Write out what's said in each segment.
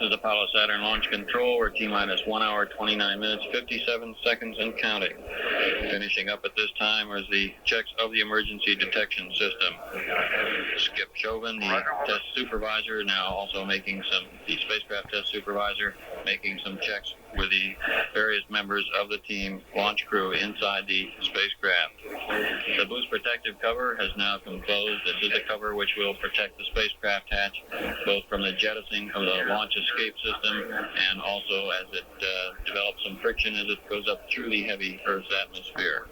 is Apollo Saturn Launch Control. We're T-minus 1 hour, 29 minutes, 57 seconds and counting. Finishing up at this time is the checks of the emergency detection system. Skip Chauvin, the test supervisor, now also the spacecraft test supervisor, making some checks with the various members of the team launch crew inside the spacecraft. The boost protective cover has now come closed. This is a cover which will protect the spacecraft hatch, both from the jettisoning of the launch escape system and also as it develops some friction as it goes up through the heavy Earth's atmosphere.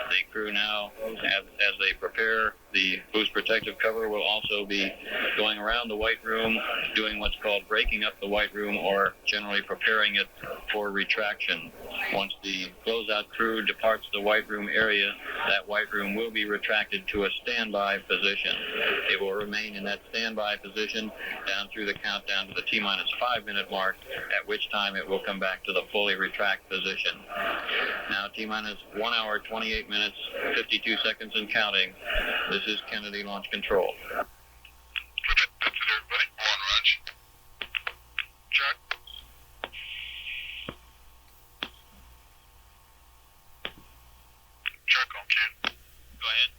The crew now, as they prepare the boost protective cover, will also be going around the white room, doing what's called breaking up the white room, or generally preparing it for retraction. Once the closeout crew departs the white room area, that white room will be retracted to a standby position. It will remain in that standby position down through the countdown to the T-minus 5 minute mark, at which time it will come back to the fully retract position. Now T-minus 1 hour, 28 minutes, 52 seconds and counting. This is Kennedy Launch Control. That's it, everybody. On, Raj. Check. Check on Ken. Go ahead.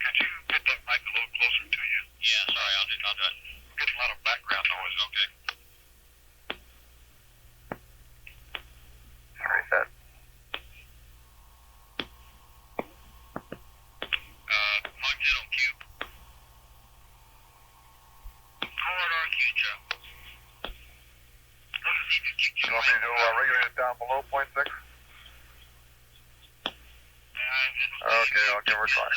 Can you get that mic a little closer to you? Yeah, sorry, I'll do it. I'm getting a lot of background noise. Okay. Reset. Mark that on cue. Forward on cue, Joe. You want me to do regulate it down below 0.6? Okay, I'll give her a try. I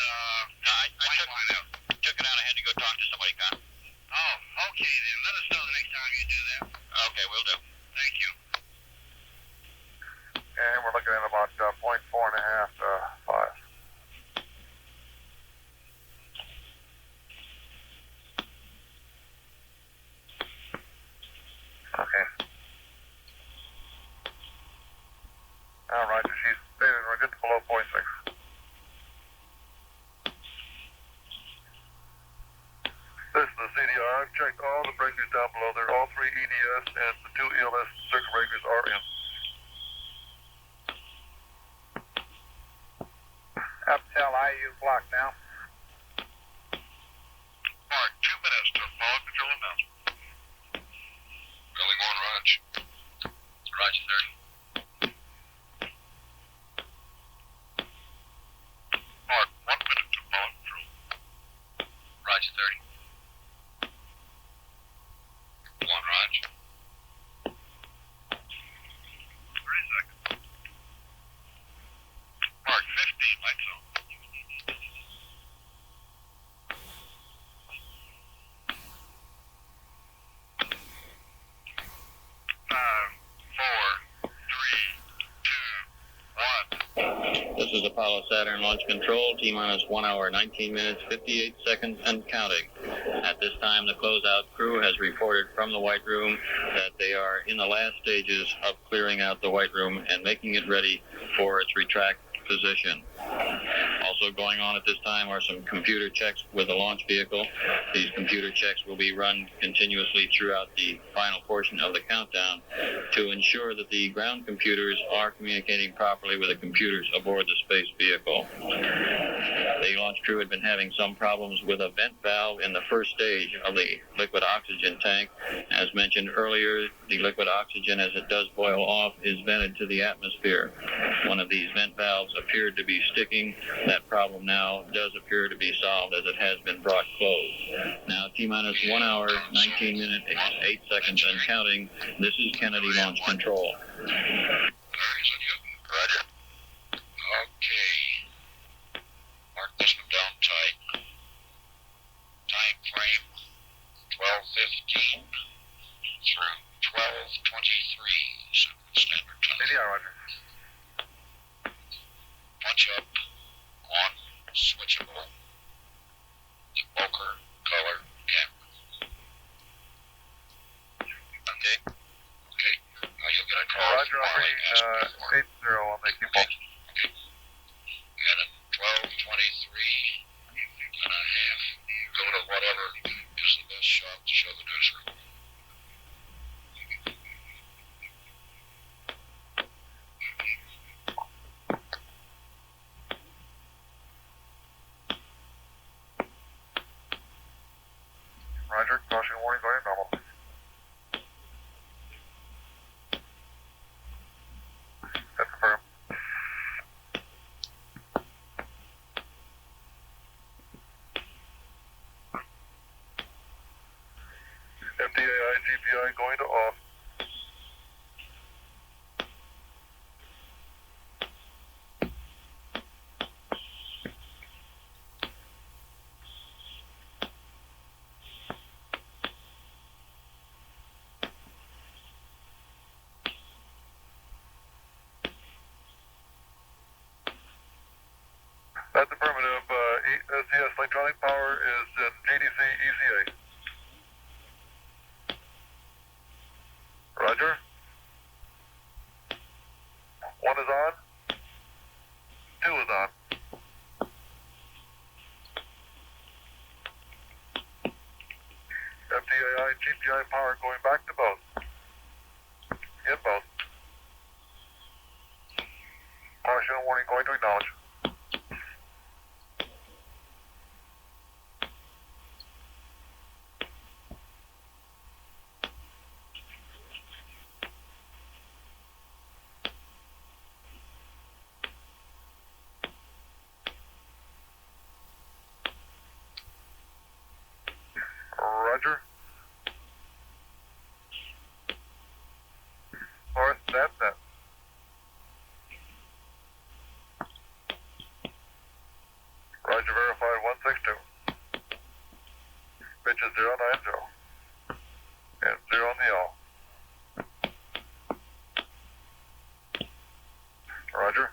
took it out. I had to go talk to somebody, Con. Oh, okay, then let us know the next time you do that. Okay, will do. Thank you. And we're looking at about 0.4 and a half to 5. Okay. All right, she's stated we're good to below 0.6. This is the CDR. I've checked all the breakers down below there. All 3 EDS and the 2 ELS circuit breakers are in. Uptell IU block now. Mark, 2 minutes to follow control announcement. Building 1, Raj. Roger, 30. Mark, 1 minute to follow control. Roger, 30. 1, Raj. 30 seconds. Mark, 15, lights on. This is Apollo Saturn Launch Control, T-minus 1 hour, 19 minutes, 58 seconds and counting. At this time, the closeout crew has reported from the white room that they are in the last stages of clearing out the white room and making it ready for its retract position. Also going on at this time are some computer checks with the launch vehicle. These computer checks will be run continuously throughout the final portion of the countdown to ensure that the ground computers are communicating properly with the computers aboard the space vehicle. The launch crew had been having some problems with a vent valve in the first stage of the liquid oxygen tank. As mentioned earlier, the liquid oxygen, as it does boil off, is vented to the atmosphere. One of these vent valves appeared to be sticking. That problem now does appear to be solved as it has been brought closed. Now T-minus 1 hour, 19 minutes, 8 seconds and counting. This is Kennedy Launch Control. Roger. Okay. Mark this one down tight. Time frame 12:15 through 12:23 Standard Time. Yeah, Roger. Punch up, on, switchable, poker, color, camera. Okay. Now you'll get a call. Roger, I'll be 80 on the keep on. Okay. And at 12:23 and a half, go to whatever is the best shot to show the newsroom. and GPI going to off. That's affirmative. SCS electronic power is in GDC ECA. Roger. 1 is on. 2 is on. FTAI, GPI power going back to both. In both. Caution warning going to acknowledge. Roger. North, that's that. Roger, verified 162. Pitch is 090. And 0 on the L. Roger.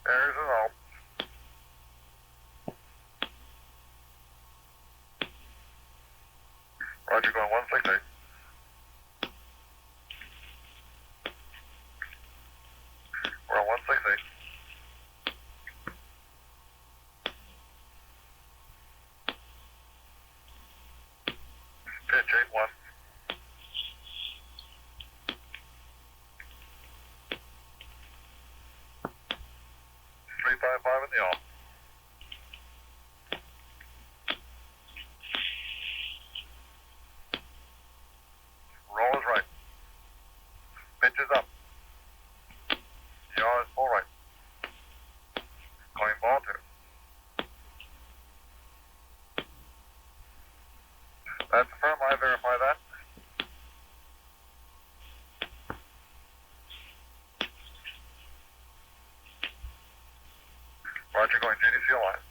Airs and all. Roger, going 168. We're on 168. Pitch 81. Three five five in the all. Roll is right. Pitch is up. Yaw is full right. Going ball 2. That's firm. I verify that. Roger, going GDC line.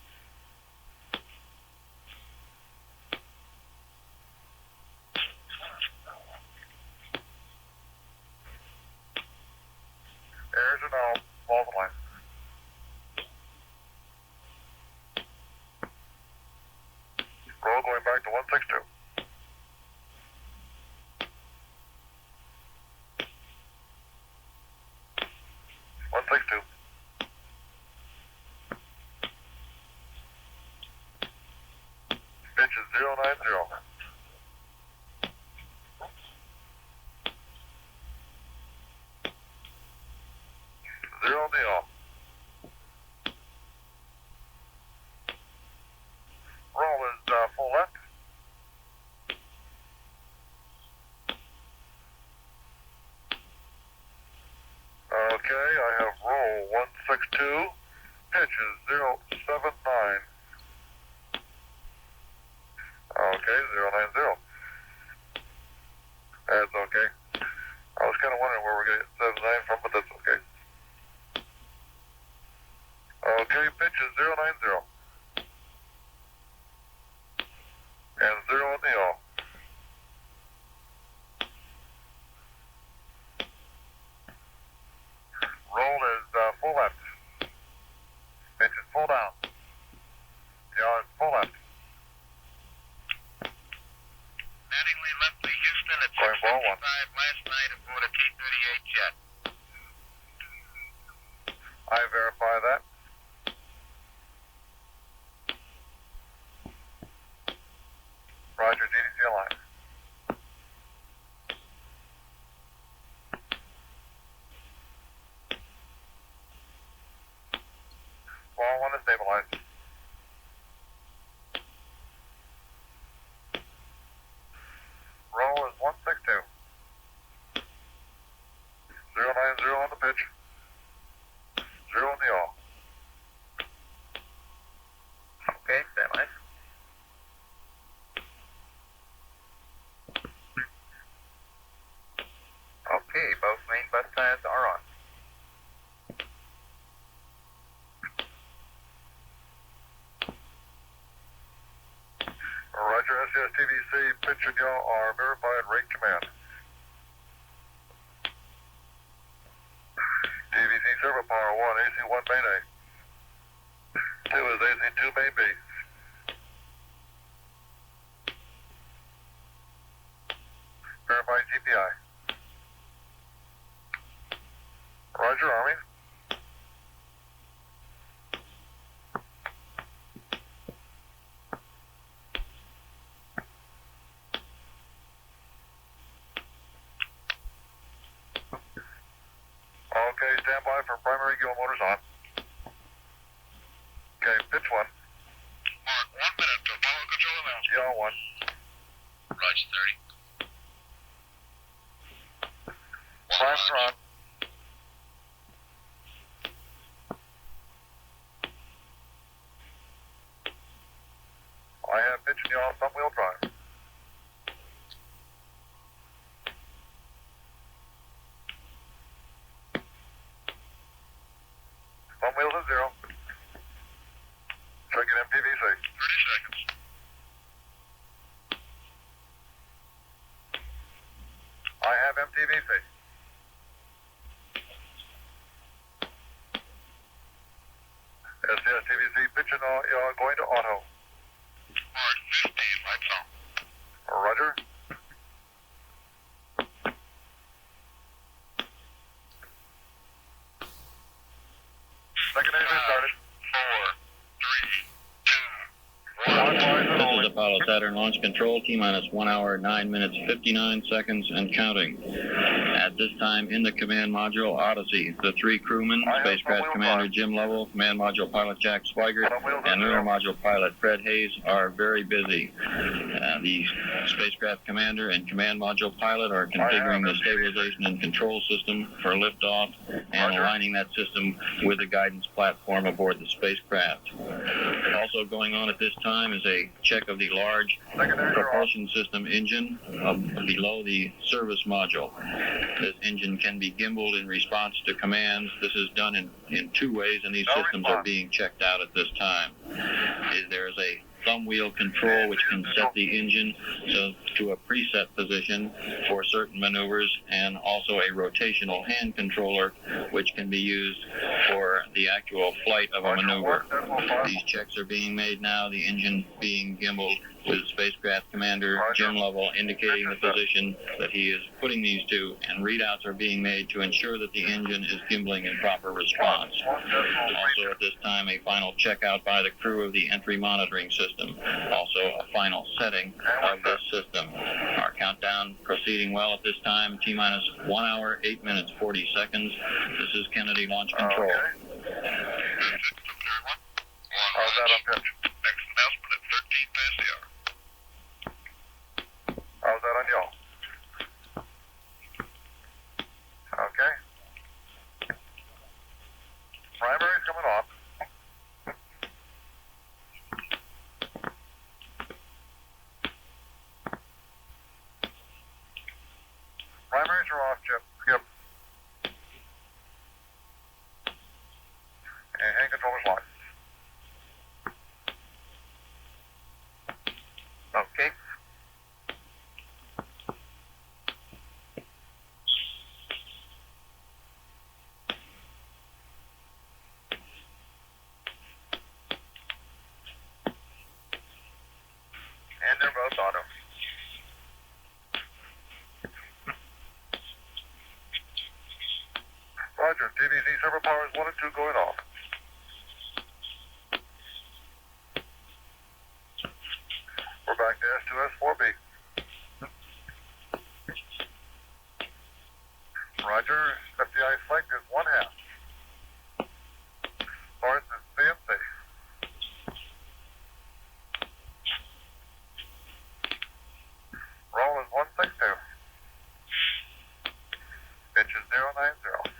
Airs and all, fall the line. Roll going back to 162. Pitch is 090. 0 on the off. Roll is full left. Okay, I have roll 162. Pitch is 079. Okay, 090. That's okay. I was kind of wondering where we're going to get 79 from, but that's okay. Okay, pitch is 090. And 0 on the O. Roll is full left. Pitch is full down. Yaw is full left. Mattingly left to Houston at Going ball 1. 6:55 last night aboard a T-38 jet. I verify that. Roger, GDC line. Ball 1 is stabilized. Roll is 162. pitch. 0 in the yaw. Okay, stand by. Okay, both main bus ties are on. Roger, SCS TVC, pitch and yaw are verified rate command. TVC servo power 1, AC1 main A. 2 is AC2 main B. Verify GPI. Roger, Army. Okay, stand by for primary gill motors on. Okay, pitch 1. Mark, 1 minute to follow control announcement. Yaw 1. Roger, 30. Primes are on. I have pitch and yaw front wheel drive. Front wheels at 0. Checking MPVC. 30 seconds. I have MTVC. SCS TVC pitch and yaw going to auto. Mark, 15, lights on. Roger. Second engine started. 4, 3, 2, 1. This is Apollo Saturn Launch Control, T-minus 1 hour, 9 minutes, 59 seconds, and counting. At this time, in the command module, Odyssey, the 3 crewmen, Spacecraft Commander Jim Lovell, Command Module Pilot Jack Swigert, and Lunar Module Pilot Fred Hayes are very busy. The Spacecraft Commander and Command Module Pilot are configuring the stabilization and control system for liftoff and aligning that system with the guidance platform aboard the spacecraft. Also going on at this time is a check of the large propulsion system engine below the service module. This engine can be gimbaled in response to commands. This is done in 2 ways, and these systems are being checked out at this time. There is a thumb wheel control which can set the engine to a preset position for certain maneuvers, and also a rotational hand controller which can be used for the actual flight of a maneuver. These checks are being made now, the engine being gimbaled, with Spacecraft Commander Jim Lovell indicating the position that he is putting these to, and readouts are being made to ensure that the engine is gimbaling in proper response. Also at this time, a final checkout by the crew of the entry monitoring system. Also a final setting of this system. Our countdown proceeding well at this time, T-minus 1 hour, 8 minutes, 40 seconds. This is Kennedy Launch Control. How's that on pitch? Next announcement at 13 past the hour. How's that on yaw? Okay. Primary's coming off. Primaries are off, Chip. Yep. And hand controller's locked. Okay. And they're both auto. Roger. TVC server powers 1 and 2 going off. We're back to S2S4B. Roger. FDI flight is 1/2. Source is CMC. Roll is 162. Pitch is 090.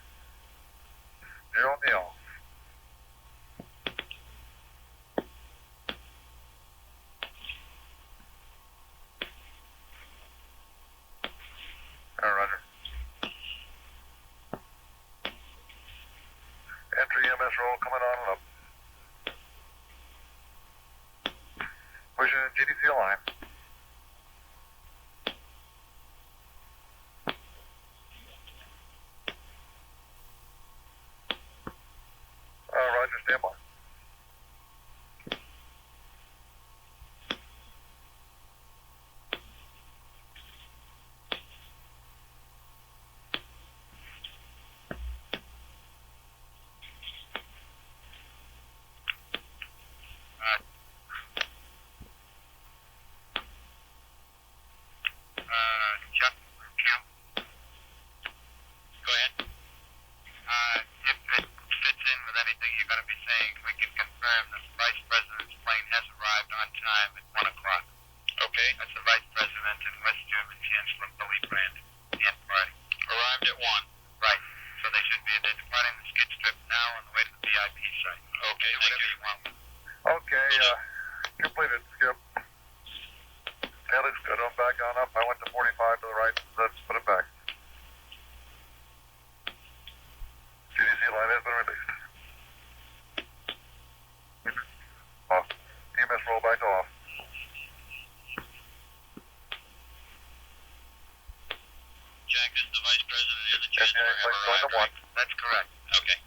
the Vice President and the Chancellor Engineering have flight going to arrived? 1. That's correct. Okay.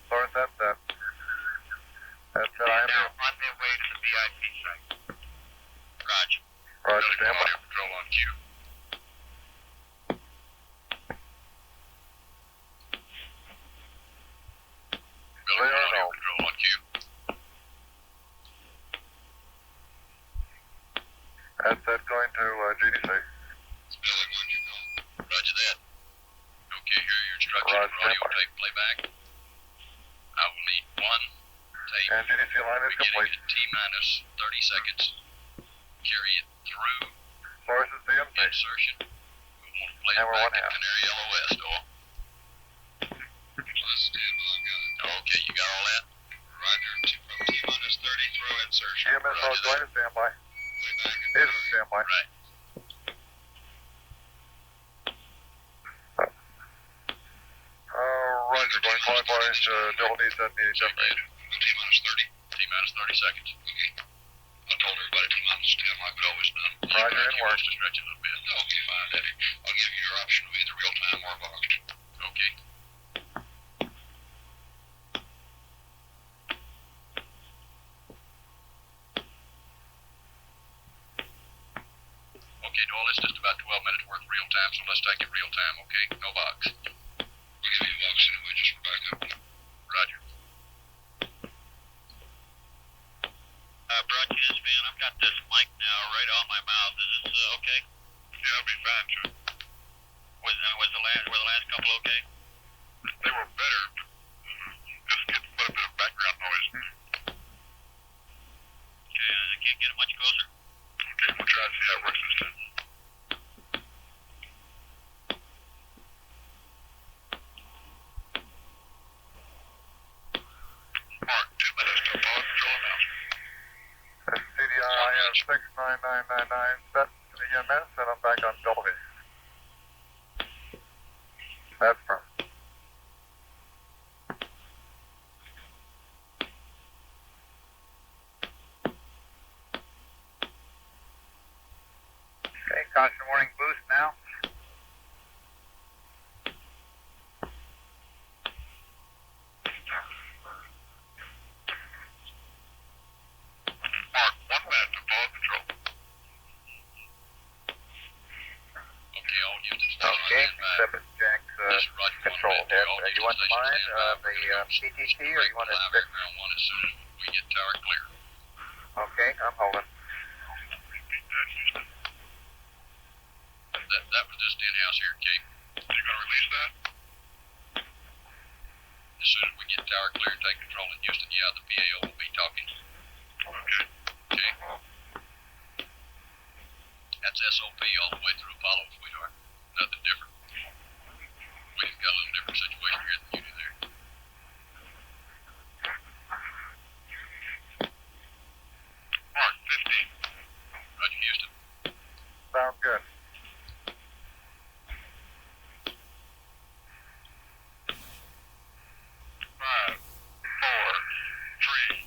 Source that's that. That's that I am Now here. on their way to the VIP site. Roger. Roger, stand by. Audio control on cue. Clear or Audio no? control on cue. That's that going to GDC. Spelling on your call. Roger that. Okay, here are your instructions Roger, for audio stand by. tape playback. I will need one tape And GDC line is beginning complete. at T-minus 30 seconds. Carry it through Source is DMC. insertion. We want to play And it we're back 1/2. at Canary LOS, door. Let's stand by, I've got it. Okay, you got all that? Roger, from T-minus 30 through insertion. EMS is Roger going that. to standby. Playback at Is in standby. Right. Roger, going clockwise to double D set the So HF range. T-minus 30. T-minus 30 seconds. Okay. I told everybody T-minus 10 like we'd always done. Roger, and work. To stretch it a little bit. Okay, fine, Daddy. I'll give you your option of either real time or boxed. Okay. Okay, Doyle, it's just about 12 minutes worth of real time, so let's take it real time, okay? No box. We'll give you a box anyway, just for backup. Roger. Broadcast man, I've got this mic now right on my mouth. Is this okay? Yeah, I'll be fine, sir. Were the last couple okay? They were better. Just get quite a bit of background noise. Okay, I can't get it much closer. Okay, we'll try to see how it works this time. Mark, 2 minutes to power control announcement. That's CDI 69999 set to the EMS, and I'm back on double D. That's firm. Okay, caution warning boost now. Mark, 1 minute to power control. Okay, all units. Okay, separate Jack's This is Roger 1 control minute. head. All You units want the station line, stand by. the PTT, or you want to Live stick? airground 1 as soon as we get tower clear. Okay, I'm holding. That was just in-house here, Cape. You gonna release that? As soon as we get tower clear and take control in Houston, yeah, the PAO will be talking. Okay. Okay. That's SOP all the way through Apollo, sweetheart. Nothing different. We just got a little different situation here than you do there. Mark, 15. Roger, Houston. Sounds good. Five, four, 3,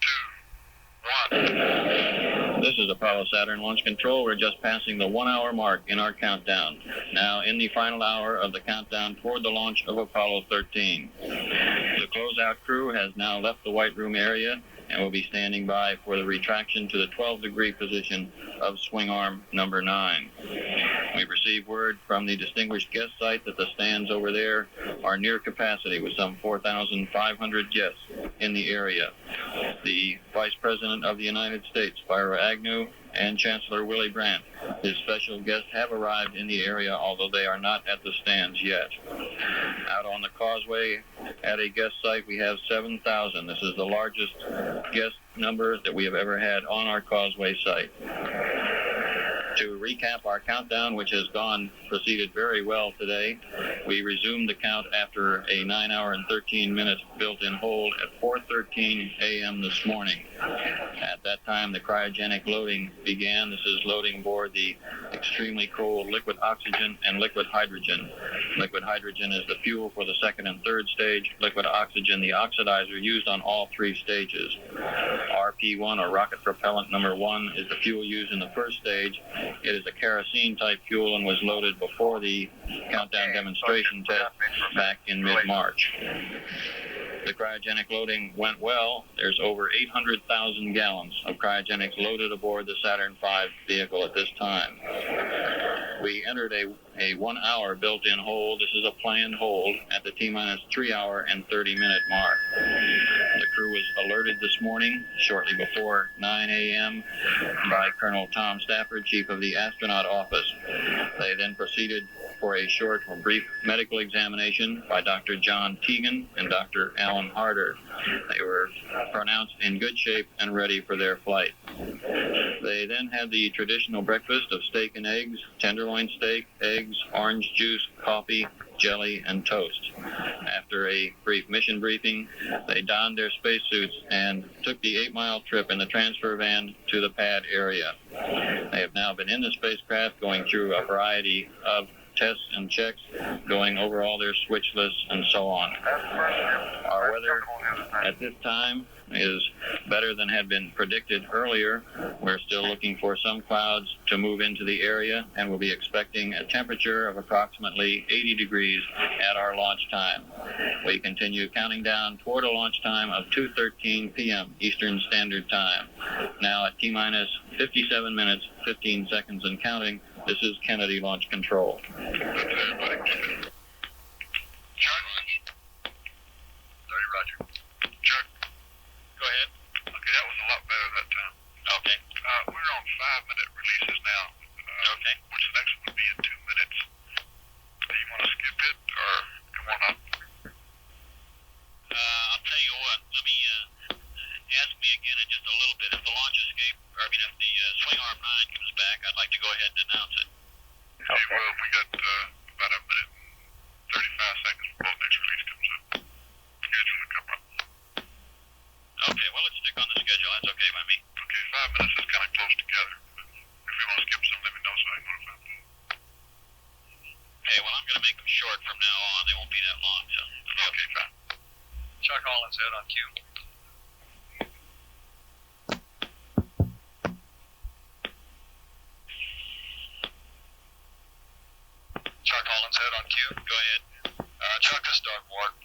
2, 1. This is Apollo Saturn Launch Control. We're just passing the 1 hour mark in our countdown. Now in the final hour of the countdown toward the launch of Apollo 13. The closeout crew has now left the White Room area and will be standing by for the retraction to the 12-degree position of swing arm number 9. We've received word from the distinguished guest site that the stands over there are near capacity with some 4,500 guests in the area. The Vice President of the United States, Spyro Agnew, and Chancellor Willy Brandt, his special guests, have arrived in the area, although they are not at the stands yet. Out on the causeway at a guest site, we have 7,000. This is the largest guest number that we have ever had on our causeway site. To recap our countdown, which has proceeded very well today, we resumed the count after a 9 hour and 13 minute built-in hold at 4:13 a.m. this morning. At that time, the cryogenic loading began. This is loading aboard the extremely cold liquid oxygen and liquid hydrogen. Liquid hydrogen is the fuel for the second and third stage. Liquid oxygen, the oxidizer used on all three stages. RP1, or rocket propellant number 1, is the fuel used in the first stage. It is a kerosene-type fuel and was loaded before the countdown demonstration test back in mid-March. The cryogenic loading went well. There's over 800,000 gallons of cryogenics loaded aboard the Saturn V vehicle at this time. We entered a 1 hour built-in hold. This is a planned hold at the T-minus 3 hour and 30-minute mark. The crew was alerted this morning, shortly before 9 a.m., by Colonel Tom Stafford, Chief of the Astronaut Office. They then proceeded for a short or brief medical examination by Dr. John Teagan and Dr. Alan Harder. They were pronounced in good shape and ready for their flight. They then had the traditional breakfast of steak and eggs, tenderloin steak, eggs, orange juice, coffee, jelly, and toast. After a brief mission briefing, they donned their spacesuits and took the 8-mile trip in the transfer van to the pad area. They have now been in the spacecraft, going through a variety of tests and checks, going over all their switch lists and so on. Our weather at this time is better than had been predicted earlier. We're still looking for some clouds to move into the area, and we'll be expecting a temperature of approximately 80 degrees at our launch time. We continue counting down toward a launch time of 2:13 p.m. Eastern Standard Time. Now at T-minus 57 minutes, 15 seconds and counting, this is Kennedy Launch Control. Roger. Chuck. Go ahead. Okay, that was a lot better that time. Okay. We're on 5-minute releases now. Okay. Which the next one would be in 2 minutes. Do you want to skip it or come on up? I'll tell you what. Let me ask me again in just a little bit. If the launch escape, if the swing arm 9 comes back, I'd like to go ahead and announce it. Okay. Well, we got about a minute and 35 seconds before the next release comes up. Schedule to come up. Okay, well, let's stick on the schedule. That's okay by me. Okay, 5 minutes is kind of close together. If you want to skip some, let me know so I can notify them. Okay, well, I'm going to make them short from now on. They won't be that long, so. Okay, fine. Chuck Holland's head on cue. Chuck Holland's head on cue. Go ahead. Chuck, this is Doug Ward.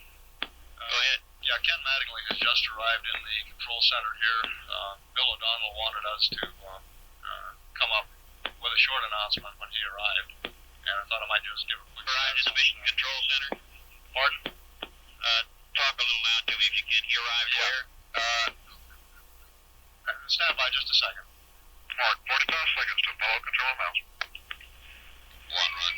Go ahead. Yeah, Ken Mattingly has just arrived in the control center here. Bill O'Donnell wanted us to come up with a short announcement when he arrived, and I thought I might just give a quick arrived in the mission control center. Pardon? Talk a little loud to me if you can. He arrived where? Stand by just a second. Mark, 45 seconds to follow control announcement. 1, Run.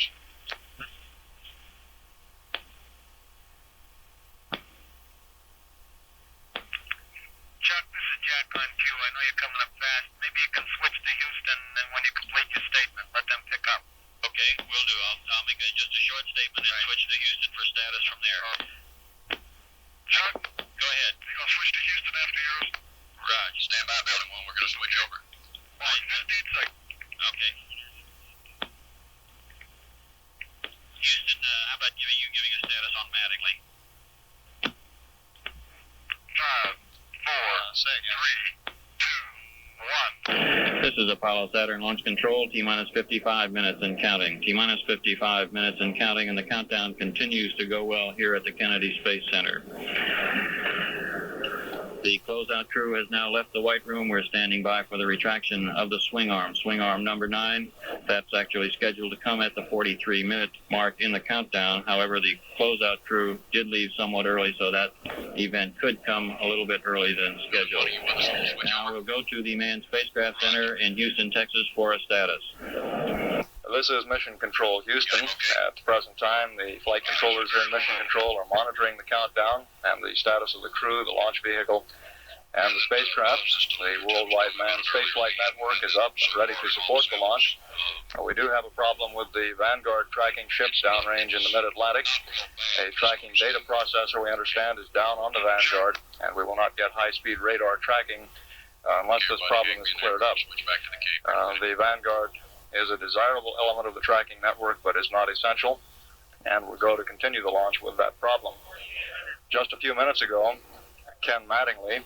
Chuck, this is Jack on cue. I know you're coming up fast. Maybe you can switch to Houston, and when you complete your statement, let them pick up. Okay, will do. I'll make just a short statement and switch to Houston for status from there. Chuck, go ahead. You gonna switch to Houston after yours? Right. Stand by, building 1. We're gonna switch over. Right. 15 seconds. Okay. Houston, how about you giving a status on Mattingly? 5, 4, 3, 2, 1. This is Apollo Saturn Launch Control, T-minus 55 minutes and counting. T-minus 55 minutes and counting, and the countdown continues to go well here at the Kennedy Space Center. The closeout crew has now left the White Room. We're standing by for the retraction of the swing arm. Swing arm number 9, that's actually scheduled to come at the 43-minute mark in the countdown. However, the closeout crew did leave somewhat early, so that event could come a little bit early than scheduled. Now we'll go to the Manned Spacecraft Center in Houston, Texas for a status. This is Mission Control, Houston. At the present time, the flight controllers here in Mission Control are monitoring the countdown and the status of the crew, the launch vehicle, and the spacecraft. The Worldwide Manned Spaceflight Network is up and ready to support the launch. We do have a problem with the Vanguard tracking ships downrange in the mid-Atlantic. A tracking data processor, we understand, is down on the Vanguard, and we will not get high-speed radar tracking unless this problem is cleared up. The Vanguard is a desirable element of the tracking network, but is not essential, and we'll go to continue the launch with that problem. Just a few minutes ago, Ken Mattingly,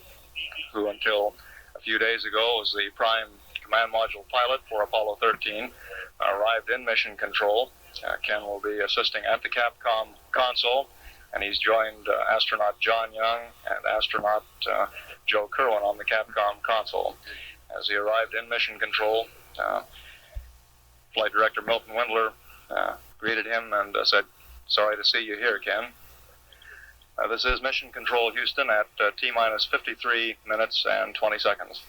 who until a few days ago was the prime command module pilot for Apollo 13, arrived in mission control. Ken will be assisting at the Capcom console, and he's joined astronaut John Young and astronaut Joe Kerwin on the Capcom console. As he arrived in mission control, Flight Director Milton Windler greeted him and said, "Sorry to see you here, Ken." This is Mission Control Houston at T-minus 53 minutes and 20 seconds.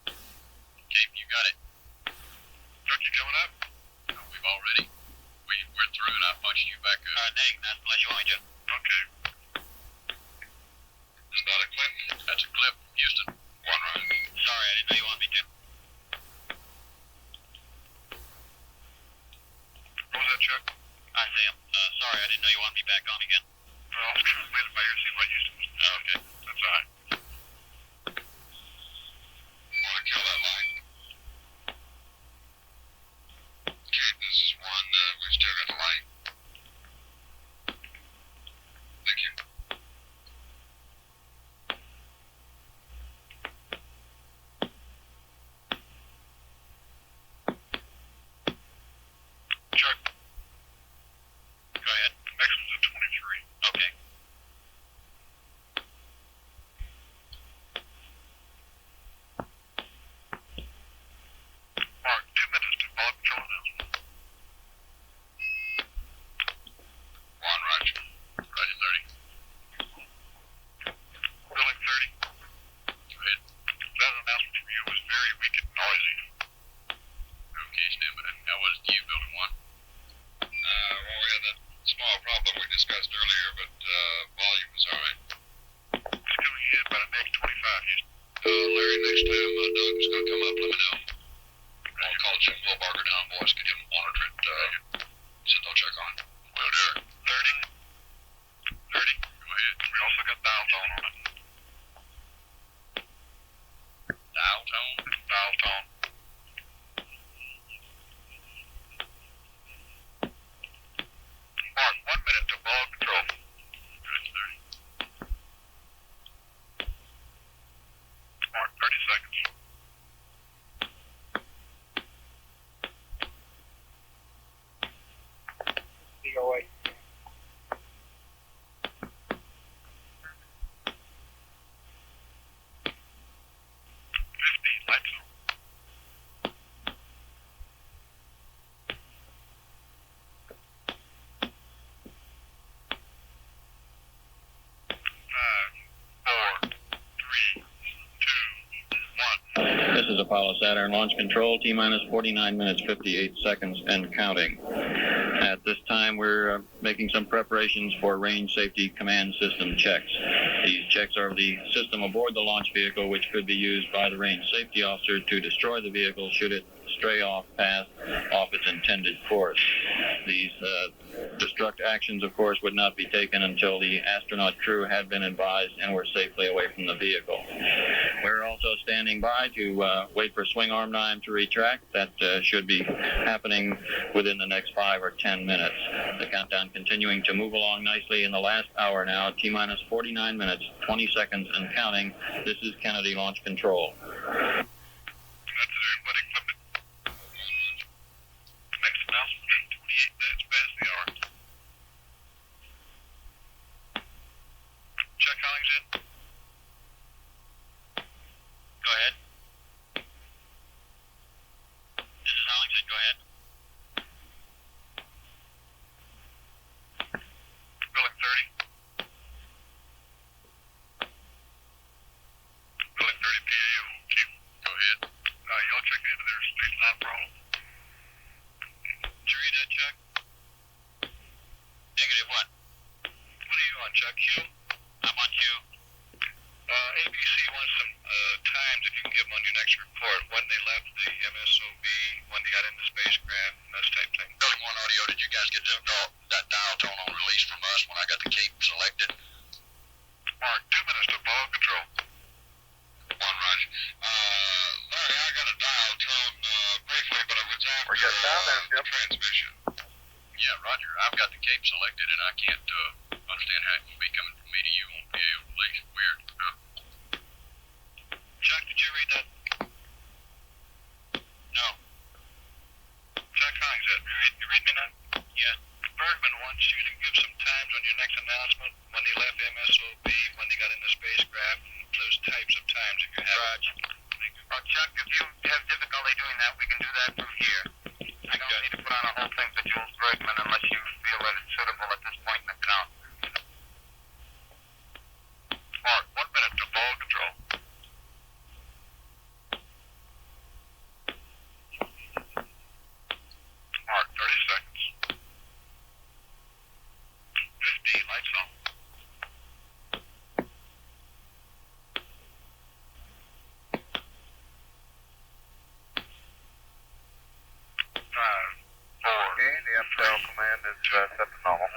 Okay, you got it. Structure coming up? No, we've already. We're through and I'll punch you back up. Nick, that's unless you want me to. Okay. Is that a clip? That's a clip, Houston. One run. Sorry, I didn't know you wanted me to. What was that, Chuck? Hi, Sam. Sorry, I didn't know you wanted me back on again. Well, I was trying to wait if I hear see what Houston was. Okay, that's all right. Want to kill that line? Okay, this is one. We've still got the light. Thank you. Chuck. Go ahead. Maximum's at 23. Okay. Mark, 2 minutes to follow control announcement. One, Roger. Roger, 30. Building 30. Go ahead. That announcement from you was very weak and noisy. Okay, stand by. How was you, building 1? Well, we had that small problem we discussed earlier, but volume was all right. It's coming in about a negative 25, Houston. Larry, next time Doug's going to come up, let me know. I'll call Jim Wilbarger down, boys. Get him monitor it. Send no check on. Will do. 30. 30. Go ahead. We also got dial tone on it. Dial tone? Dial tone. Mark, 1 minute to ball control. That's 30. Mark, 30 seconds. DOA. 50, lights on. 5, 4, 3, 2, 1. This is Apollo Saturn Launch Control, T-minus 49 minutes, 58 seconds, and counting. At this time, we're making some preparations for range safety command system checks. These checks are of the system aboard the launch vehicle, which could be used by the range safety officer to destroy the vehicle should it stray off its intended course. These destruct actions, of course, would not be taken until the astronaut crew had been advised and were safely away from the vehicle. We're also standing by to wait for swing arm 9 to retract. That should be happening within the next 5 or 10 minutes. The countdown continuing to move along nicely in the last hour now, T-minus 49 minutes, 20 seconds, and counting. This is Kennedy Launch Control. That's it, everybody. Flip it. Next announcement, 28 minutes past the hour. Check Hollings in. Go ahead. This is Hollings in. Go ahead. Building 30. Building 30 PAO. Chief, go ahead. Y'all check into their space line problem. Did you read that, Chuck? Negative what? What are you on, Chuck? Q? I'm on Q. ABC wants some times, if you can give them on your next report, when they left the MSOB, when they got in the spacecraft, and that type of thing. Building 1 audio, did you guys get that dial tone on release from us when I got the cape selected? Mark, 2 minutes to ball control. Roger. I've got the cape selected, and I can't understand how it can be coming from me to you on PA overlays. Weird. Chuck, did you read that? No. Chuck, how is that? You read me now? Yeah. Bergman wants you to give some times on your next announcement, when they left MSOB, when they got in the spacecraft, and those types of times if you have. Roger. Well, Chuck, if you have difficulty doing that, we can do that from here. I don't need to put on a whole thing for Jules Bergman unless you feel that it's suitable at this point in the count. Mark, 1 minute to ball control. Mark, 30 seconds. 50, lights on. Okay, the MTEL command is set to normal.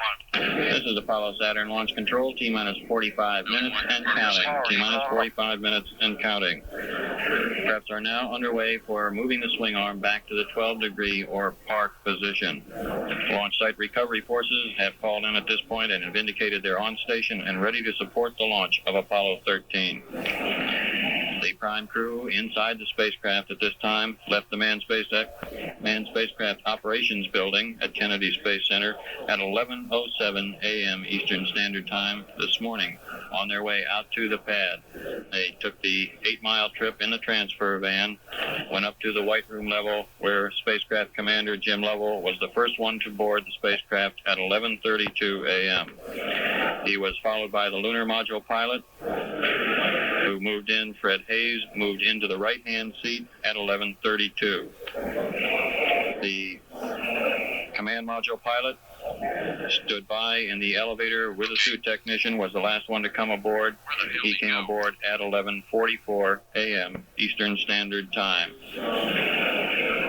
This is Apollo Saturn Launch Control, T-minus 45 minutes and counting. T-minus 45 minutes and counting. Preps are now underway for moving the swing arm back to the 12-degree or park position. Launch site recovery forces have called in at this point and have indicated they're on station and ready to support the launch of Apollo 13. The prime crew inside the spacecraft at this time left the manned spacecraft operations building at Kennedy Space Center at 11:07 a.m. Eastern Standard Time this morning on their way out to the pad. They took the 8-mile trip in the transfer van, went up to the White Room level where Spacecraft Commander Jim Lovell was the first one to board the spacecraft at 11:32 a.m. He was followed by the lunar module pilot, who moved in. Fred Hayes moved into the right-hand seat at 11:32. The command module pilot stood by in the elevator with a suit technician, was the last one to come aboard. He came aboard at 11:44 a.m. Eastern Standard Time.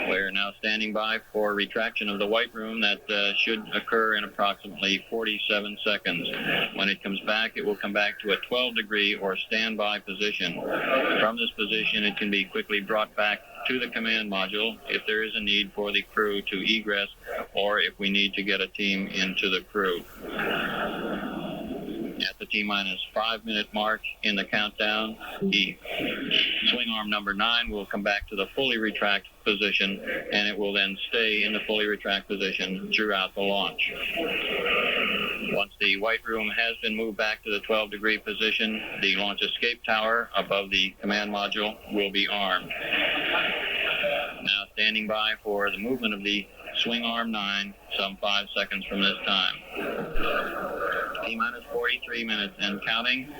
We're now standing by for retraction of the White Room that should occur in approximately 47 seconds. When it comes back, it will come back to a 12-degree or standby position. From this position, it can be quickly brought back to the command module if there is a need for the crew to egress or if we need to get a team into the crew. At the T-minus 5-minute mark in the countdown, the swing arm number 9 will come back to the fully retract position, and it will then stay in the fully retract position throughout the launch. Once the White Room has been moved back to the 12-degree position, the launch escape tower above the command module will be armed. Now standing by for the movement of the swing arm 9 some 5 seconds from this time. T-minus 43 minutes and counting,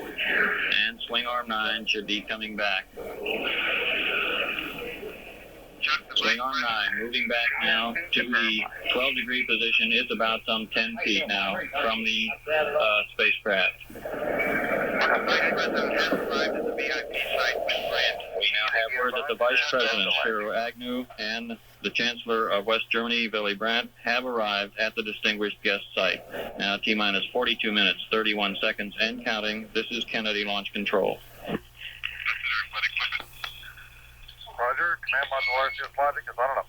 and swing arm 9 should be coming back. Swing arm 9 moving back now to the 12-degree position. It's about some 10 feet now from the spacecraft. We now have word that the Vice President, Spiro Agnew, and the Chancellor of West Germany, Willy Brandt, have arrived at the distinguished guest site. Now T-minus 42 minutes, 31 seconds, and counting. This is Kennedy Launch Control. Roger, command module RCS logic is on and up.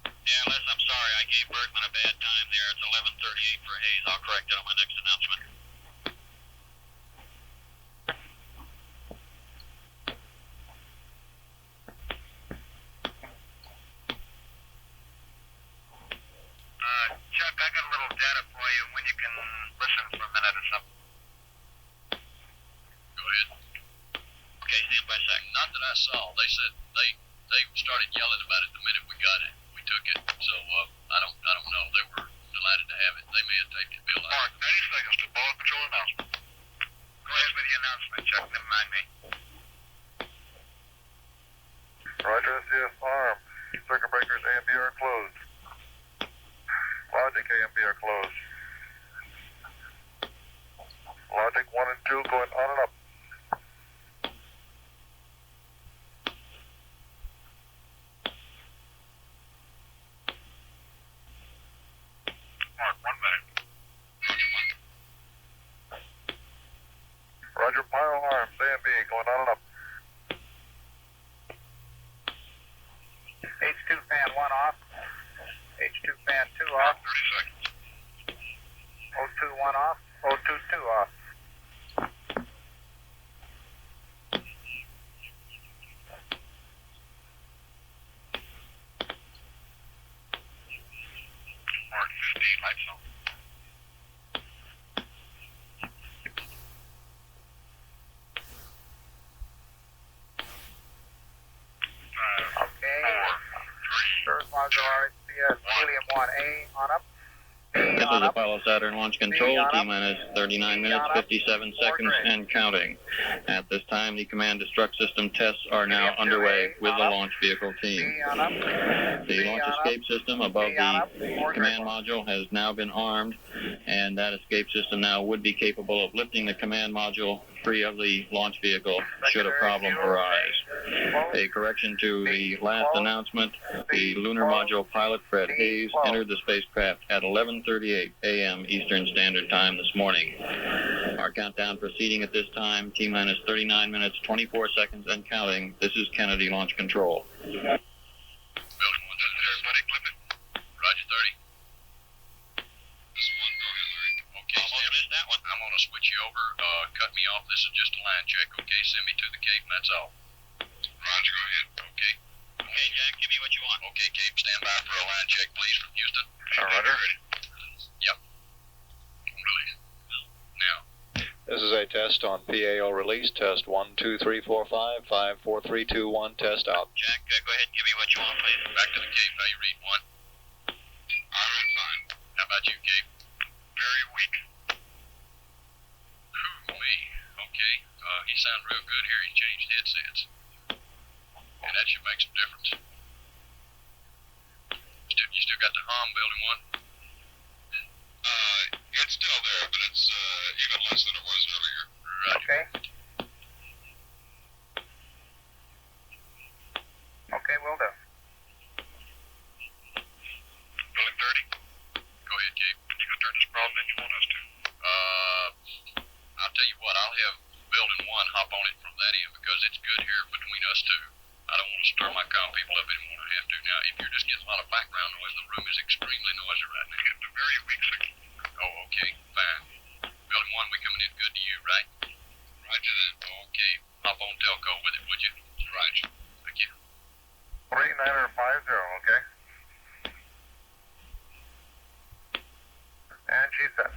Yeah, Les, I'm sorry. I gave Bergman a bad time there. It's 11:38 for Hayes. I'll correct it on my next announcement. Chuck, I got a little data for you when you can listen for a minute or something. Go ahead. Okay, stand by a second. Not that I saw. They said they started yelling about it the minute we got it. We took it. So I don't know. They were delighted to have it. They may have taken it. Bill. Mark, 90 seconds to ball control announcement. Go ahead with the announcement, Chuck. Never mind me. Roger, SCS arm. Circuit breakers A and B are closed. Logic A and B are closed. Logic 1 and 2 going on and up. Mark, 1 minute. Roger, pile arms A and B going on and up. H2 fan 1 off. RHCS Helium 1A on up. This is Apollo Saturn Launch Control, T-minus 39 minutes, 57 seconds, and counting. At this time, the command destruct system tests are now underway with the launch vehicle team. The launch escape system above the command module has now been armed, and that escape system now would be capable of lifting the command module free of the launch vehicle should a problem arise. A correction to the last announcement, the lunar module pilot Fred Hayes entered the spacecraft at 11:38 a.m. Eastern Standard Time this morning. Our countdown proceeding at this time, T-minus 39 minutes, 24 seconds, and counting. This is Kennedy Launch Control. Building 1, everybody clip it. Roger 30. This is 1, go ahead, Larry. Okay, almost missed that one. I'm going to switch you over. Cut me off. This is just a line check. Okay, send me to the Cape, and that's all. Roger, go ahead. Okay. Okay, Jack, give me what you want. Okay, Cape, stand by for a line check, please, from Houston. Roger. Yep. Release. Now. This is a test on PAO release. Test 1, 2, 3, 4, 5, 5, 4, 3, 2, 1. Test out. Jack, go ahead and give me what you want, please. Back to the Cape. How you read 1? I read fine. How about you, Cape? Very weak. Me. Okay. He sounds real good here. He changed headsets. And that should make some difference. You still got the hum, building 1? It's still there, but it's even less than it was earlier. Right. Okay. Okay, will do. Building 30? Go ahead, Gabe. You gonna turn this problem in? You want us to? I'll tell you what, I'll have building 1 hop on it from that end because it's good here between us two. I don't want to stir my comm people up anymore than I have to. Now, if you're just getting a lot of background noise, the room is extremely noisy right now. It's a very weak signal. Oh, okay, fine. Building 1, we coming in good to you, right? Roger that. Okay, hop on telco with it, would you? Roger. Thank you. 3950, okay? And she says.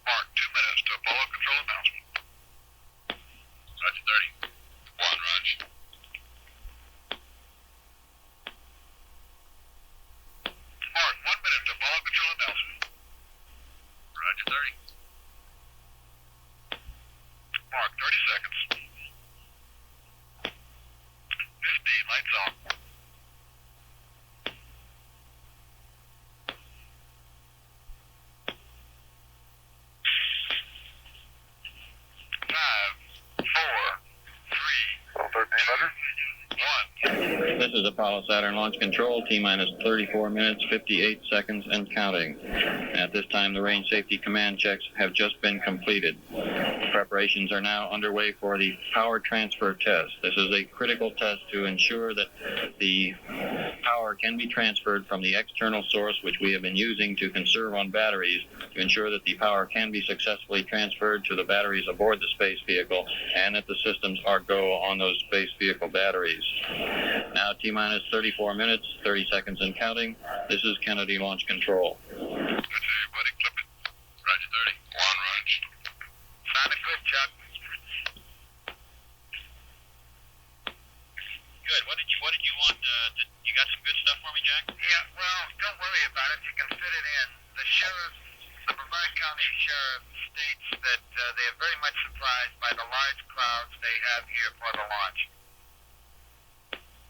Mark, 2 minutes to Apollo control announcement. Roger 30. 1, Roger. Mark, 1 minute to Apollo control announcement. Roger 30. Mark, 30 seconds. 15, lights off. This is Apollo Saturn Launch Control, T-minus 34 minutes, 58 seconds, and counting. At this time, the range safety command checks have just been completed. Preparations are now underway for the power transfer test. This is a critical test to ensure that the power can be transferred from the external source, which we have been using to conserve on batteries, to ensure that the power can be successfully transferred to the batteries aboard the space vehicle and that the systems are go on those space vehicle batteries. Now, T-minus 34 minutes, 30 seconds, and counting. This is Kennedy Launch Control. That's everybody. Clip it. Roger 30. 1, Roger. Sounded good, Chuck. Good. What did you want? You got some good stuff for me, Jack? Yeah, well, don't worry about it. You can fit it in. The sheriff, the Brevard County Sheriff, states that they are very much surprised by the large crowds they have here for the launch.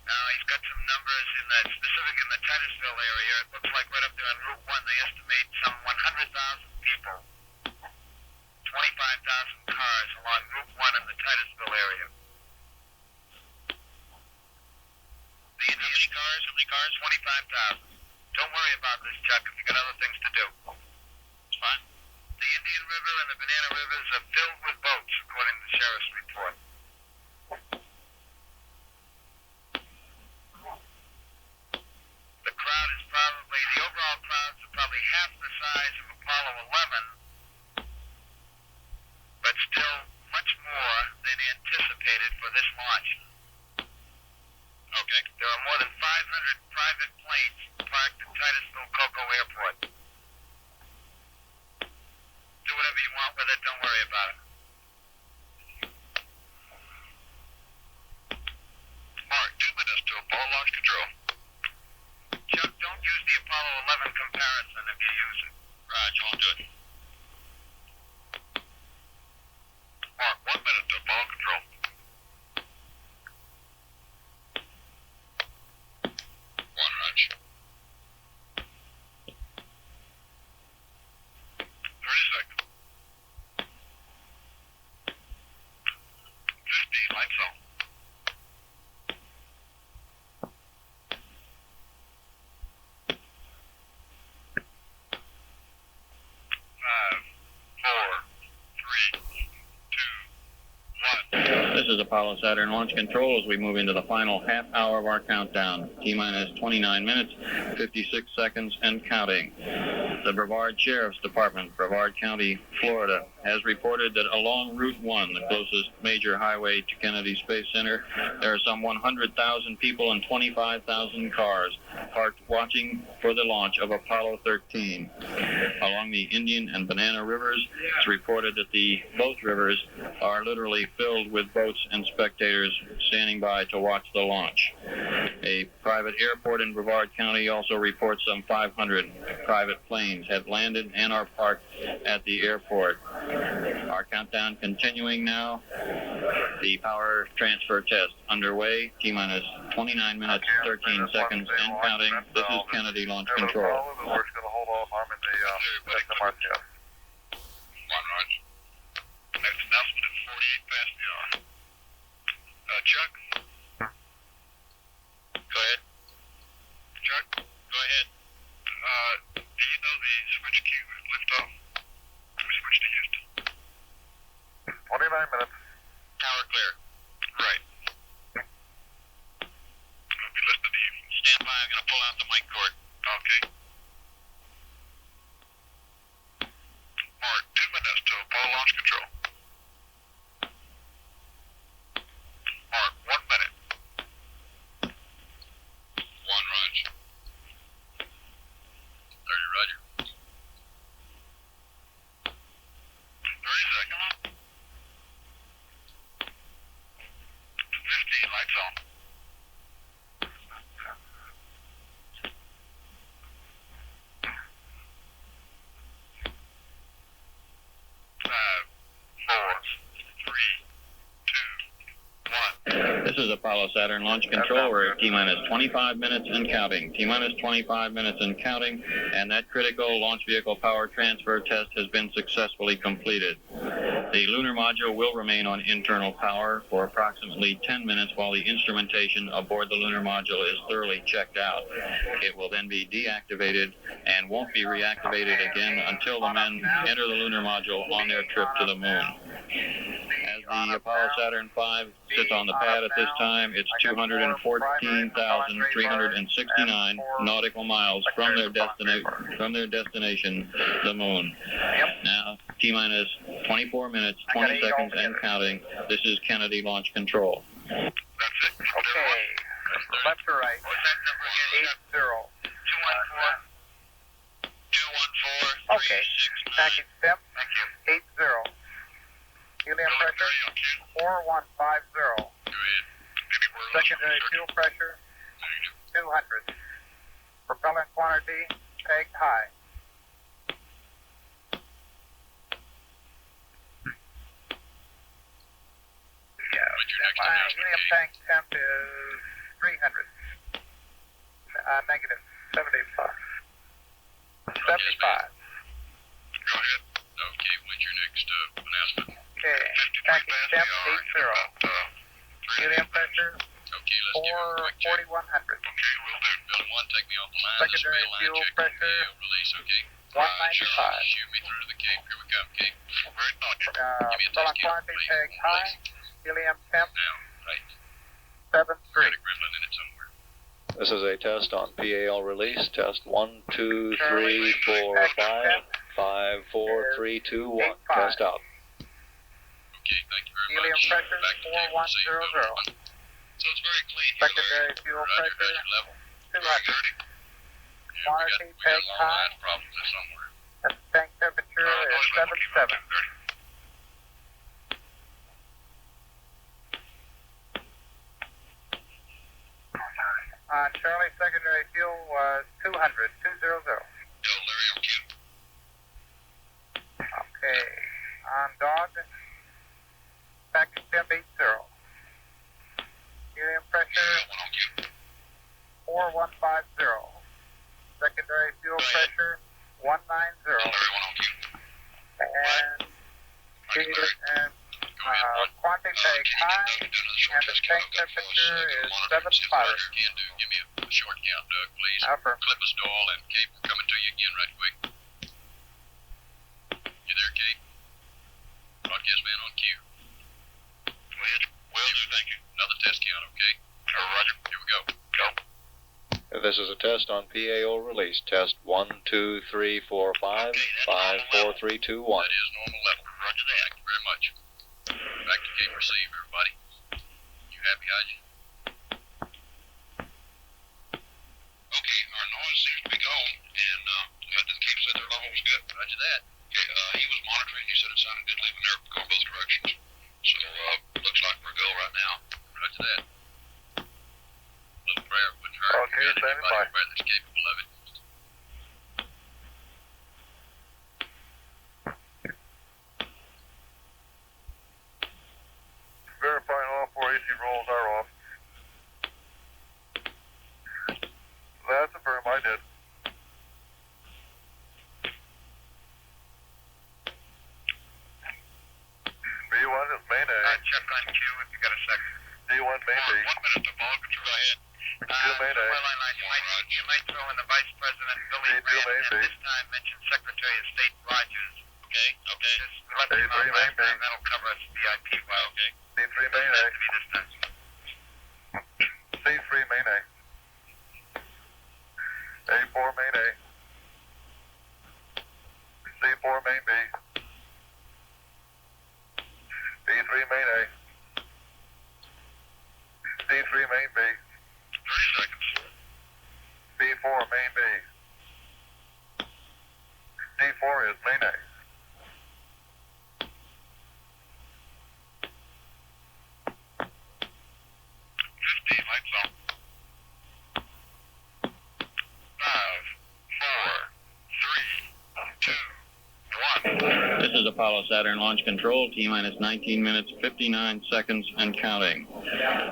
Now, he's got some numbers in that, specific in the Titusville area. It looks like right up there on Route 1, they estimate some 100,000 people, 25,000 cars along Route 1 in the Titusville area. How many cars? 25,000. Don't worry about this, Chuck, if you got other things to do. It's fine. The Indian River and the Banana Rivers are filled with boats, according to the sheriff's report. The overall crowds are probably half the size of Apollo 11, but still much more than anticipated for this launch. Okay. There are more than 500 private planes parked at Titusville Coco Airport. Do whatever you want with it, don't worry about it. Apollo Saturn Launch Control as we move into the final half hour of our countdown. T-minus 29 minutes, 56 seconds, and counting. The Brevard Sheriff's Department, Brevard County, Florida, has reported that along Route 1, the closest major highway to Kennedy Space Center, there are some 100,000 people and 25,000 cars parked watching for the launch of Apollo 13. Along the Indian and Banana Rivers, it's reported that both rivers are literally filled with boats and spectators standing by to watch the launch. A private airport in Brevard County also reports some 500 private planes have landed and are parked at the airport. Our countdown continuing now. The power transfer test underway. T-minus 29 minutes, 13 seconds, and counting. This is Kennedy Launch Control. We're just going to hold off arming the SMRTS. One Roger. Next announcement is 48 past the hour. Chuck? Go ahead. Chuck? Go ahead. Do you know the switch queue is liftoff? We switched to Houston. 29 minutes. Tower clear. Right. We'll be listening to you. Stand by. I'm going to pull out the mic cord. Okay. Mark, 2 minutes to Apollo launch control. Mark, 1 minute. 1 Roger. 30 Roger. 30 seconds. 15 lights on. This is Apollo Saturn Launch Control. We're at T-minus 25 minutes and counting. T-minus 25 minutes and counting, and that critical launch vehicle power transfer test has been successfully completed. The lunar module will remain on internal power for approximately 10 minutes while the instrumentation aboard the lunar module is thoroughly checked out. It will then be deactivated and won't be reactivated again until the men enter the lunar module on their trip to the moon. As the Apollo Saturn V sits on the pad at this time, it's 214,369 nautical miles from their destination, the moon. Now, T-minus 24 minutes, 20 seconds, and counting. This is Kennedy Launch Control. That's it. Okay. Left to right. What's that number again? 80. 214. Okay. Package step. Thank you. 80. Helium pressure 4150. Go ahead. Maybe we're Secondary fuel pressure 200. Propellant quantity pegged high. Helium tank temp is 300. Negative 75. 75. Go ahead. Okay, when's your next announcement? Okay, package temp 80. Helium pressure Okay, let's give it a quick check. 4100. Okay, will do. Building 1, take me off the line. Secondary This will be a line fuel check. pressure, Release, okay? 195. Shoot me through to the Cape. Here we come, Cape. Very thoughtful. Give me a Propellant test count, quantity please. pegged high. Helium temp Now, right. 73. Got a gremlin in it somewhere. This is a test on PAL release. Test 1, 2, 3, Charlie, 4, package 5, 5, 4, 3, 2, 1. 85. Test out. Okay, thank you very Helium much. pressure Back to Cape. 4100. So it's very clean. Secondary fuel Roger, pressure roger, level. 200. Yeah, Quantity we got pegged long high. line problems there somewhere. And tank temperature is 77. Charlie, secondary fuel was 200. 200. Tell Larry I'm cute. Okay. On dog, package temp 80. Helium pressure 4150. Secondary fuel pressure 190. And quantity peg high, and the tank temperature is 75. Can do. Give me a short count, Doug, please. Upper. Clip us to all and Cape. We're coming to you again right quick. You there, Cape? Broadcast man on cue. Go ahead. Well, Will do, thank you. Another test count, okay? Roger. Here we go. Go. This is a test on PAO release. Test 1, 2, 3, 4, 5, 5, 4, 3, 2, 1. That is normal level. Roger that. Thank you very much. Back to gate receive, everybody. You happy, Haji? Okay, our noise seems to be gone, and the keep said their level was good. Roger that. Okay, he was monitoring. He said it sounded good leaving there, going both directions. So, looks like we're go right now. Roger that. Little prayer wouldn't hurt. Okay, standing by. Anybody that's capable of it. Verifying all 4 AC rolls are off. That's a firm, I did. B1 is main A. Check on Q if you got a second. D1 main B. 1 minute to ball, go ahead. Main A. You might throw in the Vice President Billy D2 Grant, main and B. this time mention Secretary of State Rogers. Okay. Just let me know A3 main last B. time, that'll cover us VIP well. Okay. D3 main A. Has to be this time. C3 main A. A4 main A. C4 main B. D3 main A. D3 main B. 30 seconds. D4 main B. D4 is main A. Lights on. 5, 4, 3, 2, 1. This is Apollo Saturn Launch Control, T-minus 19 minutes, 59 seconds, and counting.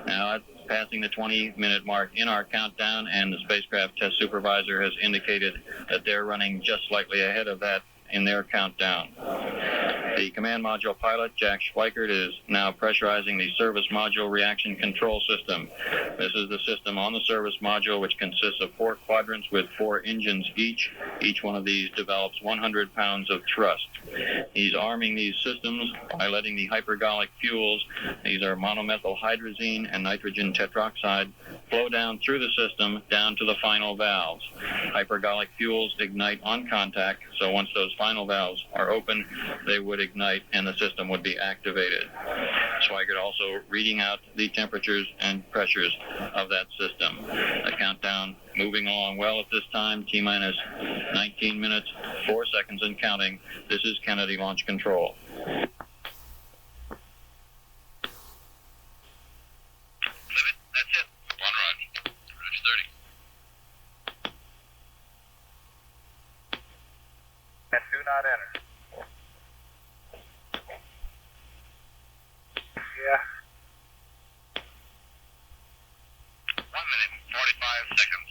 Now, it's passing the 20-minute mark in our countdown, and the spacecraft test supervisor has indicated that they're running just slightly ahead of that in their countdown. The command module pilot, Jack Schweikert, is now pressurizing the service module reaction control system. This is the system on the service module, which consists of 4 quadrants with 4 engines each. Each one of these develops 100 pounds of thrust. He's arming these systems by letting the hypergolic fuels, these are monomethyl hydrazine and nitrogen tetroxide, flow down through the system down to the final valves. Hypergolic fuels ignite on contact, so once those final valves are open, they would ignite and the system would be activated. Schweikert also reading out the temperatures and pressures of that system. The countdown moving along well at this time, T-minus 19 minutes, 4 seconds and counting. This is Kennedy Launch Control. Limit, that's it. 1 run. Bridge 30. And do not enter. Yeah. 1 minute, 45 seconds.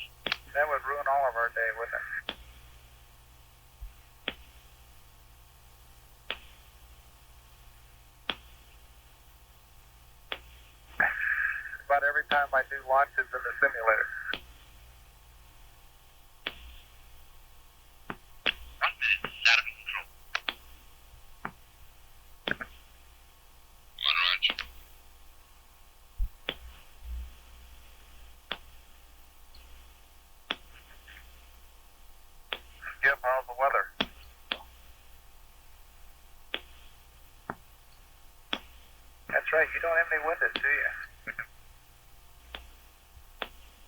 That would ruin all of our day, wouldn't it? About every time I do launches in the simulator. 1 minute, Saturn control. 1 run. Skip, how's the weather? That's right, you don't have any windows, do you?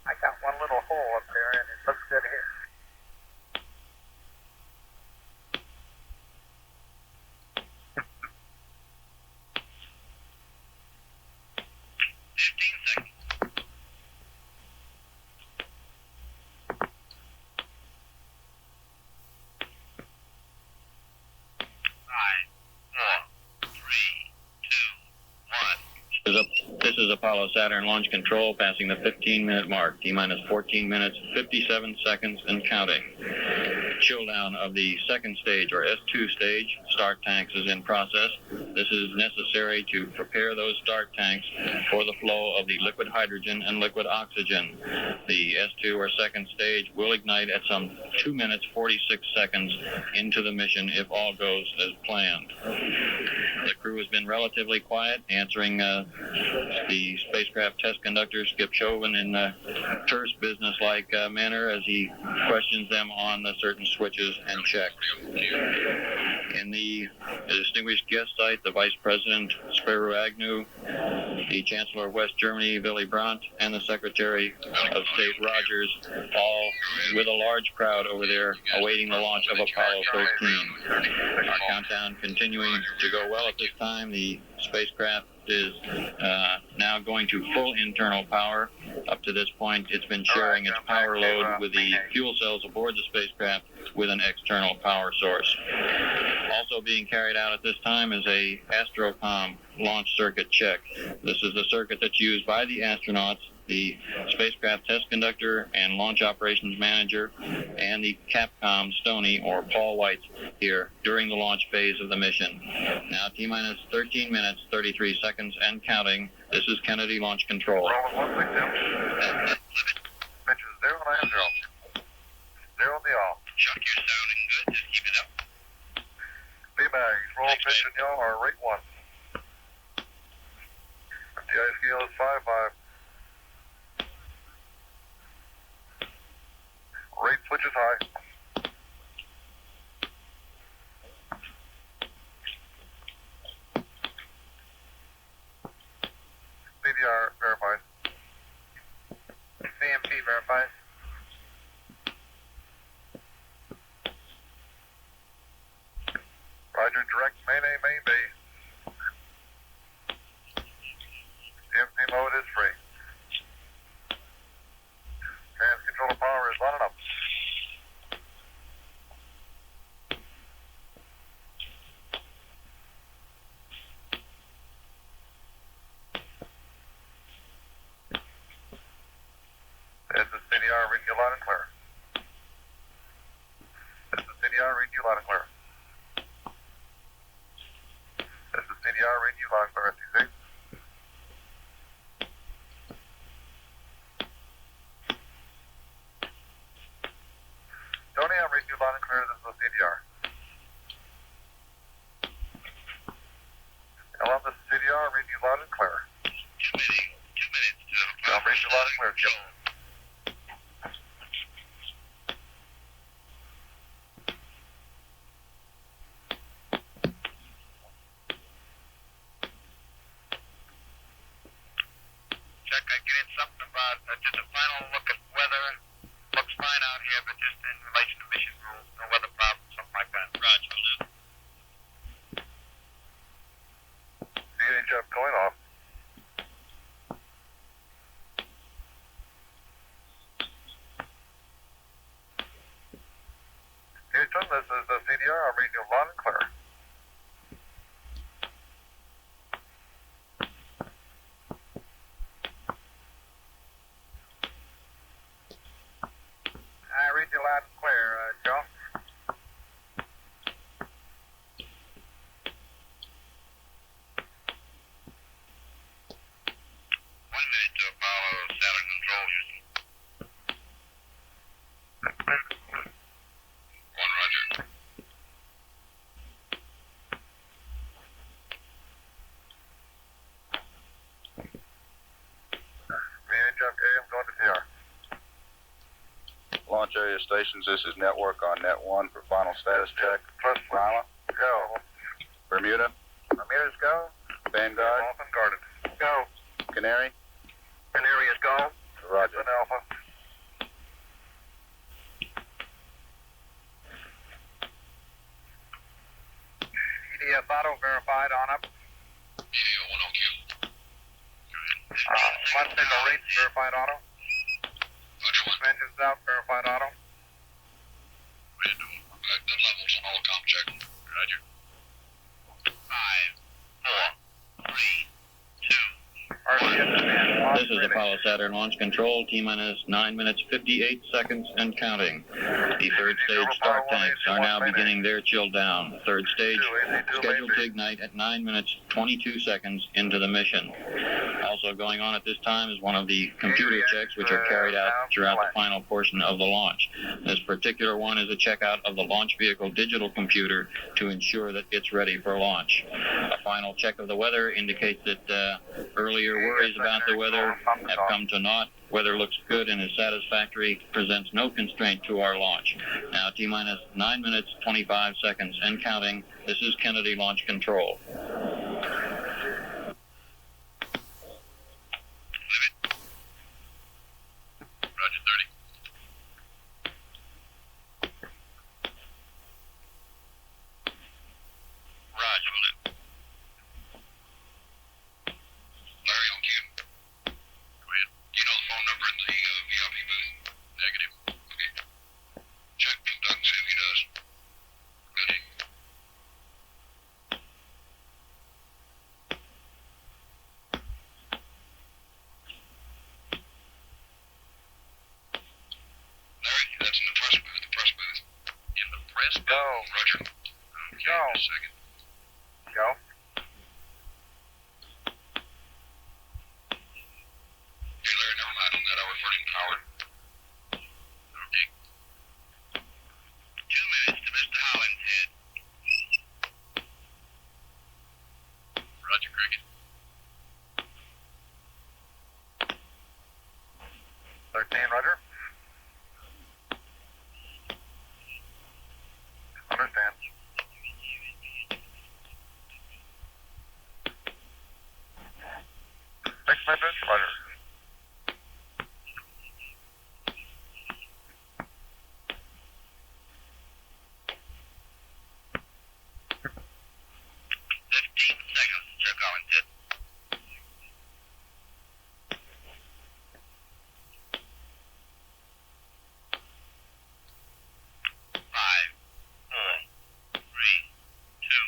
I got one little hole up there and it looks good here. This is Apollo Saturn Launch Control, passing the 15-minute mark, T-minus 14 minutes, 57 seconds, and counting. chill down of the second stage, or S2 stage, start tanks, is in process. This is necessary to prepare those start tanks for the flow of the liquid hydrogen and liquid oxygen. The S2, or second stage, will ignite at some 2 minutes 46 seconds into the mission if all goes as planned. The crew has been relatively quiet, answering the spacecraft test conductor, Skip Chauvin, in a terse, business-like manner as he questions them on the certain switches and checks. In the distinguished guest site, the Vice President, Spiro Agnew, the Chancellor of West Germany, Willy Brandt, and the Secretary of State Rogers, all with a large crowd over there awaiting the launch of Apollo 13. Our countdown continuing to go well at this time. The spacecraft is now going to full internal power. Up to this point, it's been sharing its power load with the fuel cells aboard the spacecraft with an external power source. Also being carried out at this time is a Astrocom launch circuit check. This is the circuit that's used by the astronauts, the spacecraft test conductor and launch operations manager, and the Capcom Stony, or Paul White, here during the launch phase of the mission. Now T-minus 13 minutes, 33 seconds and counting. This is Kennedy Launch Control. Roll 160. Pitches 090. 0 on the off. Chuck, you're sounding good. Just keep it up. B-mags, roll, pitch, and yaw are rate 1. MTI scale is 5-5. Rate switch is high. CDR verified. CMP verified. Roger, direct main base. CMC mode is free. Trans-controller power is on and up. This is CDR, read you loud and clear. This is CDR, read you loud and clear. This is CDR, read you loud and clear, SC6. Tony, I'm reading you loud and clear. This is the CDR. Hello, this is CDR. I'm reading you loud and clear. 2 minutes. I'm reading you loud and clear, Skip. Check, I get in something about just a final look at weather. Looks fine out here, but just in relation to mission rules, no weather problems, something like that. Roger, will do. CHF going off. Houston, this is the CDR. I'm reading you loud and clear. I read you loud and clear, Joe. 1 minute to Apollo, Saturn control, Houston. 1, roger. VHF AM going to TR. Launch area stations, this is network on net 1 for final status check. Plus Lima, go. Bermuda, Bermuda's go. Vanguard, Off and guarded. Go. Canary, Canary is go. Roger. Houston Alpha. EDS auto verified on up. EDO 1 on cue. Left signal rates verified auto. Roger, 1. Engines out verified auto. Random. Good levels on all comp check. Roger. 5, 4, 3, 2. RCS command This is Apollo Saturn Launch Control, T-minus 9 minutes 58 seconds and counting. The third stage start tanks are now beginning their chill down. Third stage scheduled to ignite at 9 minutes 22 seconds into the mission. Also going on at this time is one of the computer checks which are carried out throughout the final portion of the launch. This particular one is a checkout of the launch vehicle digital computer to ensure that it's ready for launch. A final check of the weather indicates that earlier worries about the weather have come to naught. Weather looks good and is satisfactory, presents no constraint to our launch. Now T-minus 9 minutes 25 seconds and counting. This is Kennedy Launch Control. Roger, 30. Roger, will do. Larry on cue. Go ahead. Do you know the phone number in the VIP booth? Negative. Okay. Check with Doug and see if he does. Ready? Larry, that's in the press booth. The press booth. In the press booth? Go. Roger. Okay, Go. just a second. Go. Okay, Larry, never mind on that. I'll refer to Howard. Okay. 2 minutes to Mr. Holland's head. Roger, Cricket. 13, Roger. Understand. Next message, Roger. Check Holland's head. Five, four, three, two,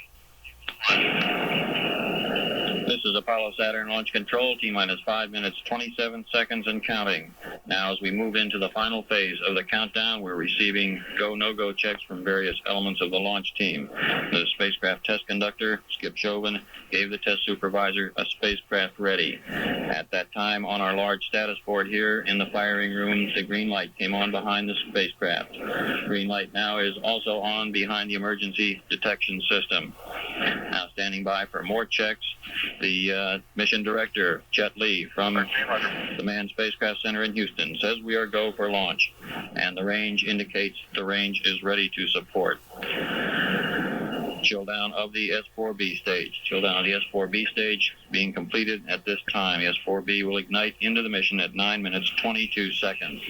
one. This is Apollo Saturn Launch Control, T-minus 5 minutes 27 seconds and counting. Now as we move into the final phase of the countdown, we're receiving go, no-go checks from various elements of the launch team. The spacecraft test conductor, Skip Chauvin, gave the test supervisor a spacecraft ready. At that time, on our large status board here in the firing room, the green light came on behind the spacecraft. Green light now is also on behind the emergency detection system. Now standing by for more checks, the mission director, Chet Lee, from 13, Roger. the Manned Spacecraft Center in Houston, says we are go for launch, and the range indicates the range is ready to support. Chill down of the S4B stage. Chill down of the S4B stage being completed at this time. S4B will ignite into the mission at 9 minutes 22 seconds.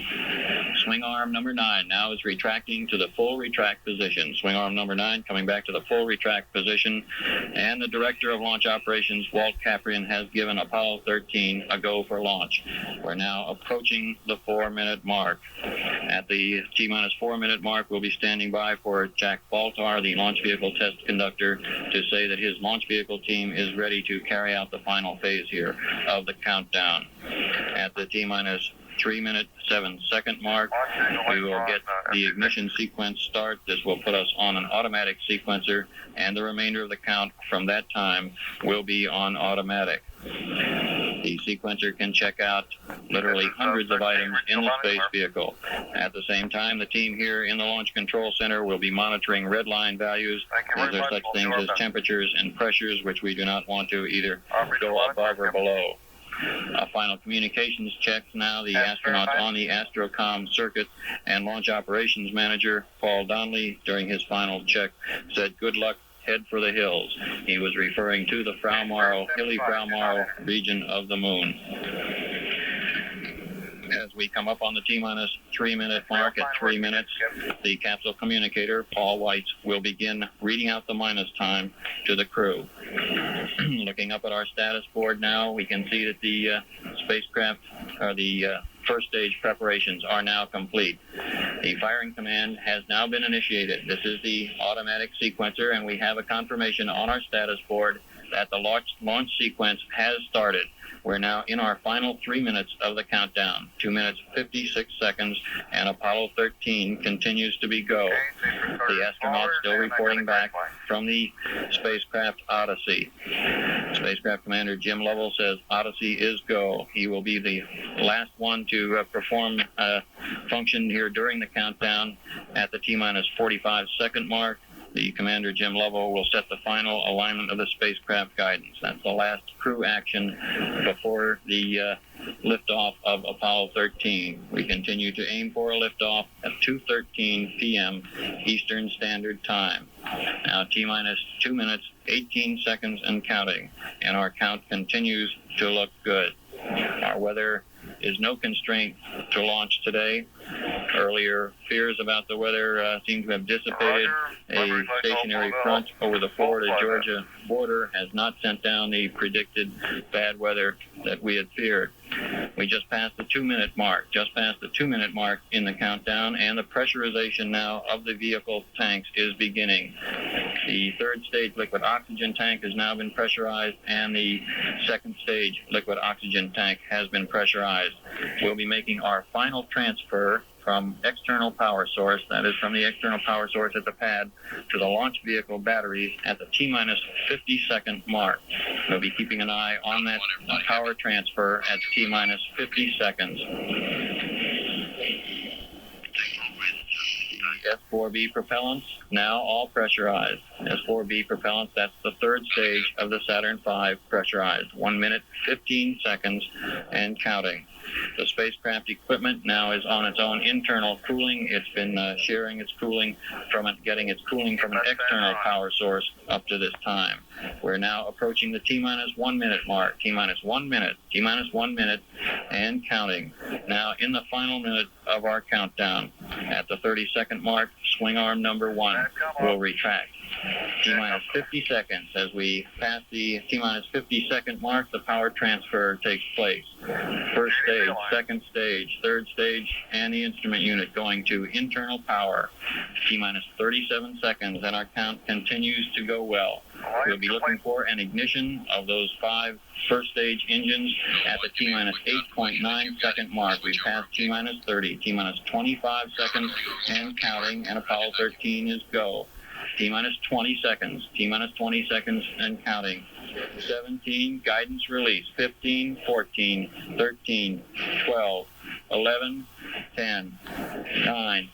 Swing arm number 9 now is retracting to the full retract position. Swing arm number 9 coming back to the full retract position, and the Director of Launch Operations, Walt Caprian, has given Apollo 13 a go for launch. We're now approaching the 4-minute mark. At the T-minus 4-minute mark, we'll be standing by for Jack Baltar, the launch vehicle test conductor, to say that his launch vehicle team is ready to carry out the final phase here of the countdown. At the T-minus 3-minute 7-second mark, we will get the ignition sequence start. This will put us on an automatic sequencer, and the remainder of the count from that time will be on automatic. The sequencer can check out literally hundreds of items in the space vehicle. At the same time, the team here in the Launch Control Center will be monitoring red line values. These are such things as temperatures and pressures, which we do not want to either go above or below. Final communications checks now. The astronauts on the Astrocom circuit and Launch Operations Manager, Paul Donnelly, during his final check, said, "Good luck. Head for the hills." He was referring to the hilly Frau Morrow region of the moon. As we come up on the T-minus 3-minute mark at 3 minutes, the capsule communicator, Paul Weitz, will begin reading out the minus time to the crew. Looking up at our status board now, we can see that the spacecraft, the first stage preparations are now complete. The firing command has now been initiated. This is the automatic sequencer, and we have a confirmation on our status board that the launch sequence has started. We're now in our final 3 minutes of the countdown. 2 minutes, 56 seconds, and Apollo 13 continues to be go. The astronauts still reporting back from the spacecraft Odyssey. Spacecraft Commander Jim Lovell says Odyssey is go. He will be the last one to perform function here during the countdown at the T-minus 45 second mark. The Commander Jim Lovell will set the final alignment of the spacecraft guidance. That's the last crew action before the liftoff of Apollo 13. We continue to aim for a liftoff at 2:13 p.m. Eastern Standard Time. Now T-minus 2 minutes, 18 seconds and counting, and our count continues to look good. Our weather is no constraint to launch today. Earlier fears about the weather seem to have dissipated. A stationary front over the Florida-Georgia border has not sent down the predicted bad weather that we had feared. We just passed the 2 minute mark, in the countdown, and the pressurization now of the vehicle tanks is beginning. The third stage liquid oxygen tank has now been pressurized, and the second stage liquid oxygen tank has been pressurized. We'll be making our final transfer from external power source, that is from the external power source at the pad, to the launch vehicle batteries at the T-minus 50-second mark. We'll be keeping an eye on that power transfer at T-minus 50 seconds. The S4B propellants, now all pressurized. S4B propellants, that's the third stage of the Saturn V pressurized. 1 minute, 15 seconds, and counting. The spacecraft equipment now is on its own internal cooling. It's been sharing its cooling from it, getting its cooling from an external power source up to this time. We're now approaching the T-minus 1 minute mark. T-minus 1 minute, and counting. Now in the final minute of our countdown, at the 30-second mark, swing arm number 1 will retract. T-minus 50 seconds. As we pass the T-minus 50-second mark, the power transfer takes place. First stage, second stage, third stage, and the instrument unit going to internal power. T-minus 37 seconds, and our count continues to go well. We'll be looking for an ignition of those 5 first stage engines at the T-minus 8.9 second mark. We've passed T-minus 30, T-minus 25 seconds, and counting, and Apollo 13 is go. T-minus 20 seconds, and counting. 17, guidance release. 15, 14, 13, 12, 11, 10, 9,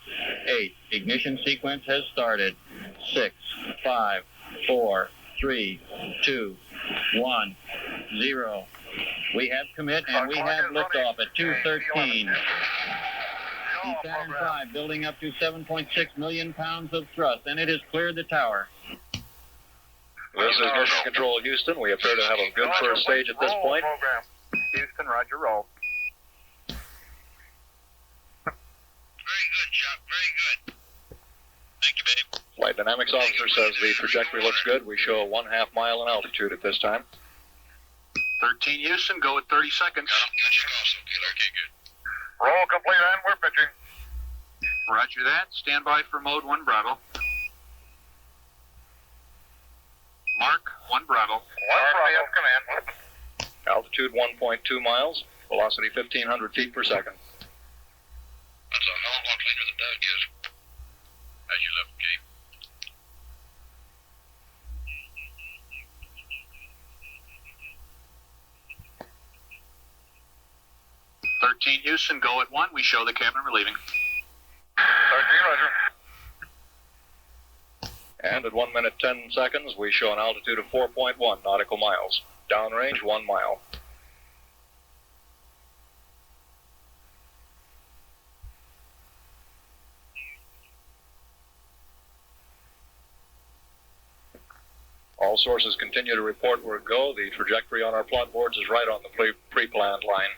8. Ignition sequence has started. 6, 5, 4, 3, 2, 1, 0. We have commit, and we have liftoff at 2:13. The Saturn V building up to 7.6 million pounds of thrust, and it has cleared the tower. This is Mission Control Houston. We appear to have a good first stage at this point. Houston, roger, roll. Very good, Chuck. Very good. Thank you, babe. Flight Dynamics Officer says the trajectory looks good. We show a 1/2 mile in altitude at this time. 13 Houston, go at 30 seconds. Got your also, killer. Okay, good. Roll complete and we're pitching. Roger that. Stand by for mode 1 Bravo. Mark 1 Bravo. 1 Bravo, command. Altitude 1.2 miles, velocity 1,500 feet per second. That's a hell of a lot cleaner than Doug is. As you left, Cape. Houston, go at 1. We show the cabin relieving. 13, roger. And at 1 minute 10 seconds, we show an altitude of 4.1 nautical miles. Downrange 1 mile. All sources continue to report we're go. The trajectory on our plot boards is right on the pre-planned line.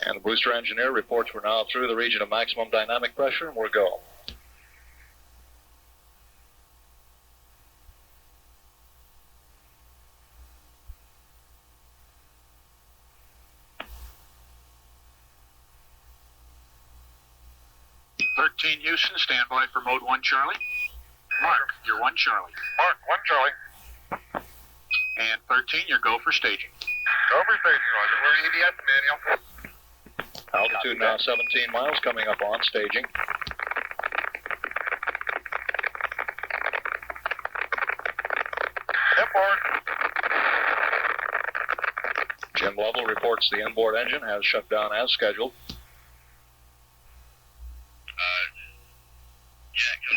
And the booster engineer reports we're now through the region of maximum dynamic pressure, and we're go. Houston, stand by for mode 1 Charlie. Mark, you're 1 Charlie. Mark, 1 Charlie. And 13, you're go for staging. Go for staging, Roger. We're EDS, Manuel. Altitude now 17 miles, coming up on staging. Step forward. Jim Lovell reports the inboard engine has shut down as scheduled.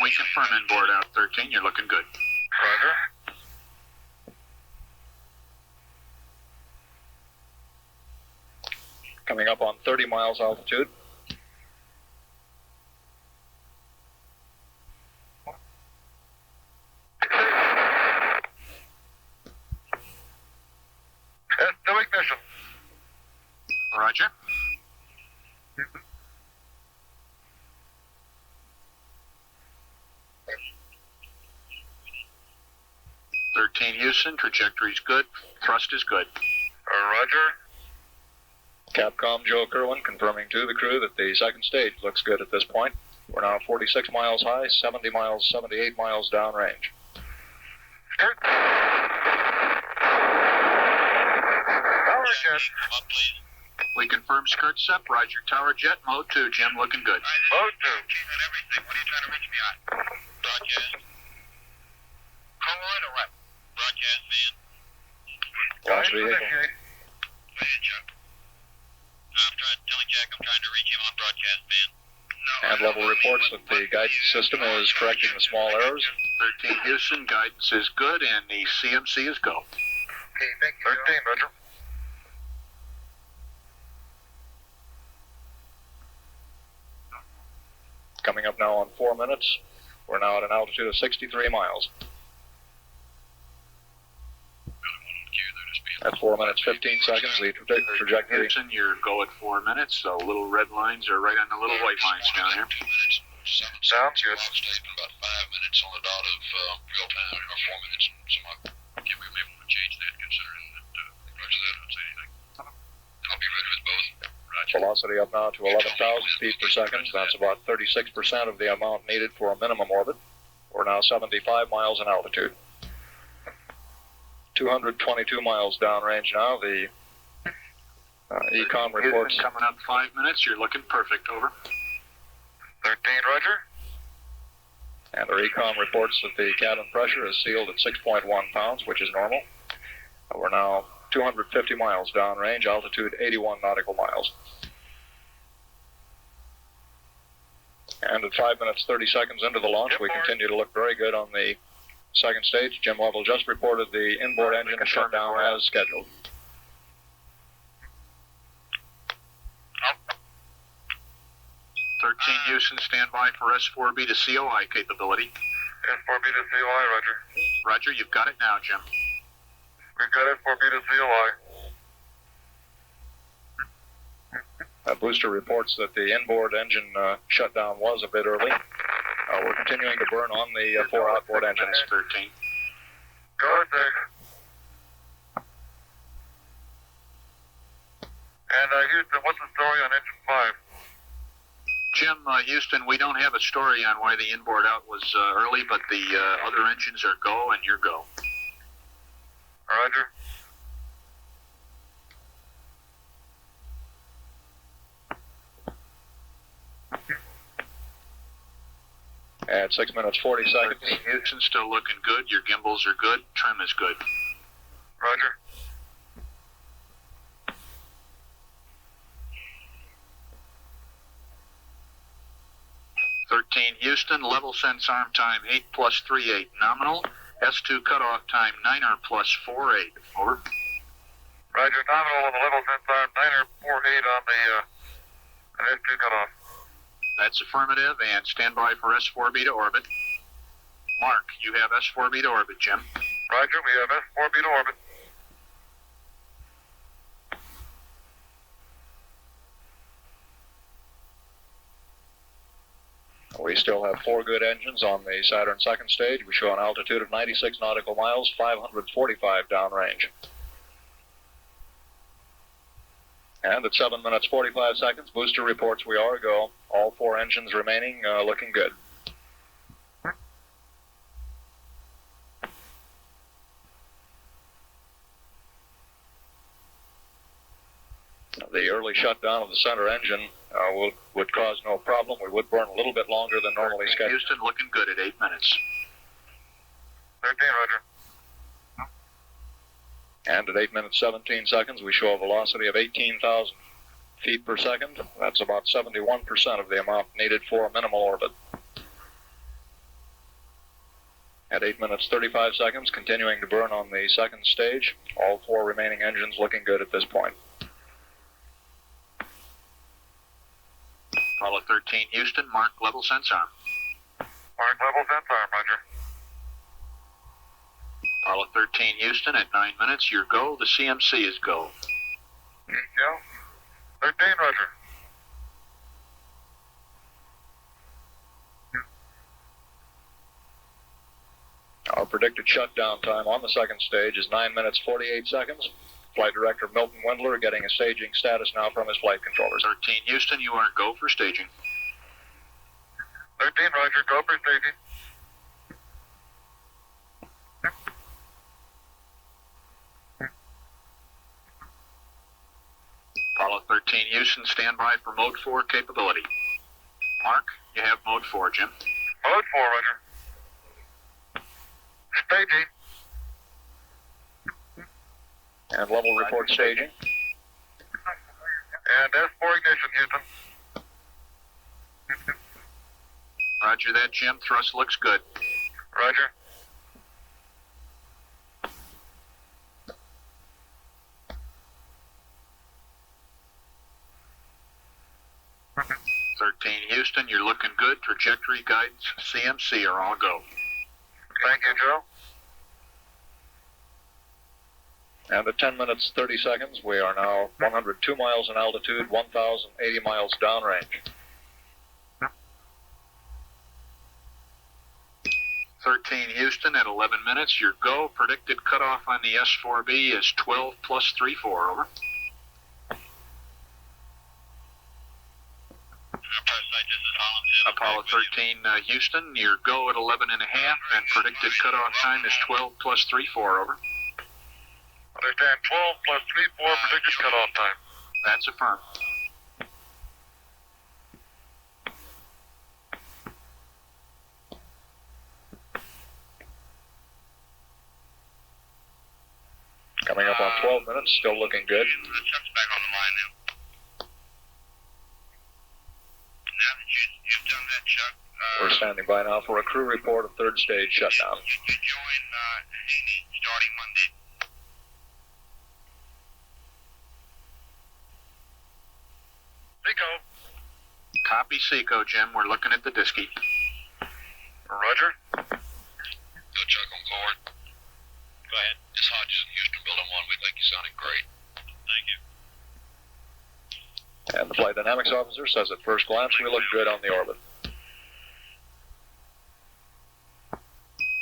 We confirm inboard out 13, you're looking good. Roger. Coming up on 30 miles altitude. No ignition. Roger. Houston, trajectory's good, thrust is good. Roger. Capcom Joe Kerwin confirming to the crew that the second stage looks good at this point. We're now 46 miles high, 78 miles downrange. Skirt. Power jet. We confirm skirt set, Roger. Tower jet, mode 2, Jim, looking good. Mode 2. Everything. What are you trying to reach me on? Broadcast. Colloid or what? Broadcast, man. Launch vehicle. Chuck. Telling Jack I'm trying to reach him on broadcast, man. No, And Level reports that the guidance system is correcting the small errors. 13 Houston, guidance is good, and the CMC is go. Okay, thank you. 13, Roger. Coming up now on 4 minutes. We're now at an altitude of 63 miles. At 4 minutes 15 seconds, the trajectory. Houston, you're go at 4 minutes, so little red lines are right on the little white lines down here. Sounds good. About 5 minutes on the dot of real time, or 4 minutes. So we may want to change that, considering that Roger that, I don't say anything. I'll be ready with both. Roger. Velocity up now to 11,000 feet per second. That's about 36% of the amount needed for a minimum orbit. We're now 75 miles in altitude. 222 miles downrange now. The Ecom reports. Houston, coming up 5 minutes, you're looking perfect, over. 13, Roger. And our Ecom reports that the cabin pressure is sealed at 6.1 pounds, which is normal. We're now 250 miles downrange, altitude 81 nautical miles. And at 5 minutes 30 seconds into the launch, we continue to look very good on the second stage. Jim Lovell just reported the inboard engine is shut down as scheduled. Oh. 13 Houston, stand by for S4B to COI capability. S4B to COI, Roger. Roger, you've got it now, Jim. We've got S4B to COI. Booster reports that the inboard engine shutdown was a bit early. We're continuing to burn on the 4 outboard engines. 13. Go at 6. And Houston, what's the story on engine 5? Jim, Houston, we don't have a story on why the inboard out was early, but the other engines are go, and you're go. Roger. At 6 minutes 40 seconds. Houston, still looking good. Your gimbals are good. Trim is good. Roger. Houston, level sense arm time 8 plus 38 nominal. S2 cutoff time 9R plus 48. Over. Roger, nominal on the level sense arm 9R48 on the S2 cutoff. That's affirmative, and stand by for S4B to orbit. Mark, you have S4B to orbit, Jim. Roger, we have S4B to orbit. We still have 4 good engines on the Saturn second stage. We show an altitude of 96 nautical miles, 545 downrange. And at 7 minutes 45 seconds, booster reports we are go. All 4 engines remaining looking good. the early shutdown of the center engine would cause no problem. We would burn a little bit longer than normally scheduled. Houston, looking good at 8 minutes. 13, roger. And at 8 minutes 17 seconds, we show a velocity of 18,000 feet per second. That's about 71% of the amount needed for a minimal orbit. At 8 minutes 35 seconds, continuing to burn on the second stage. All 4 remaining engines looking good at this point. Apollo 13, Houston, mark level sense arm. Mark level sense arm, roger. Apollo 13, Houston, at 9 minutes, your go. The CMC is go. Yeah. 13, roger. Our predicted shutdown time on the second stage is 9 minutes 48 seconds. Flight Director Milton Wendler getting a staging status now from his flight controllers. 13, Houston, you are go for staging. 13, roger. Go for staging. Apollo 13, Houston, stand by for mode 4 capability. Mark, you have mode 4, Jim. Mode 4, roger. Staging. And level report staging. And S4 ignition, Houston. Roger that, Jim. Thrust looks good. Roger. Houston, you're looking good. Trajectory, guidance, CMC are all go. Thank you, Joe. And at 10 minutes 30 seconds, we are now 102 miles in altitude, 1,080 miles downrange. 13 Houston at 11 minutes, your go. Predicted cutoff on the S4B is 12 plus 34, over. Apollo 13 Houston, your go at 11 and a half, and predicted cutoff time is 12 plus 34, over. Understand, 12 plus 34 predicted cutoff time. That's affirmed. Coming up on 12 minutes, still looking good. Chuck's back on the line now. Now that you've done that, Chuck, We're standing by now for a crew report of third stage shutdown. you join Haney starting Monday. Nico. Copy Seco, Jim. We're looking at the Disky. Roger. Go, Chuck, on forward. Go ahead. It's Hodges in Houston, Building 1. We think you sounded great. Thank you. And the flight dynamics officer says at first glance we look good on the orbit.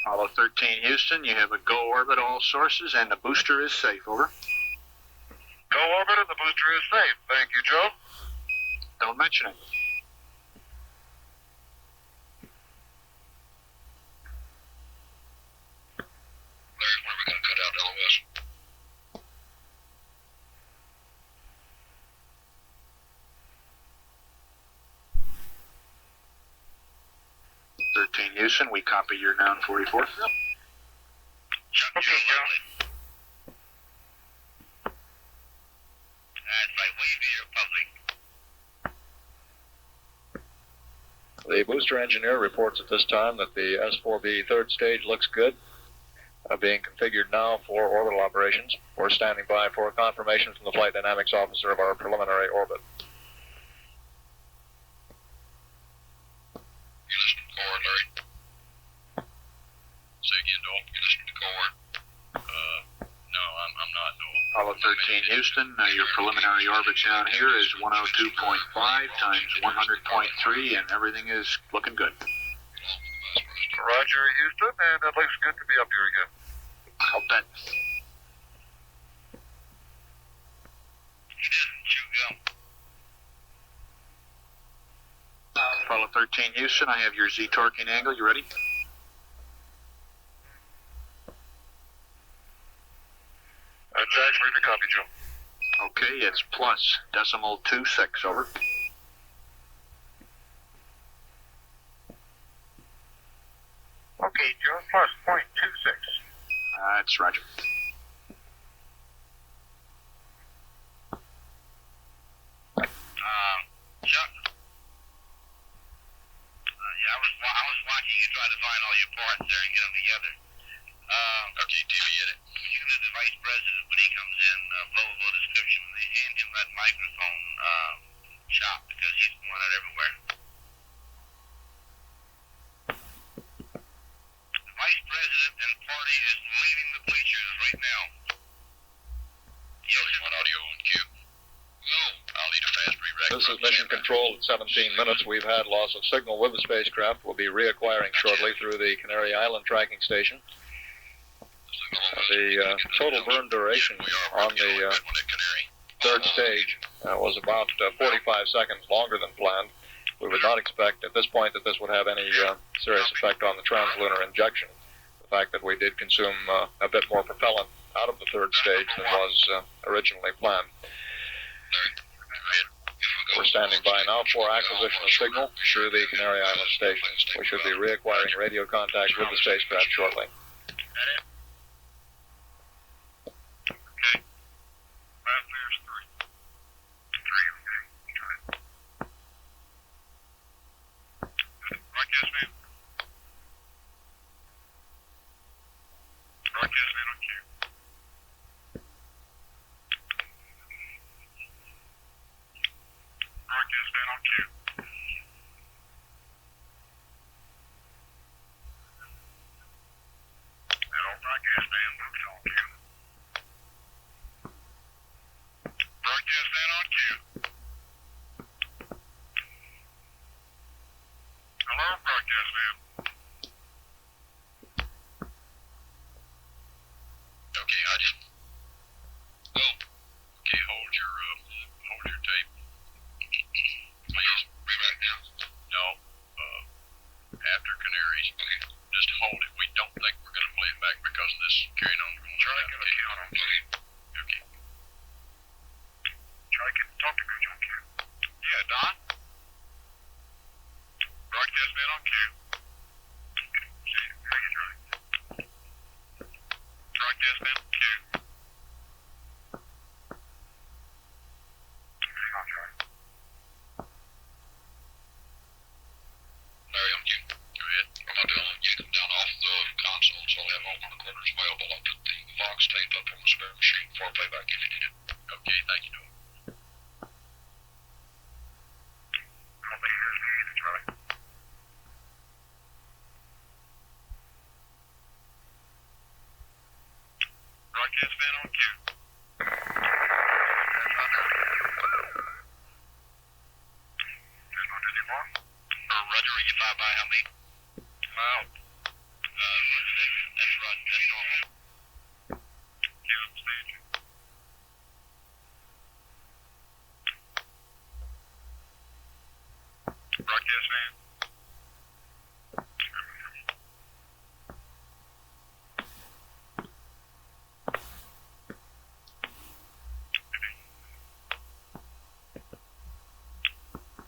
Apollo 13 Houston, you have a go orbit, all sources, and the booster is safe, over. Go orbit and the booster is safe. Thank you, Joe. Don't mention it. Larry, when are we going to cut out LOS? Houston, we copy your noun 44. Chuck, you're lovely. That's right. Wave to your public. The booster engineer reports at this time that the S4B third stage looks good, being configured now for orbital operations. We're standing by for a confirmation from the flight dynamics officer of our preliminary orbit. You listening to forward, Larry? Say again, Dole. You listening to forward? No, I'm not, Dole. Apollo 13 Houston, your preliminary orbit down here is 102.5 times 100.3, and everything is looking good. Roger, Houston, and it looks good to be up here again. I'll bet. He doesn't chew gum. Apollo 13 Houston, I have your Z torquing angle. You ready? Jack's ready to copy, Joe. Okay, it's plus .26, over. Okay, Joe, plus .26. That's roger. Chuck? Yeah, I was watching you try to find all your parts there and get them together. Okay, TV it. You and the vice president, when he comes in, blow a little description and hand him that microphone chop because he's going out everywhere. The vice president and party is leaving the bleachers right now. Yes, you want audio on cue? No, I'll need a fast re-rec. This is Mission Control at 17 minutes. We've had loss of signal with the spacecraft. We'll be reacquiring shortly through the Canary Island tracking station. The total burn duration on the third stage was about 45 seconds longer than planned. We would not expect at this point that this would have any serious effect on the translunar injection. The fact that we did consume a bit more propellant out of the third stage than was originally planned. We're standing by now for acquisition of signal through the Canary Island station. We should be reacquiring radio contact with the spacecraft shortly. Okay. Last there's 3. 3, okay. Try it. Broadcast man. Broadcast man on cue. Broadcast man on cue. Hello, broadcast man. Luke's on cue. Broadcast man on cue. Hello, broadcast man. Okay, Hutch. Oh. Okay, hold your tape. Please, re-rack now. No. After Canaries. Okay. Just hold it. We don't think we're going to play it back because of this carrying on. Charlie, give a count on cue. Okay. Charlie, talk to Gooch on cue. Yeah, Don? Broadcast man on cue. See you. How you, Charlie? Broadcast man on cue. Hang on, Charlie. Larry, on cue. Go ahead. I'm not doing it. Get down off the console, so I'll have all the recorders available. I'll put the Vox tape up on the spare machine for playback if you need it. Okay, thank you, Noah. I don't think there's me either, Charlie. Broadcast man on cue. There's not anymore. Roger, you fly by how many? Wow. That's right. That's normal. Get on stage. Broadcast man.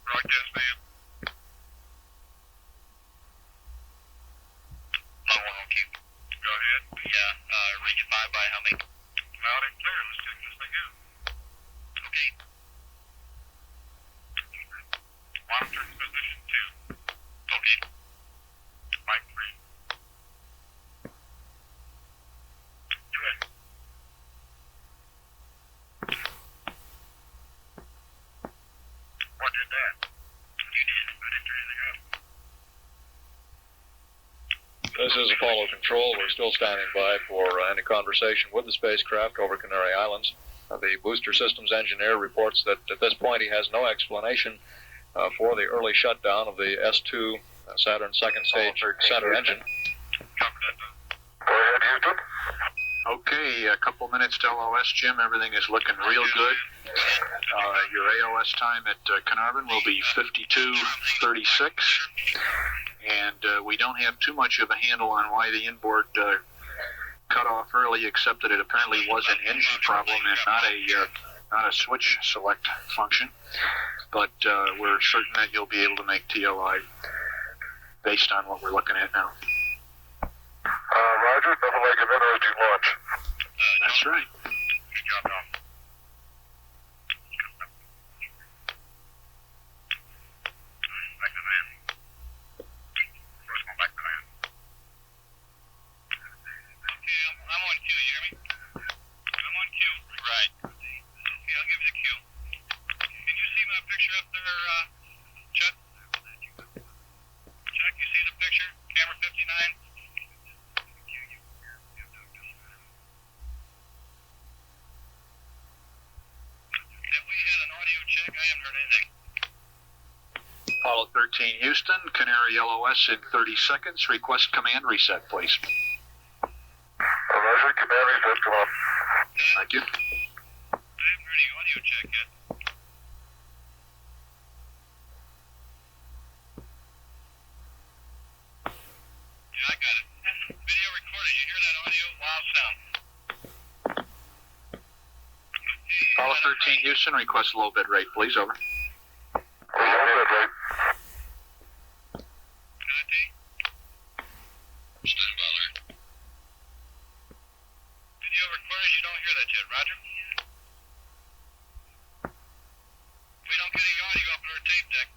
Broadcast man. Low one on cue. Go ahead. Yeah, reach 5 by how many? Loud and clear. Let's check this thing out. Okay. Monitor position 2. Okay. Mic 3. Go ahead. What did that? You did. I didn't do anything else. This is Apollo Control. We're still standing by for any conversation with the spacecraft over Canary Islands. The booster systems engineer reports that at this point he has no explanation for the early shutdown of the S2 Saturn second stage center engine. Go ahead, Houston. Okay, a couple minutes to LOS, Jim. Everything is looking real good. Your AOS time at Carnarvon will be 52:36. And we don't have too much of a handle on why the inboard cut off early, except that it apparently was an engine problem and not a not a switch select function, but we're certain that you'll be able to make TLI based on what we're looking at now. Roger, nothing like an interesting launch. That's right. Good job, Tom. Back to the van. First one back to the van. Okay, I'm on cue, you hear me? I'm on cue. Right. Okay, I'll give you the cue. Can you see my picture up there, Chuck? Chuck, you see the picture? Camera 59? Have we had an audio check? I haven't heard anything. Apollo 13 Houston, Canary LOS in 30 seconds. Request command reset, please. Roger, command reset, come on. Thank you. I haven't heard any audio check yet. Yeah, I got it. Video recorded. You hear that audio? Loud sound. Apollo 13 Houston, request low bit rate, please. Over. Right. Stand by there. Video recorded. You don't hear that yet, Roger? We don't get any audio up in our tape deck.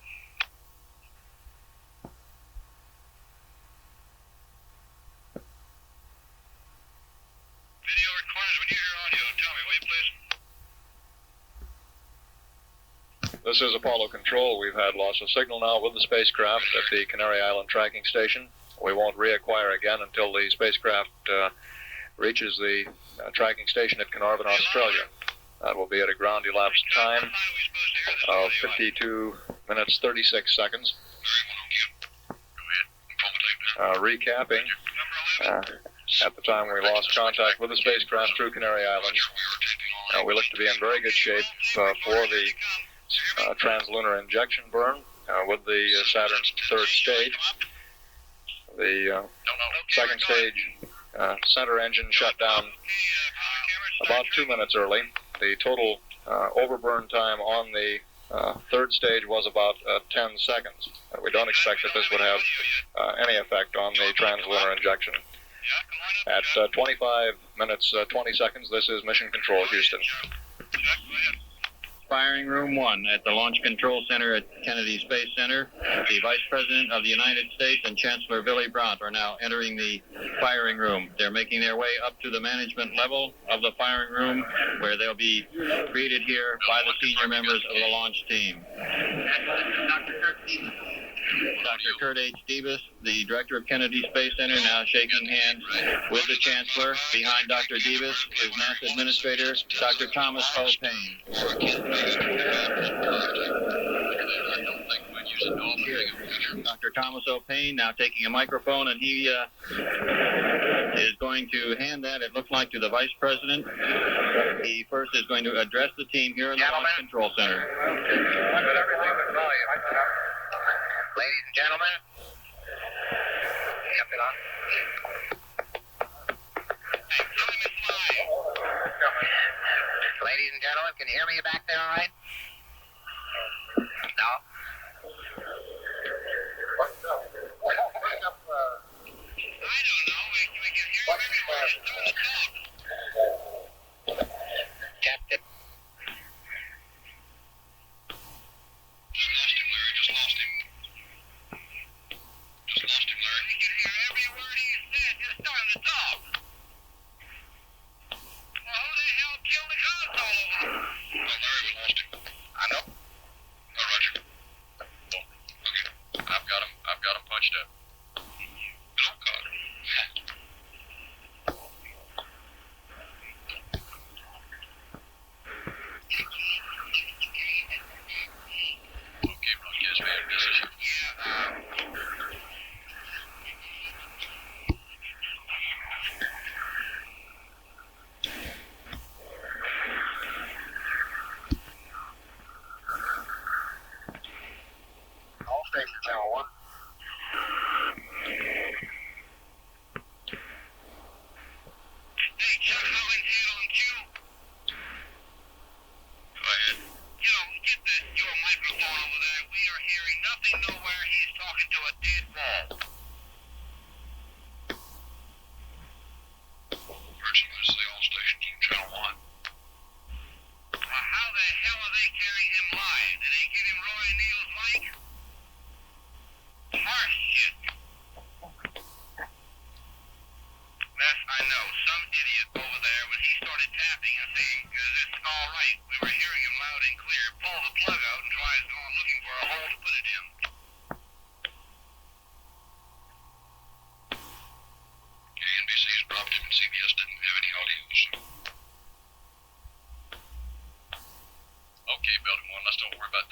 Video recorded. When you hear audio, tell me, will you please? This is Apollo Control. We've had loss of signal now with the spacecraft at the Canary Island tracking station. We won't reacquire again until the spacecraft reaches the tracking station at Carnarvon, Australia. That will be at a ground elapsed time of 52 minutes 36 seconds. Recapping, at the time we lost contact with the spacecraft through Canary Islands, we look to be in very good shape for the Translunar injection burn with the Saturn's third stage. The second stage center engine shut down about 2 minutes early. The total overburn time on the third stage was about 10 seconds. We don't expect that this would have any effect on the Translunar injection. At 25 minutes 20 seconds, this is Mission Control, Houston. Firing Room 1 at the Launch Control Center at Kennedy Space Center. The Vice President of the United States and Chancellor Willy Brandt are now entering the firing room. They're making their way up to the management level of the firing room, where they'll be greeted here by the senior members of the launch team. Dr. Kurt H. Davis, the director of Kennedy Space Center, now shaking hands with the Chancellor. Behind Dr. Davis is NASA Administrator Dr. Thomas O. Payne. Dr. Thomas O. Payne now taking a microphone, and he is going to hand that, it looks like, to the Vice President. He first is going to address the team here in the Launch Control Center. Ladies and gentlemen, ladies and gentlemen, can you hear me back there all right? No? I don't know. We can hear you everywhere. Just doing the talk. Captain. Just lost him, Larry. Just lost him. Just lost him, Larry. We can hear every word he said. Just starting to talk. Well, who the hell killed the console? Well, Larry, we lost him. I know. Oh, Roger. Oh, okay. I've got him punched up. No, God.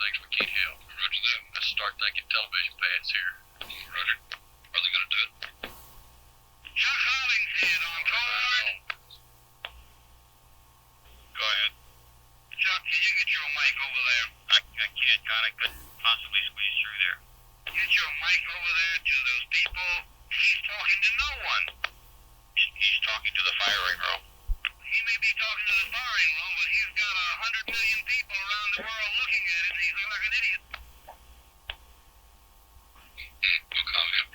things we can't help. Roger that. Let's start thinking television pads here. Roger. Are they going to do it? Chuck Hollingshead on board. Go ahead. Chuck, can you get your mic over there? I can't, God. I couldn't possibly squeeze through there. Get your mic over there to those people. He's talking to no one. He's talking to the firing room. He may be talking to the firing room, but he's got 100 million people around the world looking at him, and he's like an idiot. We'll call him.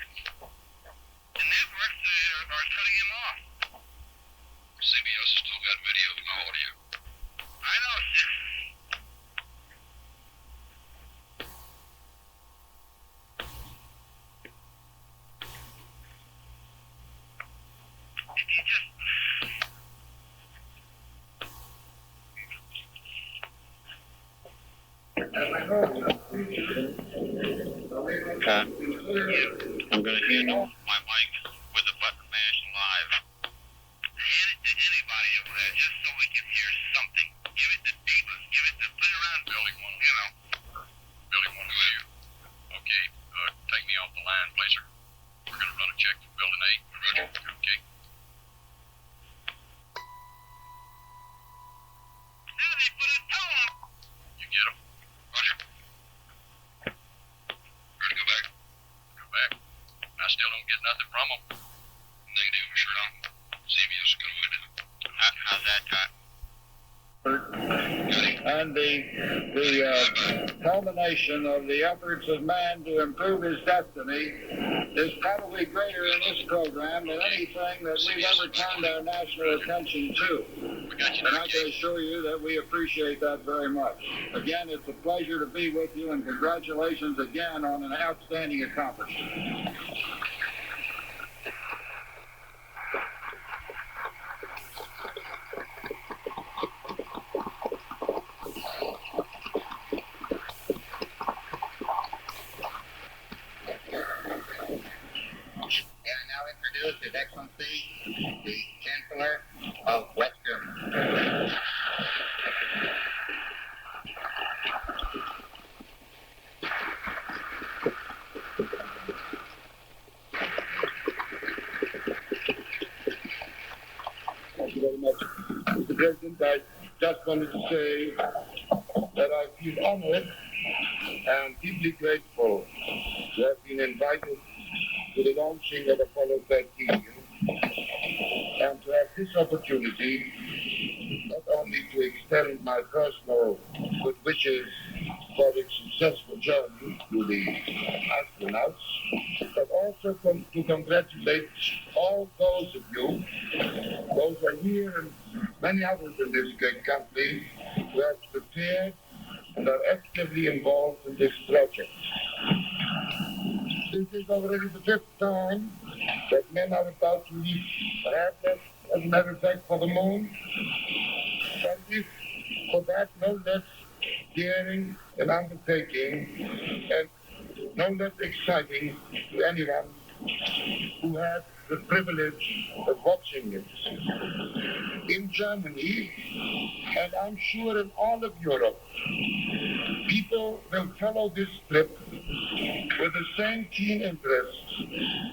The networks are cutting him off. CBS has still got video and audio. I know, sir. He just... I'm going to hand off My mic with the button mashed live. Hand it to anybody over there, just so we can hear something. Give it to Divas. Give it to... Put it around Billy one. You know. Billy, one of you. Okay, take me off the line, please, sir. We're going to run a check for building 8. Roger. Okay. Now they put a toe on. You get him. Roger. Ready to go back? Go back. I still don't get nothing from them. Negative, we sure don't. CBS is going to win it. How's that, Todd? And the culmination of the efforts of man to improve his destiny is probably greater in this program than anything that we've ever turned our national attention to. And I can assure you that we appreciate that very much. Again, it's a pleasure to be with you, and congratulations again on an outstanding accomplishment. His Excellency, the Chancellor of West Germany. Thank you very much, Mr. President. I just wanted to say that I feel honored and deeply grateful to have been invited to the launching of Apollo 13 and to have this opportunity not only to extend my personal good wishes for its successful journey to the astronauts, but also to congratulate all those of you, those who are here and many others in this great country, who have prepared and are actively involved in this project. This is already the 5th time that men are about to leave, perhaps, as a matter of fact, for the moon. And if for that no less daring an undertaking and no less exciting to anyone who had the privilege of watching it. In Germany, and I'm sure in all of Europe, people will follow this trip with the same keen interest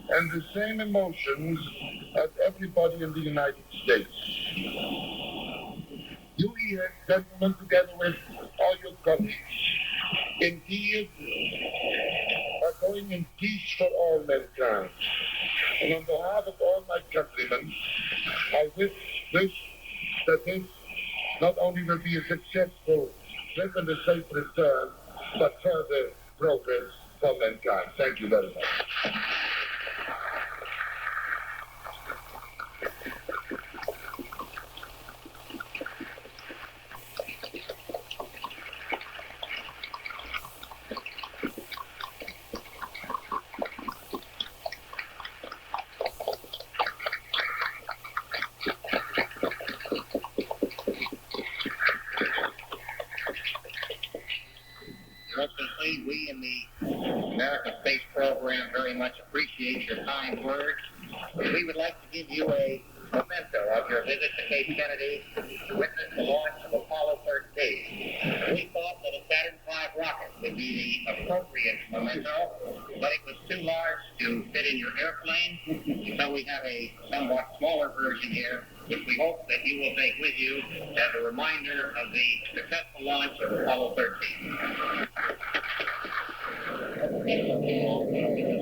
and the same emotions as everybody in the United States. You here, gentlemen, together with all your colleagues, indeed are going in peace for all mankind. And on behalf of all my countrymen, I wish that this not only will be a successful trip and a safe return, but further progress for mankind. Thank you very much. We in the American Space Program very much appreciate your kind words. We would like to give you a memento of your visit to Cape Kennedy to witness the launch of Apollo 13. We thought that a Saturn V rocket appropriate memento, but it was too large to fit in your airplane, so we have a somewhat smaller version here, which we hope that you will take with you as a reminder of the successful launch of Apollo 13.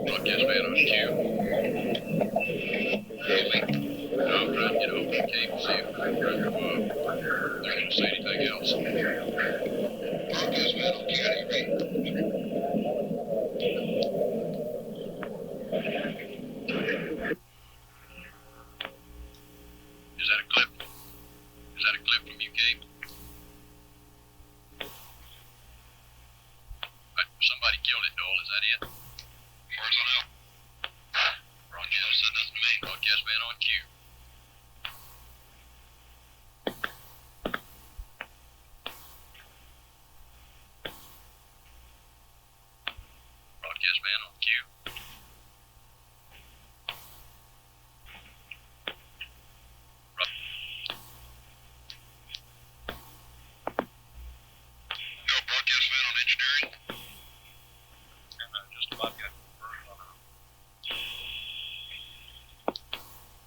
Broadcast man on cue. No, I'm trying to get over the Cape and see if they're going to say anything else. Broadcast man on cue, are you ready? Is that a clip? Is that a clip from you, Cape? Somebody killed it, Noel. Is that it? Personnel. Broadcast said nothing to me. Broadcast man on cue. Broadcast man on cue. No, broadcast man on engineering. Just about got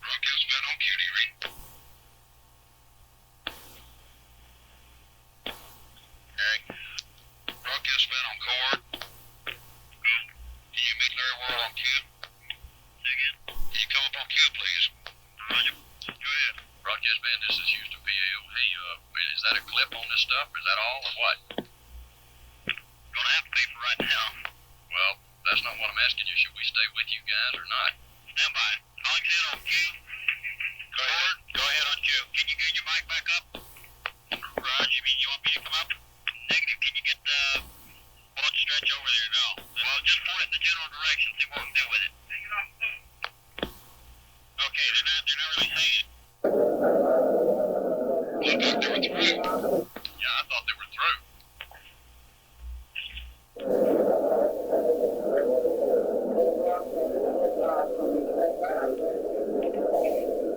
broadcast man on cue, do you read? Eric. Broadcast man on cord. Can you meet Larry Worrell on cue? Say again? Can you come up on cue, please? Roger. Go ahead. Broadcast man, this is Houston, PAO. Hey, is that a clip on this stuff? Is that all or what? Gonna have to pay for right now. Well, that's not what I'm asking you. Should we stay with you guys or not? Stand by. Calling in on cue. Go ahead. Go ahead on cue. Can you get your mic back up? Raj, you want me to come up? Negative. Can you get the boat stretch over there? No. Well, just point it in the general direction. See what we can do with it. Okay, they're not really saying it. Well, I thought they were through. Yeah, I thought they were through.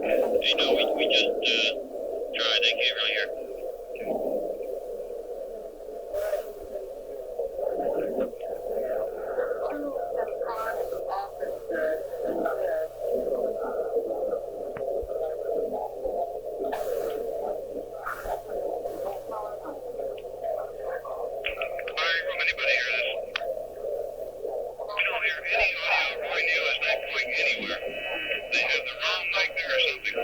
Hey, no, we just tried. They can't really hear. Anybody hear this? We don't hear any audio. Roy Neal is not going anywhere. They have the wrong mic there or something.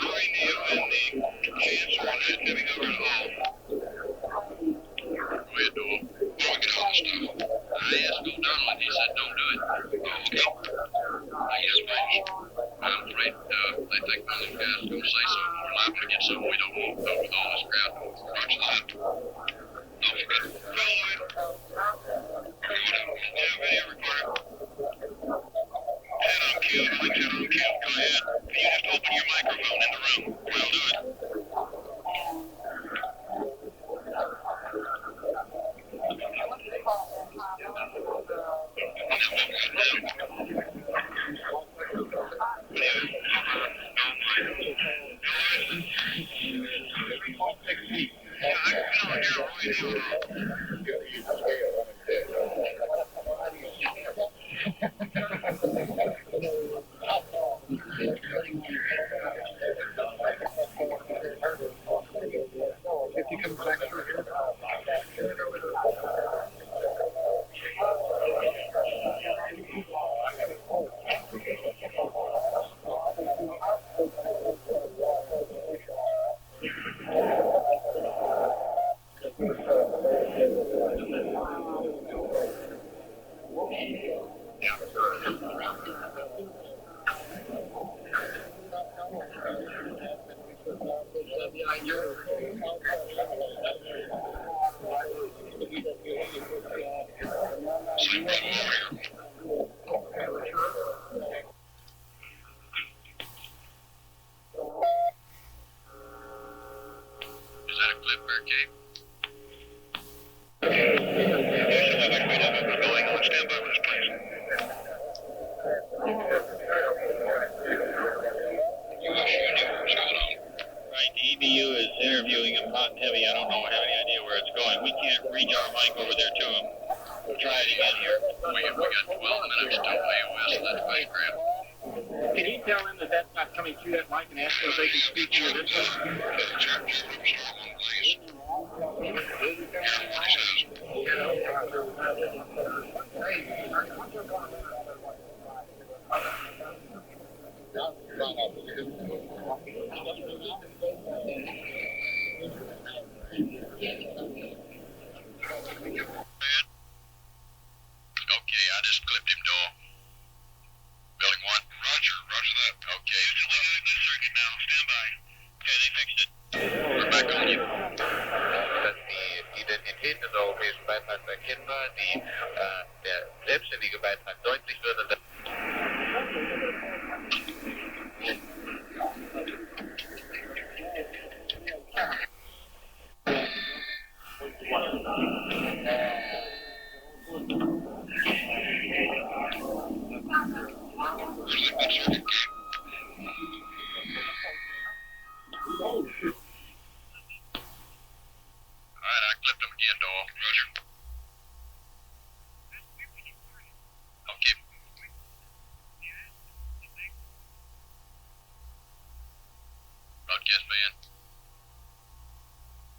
Roy Neal and the chancellor are not coming over at all. Go ahead, Noel. Well, we get all this stuff. I asked O'Donnell and he said don't do it. Oh, okay. Yes, mate. I'm afraid they think one of those guys is going to say something. We're liable to get something we don't want though with all this crowd. Roger that. Don't forget. Roll video recorder. 10 on cue. Only 10 on cue. Go ahead. Can you just open your microphone in the room? We'll do it. EBU is interviewing him hot and heavy. I don't know, have any idea where it's going. We can't reach our mic over there to him. We'll try it again here. We got 12 minutes to AOS in that spacecraft. Can you tell him that that's not coming through that mic and ask them if they can speak into this one? Okay, I just clipped him, Dole. Building 1. Roger that. Okay. We got a good circuit now. Stand by. Okay, they fixed it. We're back on you. Dass die Identitäten der europäischen Beiträge erkennbar, der selbstständige Beitrag deutlich wird und Alright, I clipped him again, Dole. Roger. Okay. Broadcast band.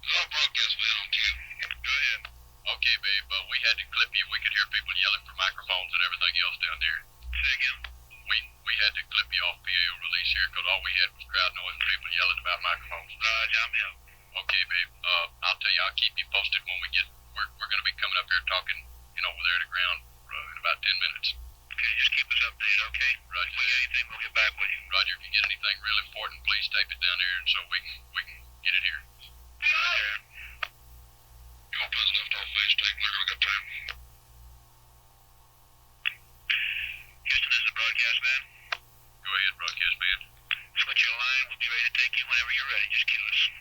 Broadcast band on cue. Go ahead. Okay, babe, but we had to clip you. We could hear people yelling for microphones and everything else down there. Say again. We had to clip you off PAO release here because all we had was crowd noise and people yelling about microphones. I'm out. Okay, babe. I'll tell you, I'll keep you posted when we get. We're going to be coming up here talking, over there at the ground in about 10 minutes. Okay, just keep us updated, okay? Roger. If we get anything, we'll get back with you. Roger, if you get anything real important, please tape it down there and so we can get it here. Roger. You want to put lift off face tape? We're going to get time. Houston, this is the broadcast man. Go ahead, broadcast band. Switch your line. We'll be ready to take you whenever you're ready. Just cue us.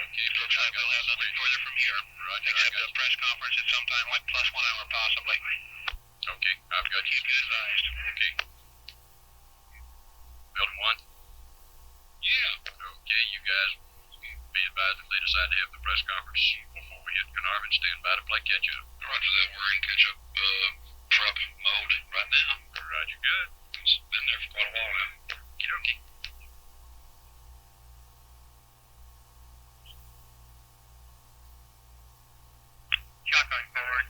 Okay, Looks like we'll have nothing further from here. Roger, Except a press conference at some time, like plus 1 hour possibly. Okay, I've got you. Keep you advised. Okay. Building 1? Yeah. Okay, you guys be advised if they decide to have the press conference before we hit Carnarvon, stand by to play catch up. Roger that. We're in catch up prep mode right now. Roger, good. It's been there for quite a while now. Okie dokie. Shotgun forward.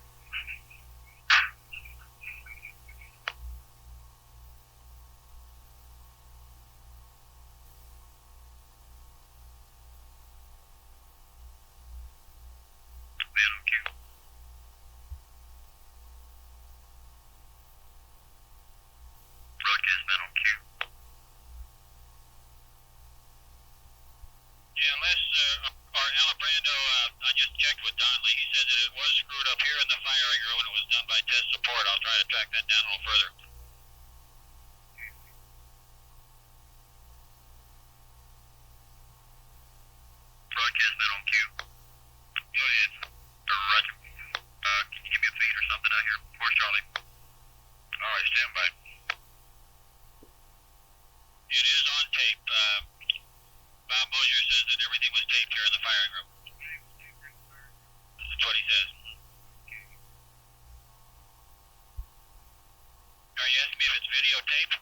Man on cue. Broadcast man on cue. Yeah, unless, or Alabrando, I just checked with Donley. He said that it was screwed up here in the firing room and it was done by test support. I'll try to track that down a little further. Broadcast man on cue. Go ahead. Roger. Can you give me a feed or something out here? Where's Charlie? All right, stand by. It is on tape. Bob Mosier says that everything was taped here in the firing room. That's what he says. Are you asking me if it's videotape?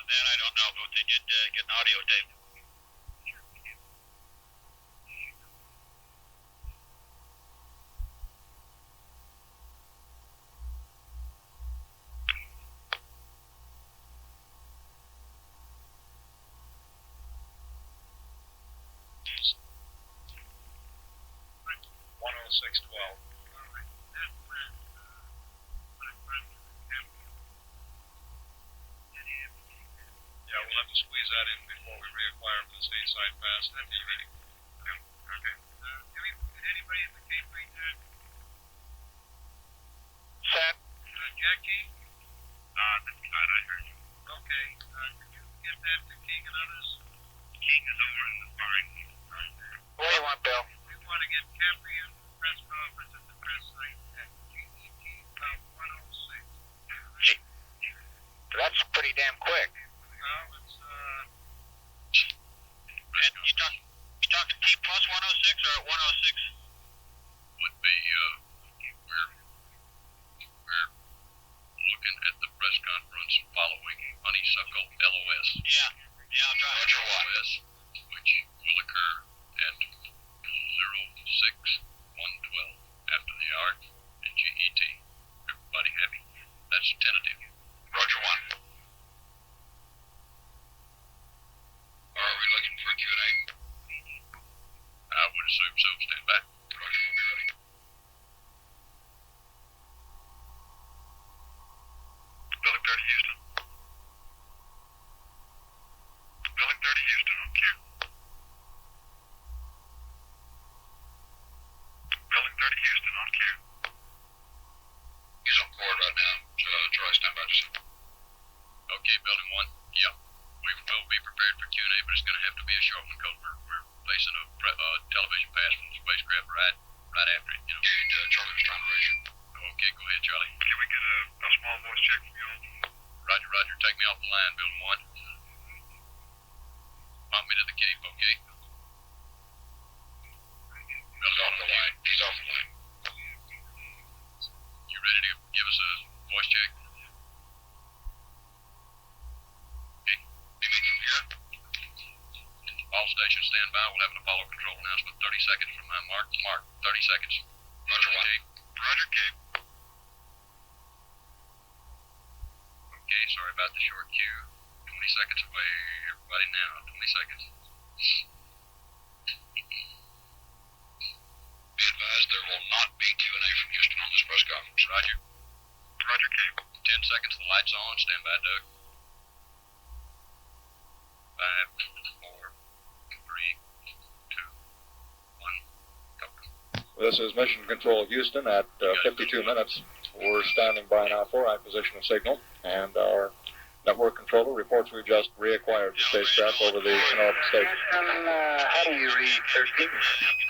That I don't know, but they did get an audio tape. Yeah, we'll have to squeeze that in before we reacquire for the stateside pass and then meeting. Okay. Anybody in the Cape region? Set. Jackie? That's fine, I heard you. Okay. Could you get that to King and others? King is over in the firing room. What do you want, Bill? We want to get Cambrian press conference at the press site at GET 106. That's pretty damn quick. You talking T plus 106 or 106? Would be, we're looking at the press conference following honeysuckle LOS. Yeah, I'll try. Roger LOS, which will occur at 06112 after the hour in GET. Everybody happy? That's tentative. Roger 1. Are we looking for Q&A? I would assume so. Stand by. Roger, we'll be ready. Building 30 Houston. Building 30 Houston on cue. Building 30 Houston on cue. He's on board right now. Troy, stand by just a second. Okay, building 1. Yeah. We will be prepared for Q&A, but it's going to have to be a short one because we're facing a television pass from the spacecraft right after it, you know. Charlie's trying to raise you. Okay, go ahead, Charlie. Can we get a small voice check from you all? Roger. Take me off the line, building 1. Pump me to the cape, okay? Building off the line. He's off the line. You ready to give us a voice check? Okay. You mean from here? All stations stand by. We'll have an Apollo control announcement. 30 seconds from my mark. 30 seconds. Roger 1. Roger Cape. Okay, sorry about the short queue. 20 seconds away. Everybody now. 20 seconds. Be advised there will not be Q&A from Houston on this press conference. Roger. Roger Cape. 10 seconds. The lights on. Stand by, Doug. 5, 4, 3, 2, 1. Go. This is Mission Control Houston at 52 minutes. We're standing by now for acquisition of signal, and our network controller reports we just reacquired the spacecraft over the Canarvan station. Houston, how do you read 13?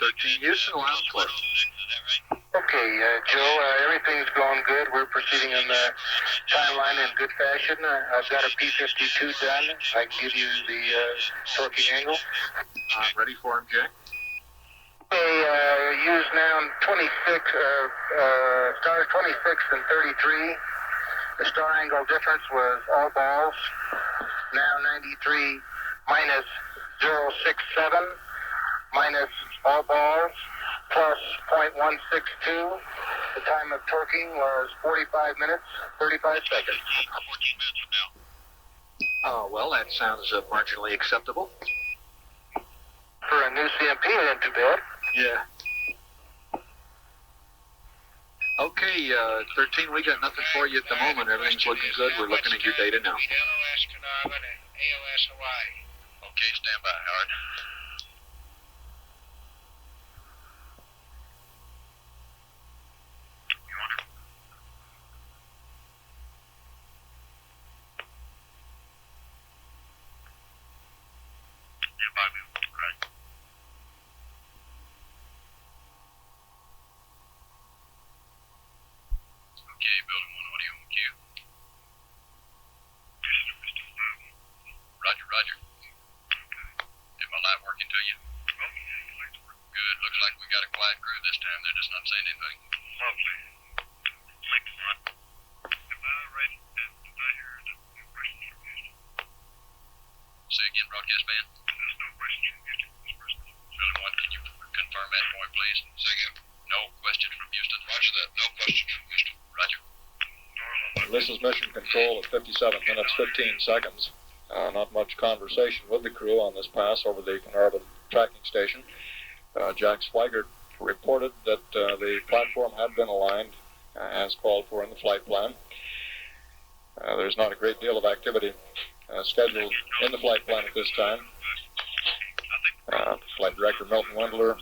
13 Houston, loud and clear. Okay, Joe, everything's going good. We're proceeding on the timeline in good fashion. I've got a P-52 done. I can give you the torquing angle. Ready for him, Jack? Okay, use now 26, stars 26 and 33. The star angle difference was all balls. Now 93 minus 067 minus all balls plus 0.162. The time of torquing was 45 minutes, 35 seconds. 14 minutes from now. Oh, well, that sounds marginally acceptable. For a new CMP, it ain't too bad. Yeah. Okay, 13, we got nothing for you at the moment. Everything's looking good. We're looking at your data now. LOS Canarvan and AOS Hawaii. Okay, stand by, Howard. Okay, building 1 audio on cue. Roger. Is my light working to you? Good. Looks like we got a quiet crew this time. They're just not saying anything. Lovely. Thanks a lot. Am I right? Did I hear no questions from Houston? Say again, broadcast band. There's no questions from Houston for this person. Building 1, can you confirm that point, please? Say again. No questions from Houston. Roger that. No questions from Houston. Roger. This is Mission Control at 57 minutes, 15 seconds. Not much conversation with the crew on this pass over the Canarvan tracking station. Jack Swigert reported that the platform had been aligned as called for in the flight plan. There's not a great deal of activity scheduled in the flight plan at this time. Flight Director Milton Wendler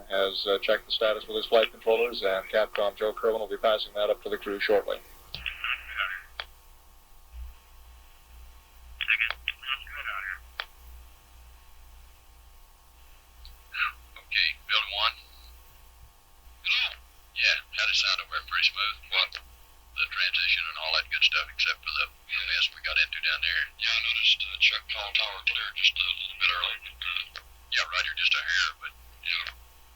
has checked the status with his flight controllers, and Capcom Joe Kerwin will be passing that up to the crew shortly. Okay, building 1. Hello? Yeah, how'd it sound over there? Pretty smooth? What? The transition and all that good stuff, except for the mess we got into down there. there. Yeah, I noticed Chuck called tower clear just a little bit early. Yeah, Roger, just a hair, but, you know,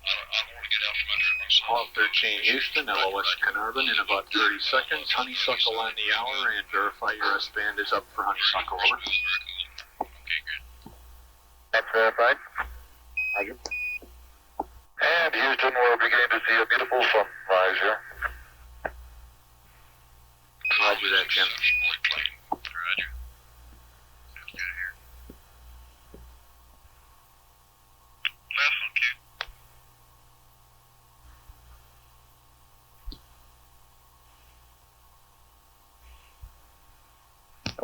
I don't want to get out from under it myself. Apollo 13 Houston, LOS Carnarvon in about 30 seconds. Honeysuckle on the hour, and verify your S-band is up for Honeysuckle, over. Okay, good. That's verified. Roger. And Houston, we're beginning to see a beautiful sunrise here. Roger that, Ken. Roger. Sounds good here. Last one, Q.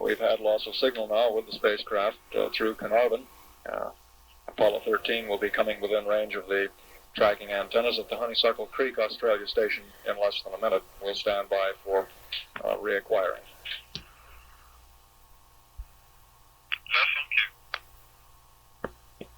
We've had loss of signal now with the spacecraft through Carnarvon. Apollo 13 will be coming within range of the tracking antennas at the Honeysuckle Creek, Australia station in less than a minute. We'll stand by for reacquiring. Last one, Q.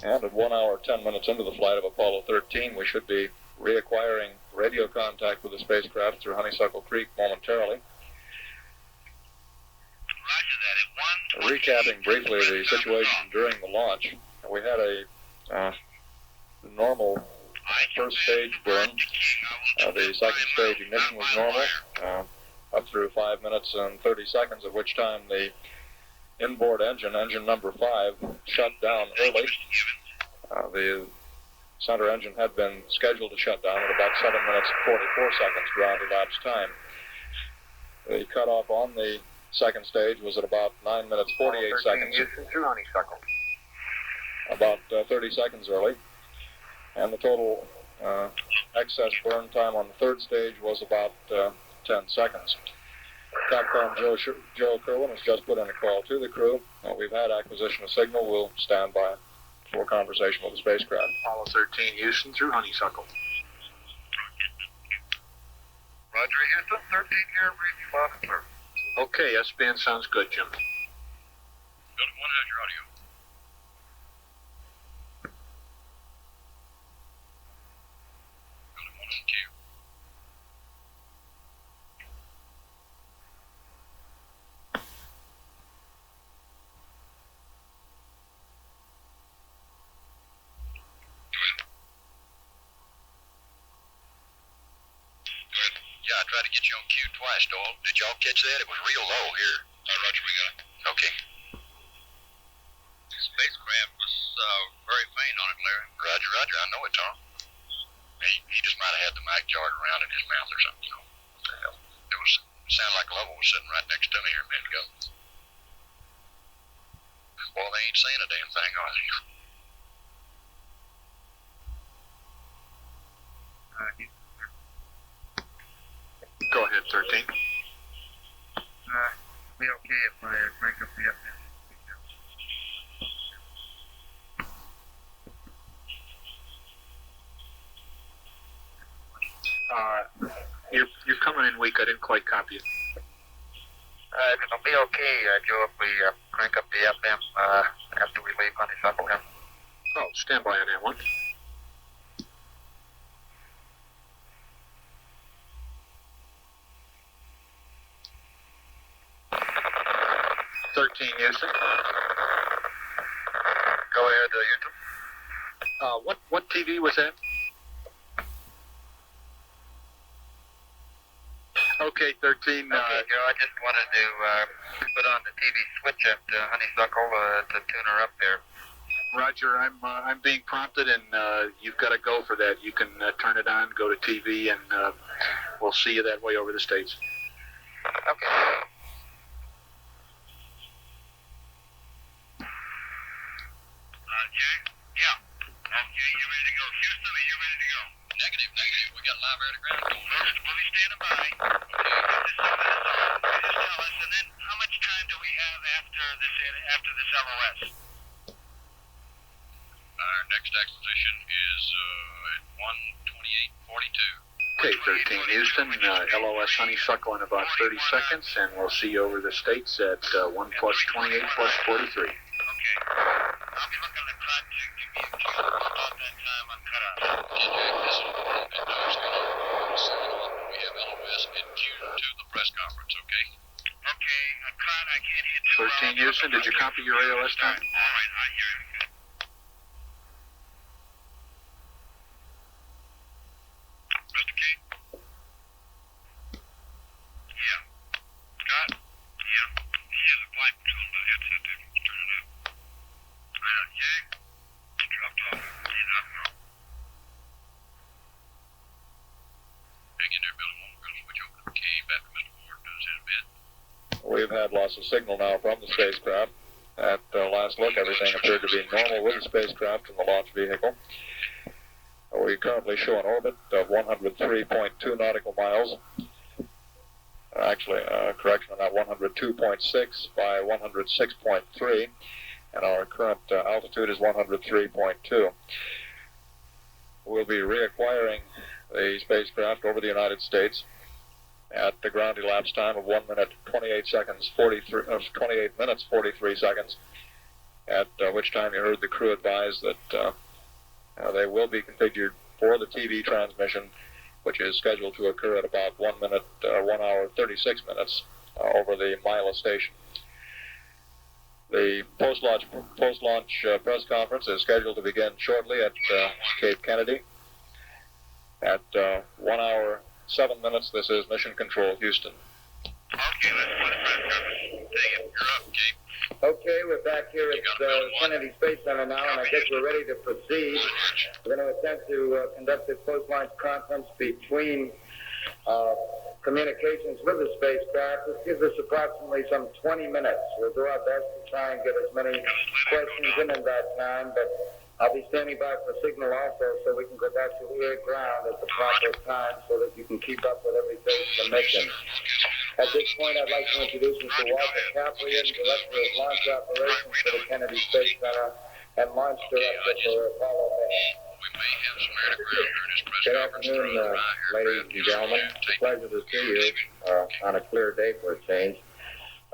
And at 1 hour, 10 minutes into the flight of Apollo 13, we should be reacquiring radio contact with the spacecraft through Honeysuckle Creek momentarily. Roger that. At 1:20. Recapping briefly the situation during the launch, we had a normal first stage burn. The second stage ignition was normal, up through 5 minutes and 30 seconds, at which time the inboard engine, engine number 5, shut down early. The center engine had been scheduled to shut down at about 7 minutes and 44 seconds ground elapsed time. The cutoff on the second stage was at about 9 minutes 48 seconds. Through Honeysuckle. About 30 seconds early. And the total excess burn time on the third stage was about 10 seconds. Capcom Joe Kerwin has just put in a call to the crew. We've had acquisition of signal. We'll stand by for conversation with the spacecraft. Apollo 13 Houston through Honeysuckle. Roger, Houston, 13 here, reading loud and clear. Okay, S-band sounds good, Jim. Building 1, how's your audio? Building 1 on Q. Yeah, I tried to get you on Q twice, Doyle. Did y'all catch that? It was real low here. Roger, we got it. Okay. The spacecraft was very faint on it, Larry. Roger, Roger. I know it, Tom. He just might have had the mic jarred around in his mouth or something, you know. What the hell? It sounded like Lovell was sitting right next to me here a minute ago. Well, they ain't saying a damn thing, are they? Go ahead, 13. Be okay if I break up the FM. You're coming in weak. I didn't quite copy it. It'll be okay, Joe, if we crank up the FM after we leave Honeysuckle here. Oh, stand by on that one. Houston. Go ahead, Houston. What TV was that? Okay, 13. Okay, Joe, I just wanted to put on the TV switch at Honeysuckle to tune her up there. Roger, I'm being prompted, and you've got to go for that. You can turn it on, go to TV, and we'll see you that way over the States. Okay. Jay? Yeah. Okay, you ready to go? Houston, are you ready to go? Negative. We got live air to ground. We'll be standing by. Okay. Just tell us, and then how much time do we have after this LOS? Our next acquisition is at 1:28:42. Okay, 13 Houston, LOS Honeysuckle in about 30 seconds, and we'll see you over the States at 1 plus 28 plus 43. Okay. I'll be looking at the clock to give you a cue about that time on cutoff. We have LOS in June to the press conference, okay? Okay, I'm trying. I can't hear too well. 13 Houston, did you copy your AOS time? All right, I hear you. Mr. King? Yeah. Scott? Yeah. Here's a flight patrol. My headset didn't turn it up. I know, Jack? He dropped off. He's not wrong. Hang in there, Billy. We're going to switch over to McCabe after Mr. Ward does his bit. We've had loss of signal now from the spacecraft. At last look, everything appeared to be normal with the spacecraft and the launch vehicle. We currently show an orbit of 103.2 nautical miles. Actually, correction on that, 102.6 by 106.3. And our current altitude is 103.2. We'll be reacquiring the spacecraft over the United States at the ground elapsed time of 1 minute 28 minutes 43 seconds, at which time you heard the crew advise that they will be configured for the TV transmission, which is scheduled to occur at about 1 hour 36 minutes over the Mila station. The post-launch press conference is scheduled to begin shortly at Cape Kennedy. At 1 hour 7 minutes, this is Mission Control, Houston. Okay, let's put a press conference. Take it. You're up, Jake. Okay, we're back here at Kennedy Space Center now, and I guess we're ready to proceed. We're going to attempt to conduct this post-launch conference between communications with the spacecraft. This gives us approximately some 20 minutes. We'll do our best to try and get as many questions in that time, but I'll be standing by for signal also, so we can go back to the air ground at the proper time so that you can keep up with everything in the mission. At this point, I'd like to introduce Mr. Walter Kaplian, Director of Launch Operations for the Kennedy Space Center and Launch Director for Apollo mission. Good afternoon, ladies and gentlemen. It's a pleasure to see you on a clear day for a change.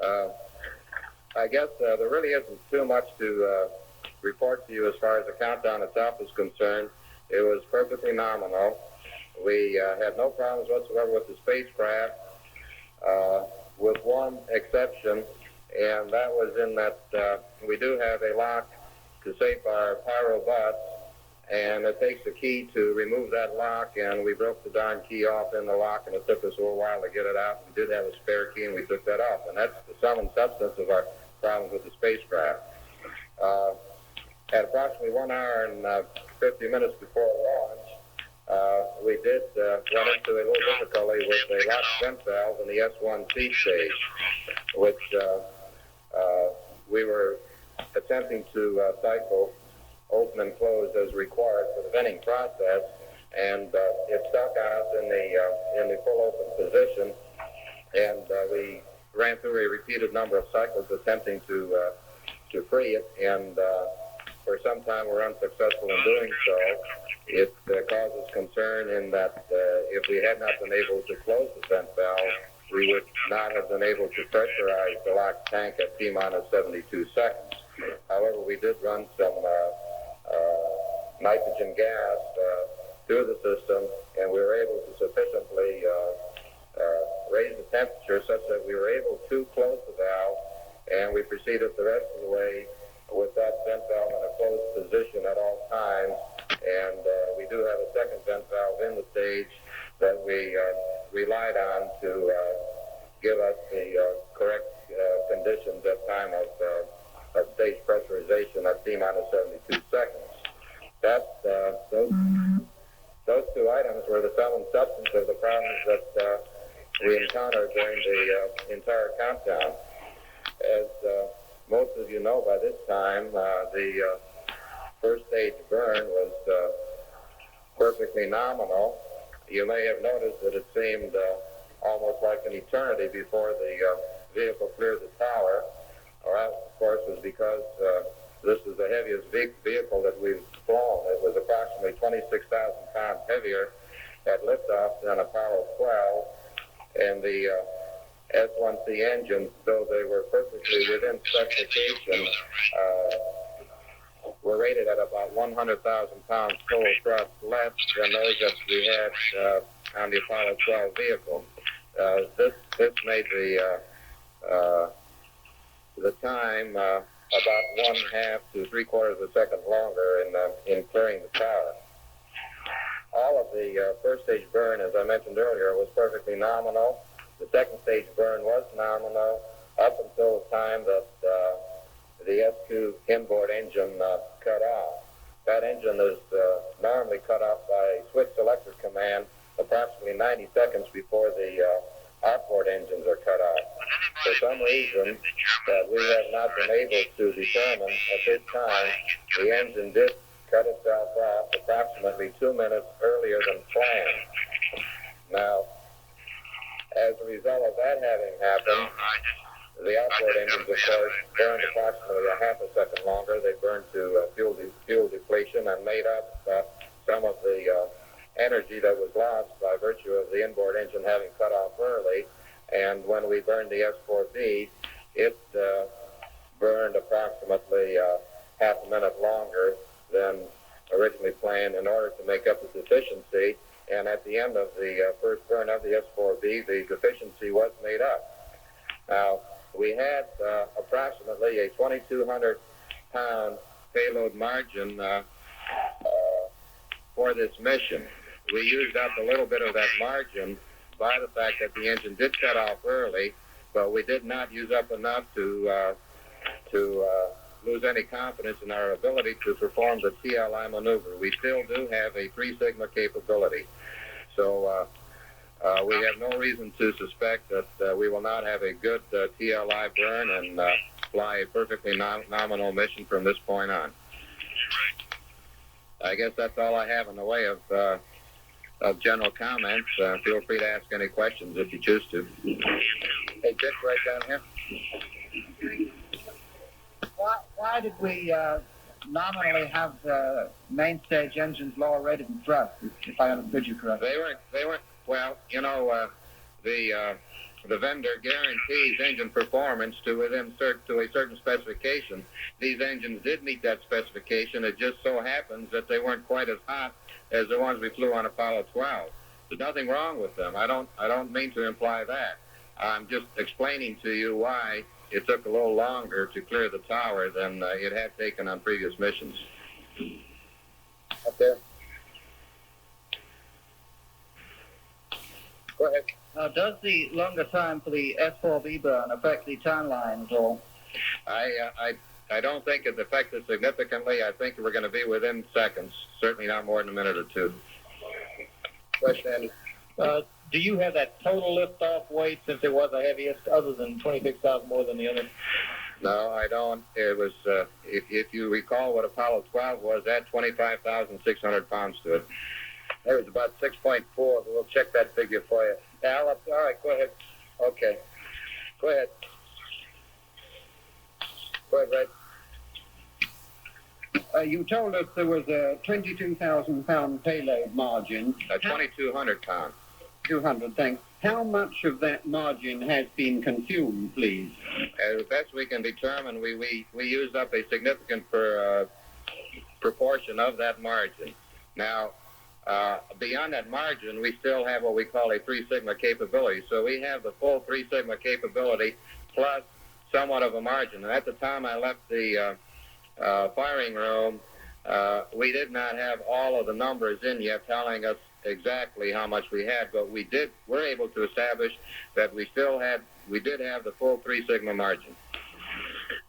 I guess there really isn't too much to report to you as far as the countdown itself is concerned. It was perfectly nominal. We had no problems whatsoever with the spacecraft, with one exception, and that was in that we do have a lock to safe our pyro bus, and it takes a key to remove that lock, and we broke the darn key off in the lock, and it took us a little while to get it out. We did have a spare key, and we took that off, and that's the sum and substance of our problems with the spacecraft. At approximately 1 hour and 50 minutes before launch, we did run into a little difficulty with a locked vent valve in the S1C stage, which we were attempting to cycle open and closed as required for the venting process, and it stuck out in the full open position, and we ran through a repeated number of cycles attempting to free it, and for some time we're unsuccessful in doing so. It causes concern in that if we had not been able to close the vent valve, we would not have been able to pressurize the locked tank at T-minus 72 seconds. However, we did run some nitrogen gas through the system, and we were able to sufficiently raise the temperature such that we were able to close the valve, and we proceeded the rest of the way with that vent valve in a closed position at all times. And we do have a second vent valve in the stage that we relied on to give us the correct conditions at time of stage pressurization at T-minus 72 seconds. Those two items were the sum and substance of the problems that we encountered during the entire countdown. As most of you know by this time, the first stage burn was perfectly nominal. You may have noticed that it seemed almost like an eternity before the vehicle cleared the tower. Well, that, of course, was because this is the heaviest vehicle that we've flown. It was approximately 26,000 pounds heavier at liftoff than Apollo 12, and the S1C engines, though they were perfectly within specification, were rated at about 100,000 pounds total thrust less than those that we had on the Apollo 12 vehicle. this made the time about 1/2 to 3/4 of a second longer in clearing the tower. All of the first stage burn, as I mentioned earlier, was perfectly nominal. The second stage burn was nominal up until the time that the S2 inboard engine cut off. That engine is normally cut off by switch selector command approximately 90 seconds before the outboard engines are cut off. For some reason that we have not been able to determine at this time, the engine did cut itself off approximately 2 minutes earlier than planned. Now, as a result of that having happened, the outboard engines, of course, burned approximately 1/2 a second longer. They burned to fuel depletion and made up some of the energy that was lost by virtue of the inboard engine having cut off early. And when we burned the S4B, it burned approximately 1/2 a minute longer than originally planned in order to make up the deficiency. And at the end of the first burn of the S4B, the deficiency was made up. Now, we had approximately a 2,200-pound payload margin for this mission. We used up a little bit of that margin by the fact that the engine did cut off early, but we did not use up enough to lose any confidence in our ability to perform the TLI maneuver. We still do have a 3 sigma capability. So we have no reason to suspect that we will not have a good TLI burn and fly a perfectly nominal mission from this point on. I guess that's all I have in the way of general comments. Feel free to ask any questions if you choose to. Hey, Dick, right down here. Why did we nominally have the main stage engines lower rated than thrust, if I understood you correctly? They weren't. Well, you know, the vendor guarantees engine performance to a certain specification. These engines did meet that specification. It just so happens that they weren't quite as hot as the ones we flew on Apollo 12. There's nothing wrong with them. I don't mean to imply that. I'm just explaining to you why it took a little longer to clear the tower than it had taken on previous missions. Up there. Go ahead. Does the longer time for the S4B burn affect the timeline at all? I don't think it affected significantly. I think we're going to be within seconds, certainly not more than a minute or two. Question, Andy. Do you have that total lift-off weight, since it was the heaviest, other than 26,000 more than the other? No, I don't. It was, if you recall what Apollo 12 was, that 25,600 pounds to it. It was about 6.4, but we'll check that figure for you. Al, all right, go ahead. Okay. Go ahead. Go ahead, Red. You told us there was a 22,000-pound payload margin. 2,200 pounds. 200, thanks. How much of that margin has been consumed, please? As best we can determine, we used up a significant proportion of that margin. Now, beyond that margin, we still have what we call a 3 sigma capability. So we have the full 3 sigma capability plus somewhat of a margin. And at the time I left the firing room, we did not have all of the numbers in yet telling us exactly how much we had, but we were able to establish that we did have the full 3 sigma margin.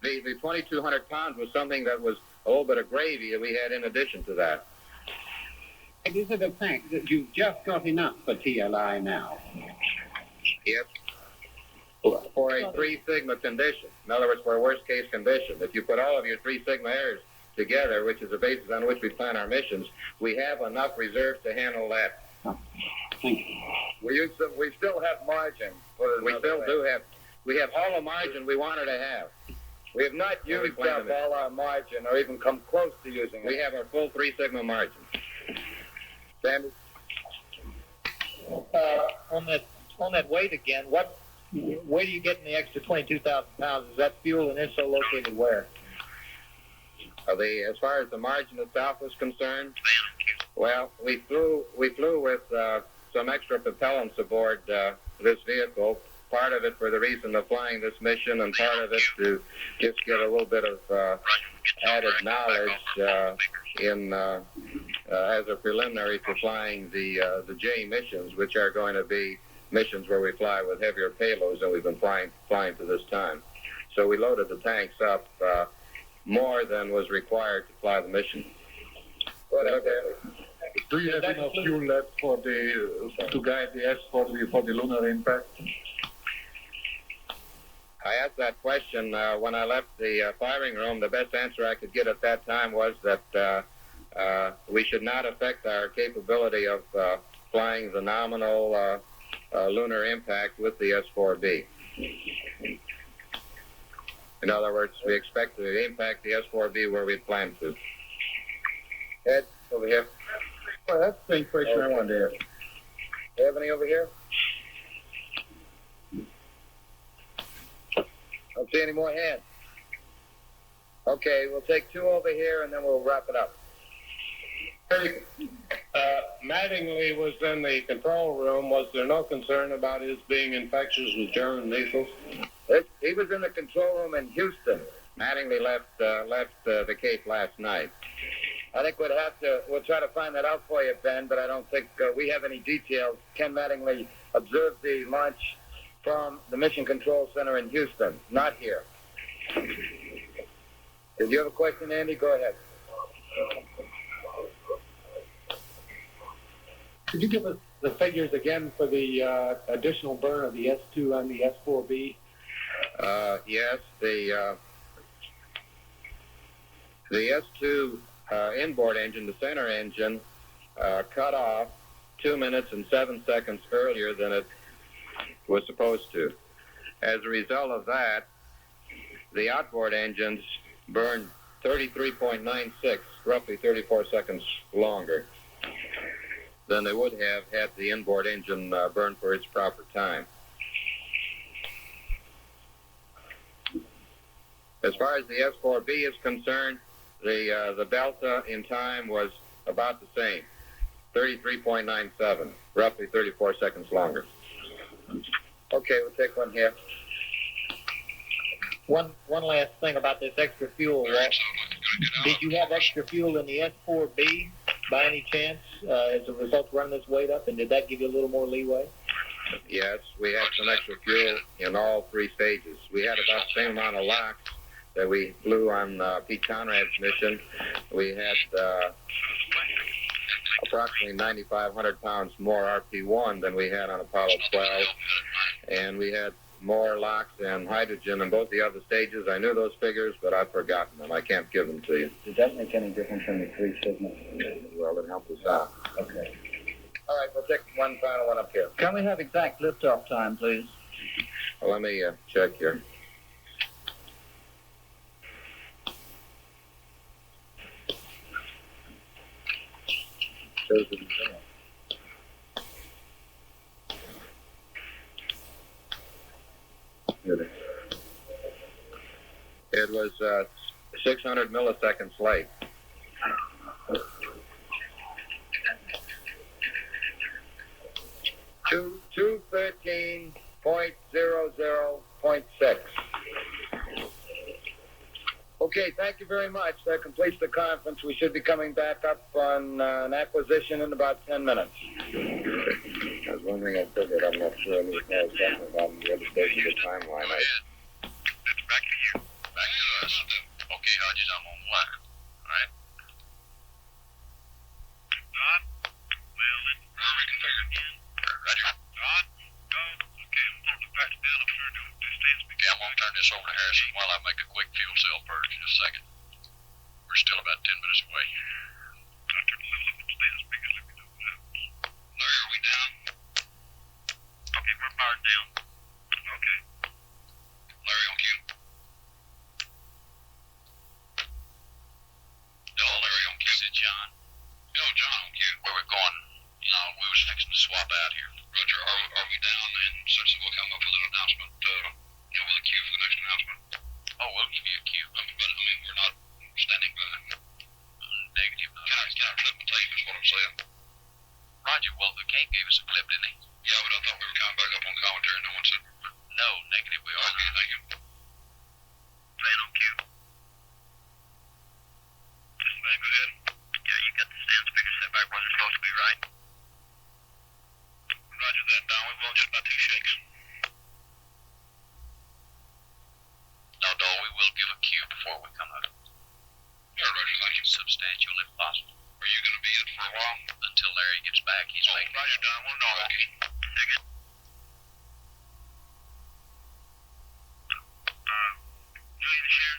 The 2,200 pounds was something that was a little bit of gravy that we had in addition to that. Is it a fact that you've just got enough for TLI now? Yes. For a 3 sigma condition. In other words, for a worst case condition. If you put all of your 3 sigma errors together, which is the basis on which we plan our missions, we have enough reserves to handle that. Thank you. We still have margin. We still do have. We have all the margin we wanted to have. We have not used up all our margin or even come close to using it. We have our full 3 sigma margin. Sandy? On that weight again, where do you get in the extra 22,000 pounds? Is that fuel and ISO located where? As far as the margin itself is concerned, well, we flew with some extra propellants aboard this vehicle, part of it for the reason of flying this mission and part of it to just get a little bit of added knowledge as a preliminary to flying the J missions, which are going to be missions where we fly with heavier payloads than we've been flying to this time. So we loaded the tanks up more than was required to fly the mission. Do you have enough fuel left for to guide the S-40 for the lunar impact? I asked that question when I left the firing room. The best answer I could get at that time was that we should not affect our capability of flying the nominal lunar impact with the S-4B. In other words, we expect to impact the S-4B where we plan to. Ed, over here. Well, that's the same question I wanted to ask. Do you have any over here? Don't see any more hands. Okay, we'll take two over here and then we'll wrap it up. Mattingly was in the control room. Was there no concern about his being infectious with German measles? He was in the control room in Houston. Mattingly left the Cape last night. I think we'll try to find that out for you, Ben, but I don't think we have any details. Ken Mattingly observed the launch from the Mission Control Center in Houston, not here. Did you have a question, Andy? Go ahead. Could you give us the figures again for the additional burn of the S2 and the S4B? Yes, the S2 inboard engine, the center engine, cut off 2 minutes and 7 seconds earlier than it was supposed to. As a result of that, the outboard engines burned 33.96, roughly 34 seconds longer than they would have had the inboard engine burn for its proper time. As far as the S4B is concerned, the delta in time was about the same, 33.97, roughly 34 seconds longer. Okay, we'll take one here. One last thing about this extra fuel, Walt. Did you have extra fuel in the S4B by any chance as a result of running this weight up, and did that give you a little more leeway? Yes, we had some extra fuel in all three stages. We had about the same amount of LOX that we flew on Pete Conrad's mission. We had approximately 9,500 pounds more RP1 than we had on Apollo 12, and we had more LOX and hydrogen in both the other stages. I knew those figures, but I've forgotten them. I can't give them to you. Does that make any difference in the three signals? Well, it helped us out. Okay. All right, we'll take one final one up here. Can we have exact liftoff time, please? Well, let me check here. Shows it. It was 600 milliseconds late. Two 213.00.6. Okay, thank you very much. That completes the conference. We should be coming back up on an acquisition in about 10 minutes. That's one thing I figured. I'm not sure I knew exactly about the other stage of the timeline. That's back to you. Back to us. Okay, Hodges, I'm on the line. All right. Don? Well, then, we can figure again. Roger. Don? Go. Okay, I'm pulling the patch down. I'm sure to distance me. Okay, I'm going to turn this over to Harrison while I make a quick fuel cell purge in just a second. We're still about 10 minutes away. I'll turn the level up and stand speakers. Let me know what happens. Larry, are we down? Okay, we're powered down. Okay. Larry on cue. Hello, Larry on cue. Is it John? Hello, John on cue. Where we going? No, we was fixing to swap out here. Roger, are we down and such that we'll come up with an announcement, with a cue for the next announcement? Oh, we'll give you a cue. But, we're not standing by. Negative. Can I clip the tape is what I'm saying. Roger, well, the Cape gave us a clip, didn't he? Yeah, but I thought we were coming back up on common shakes. Now, Dole, we will give a cue before we come out. Yeah, Roger, thank you. Substantial if possible. Are you going to be in for a while? Until Larry gets back, he's making... Roger, Don, we'll know. Okay. Dig it. Julian is here.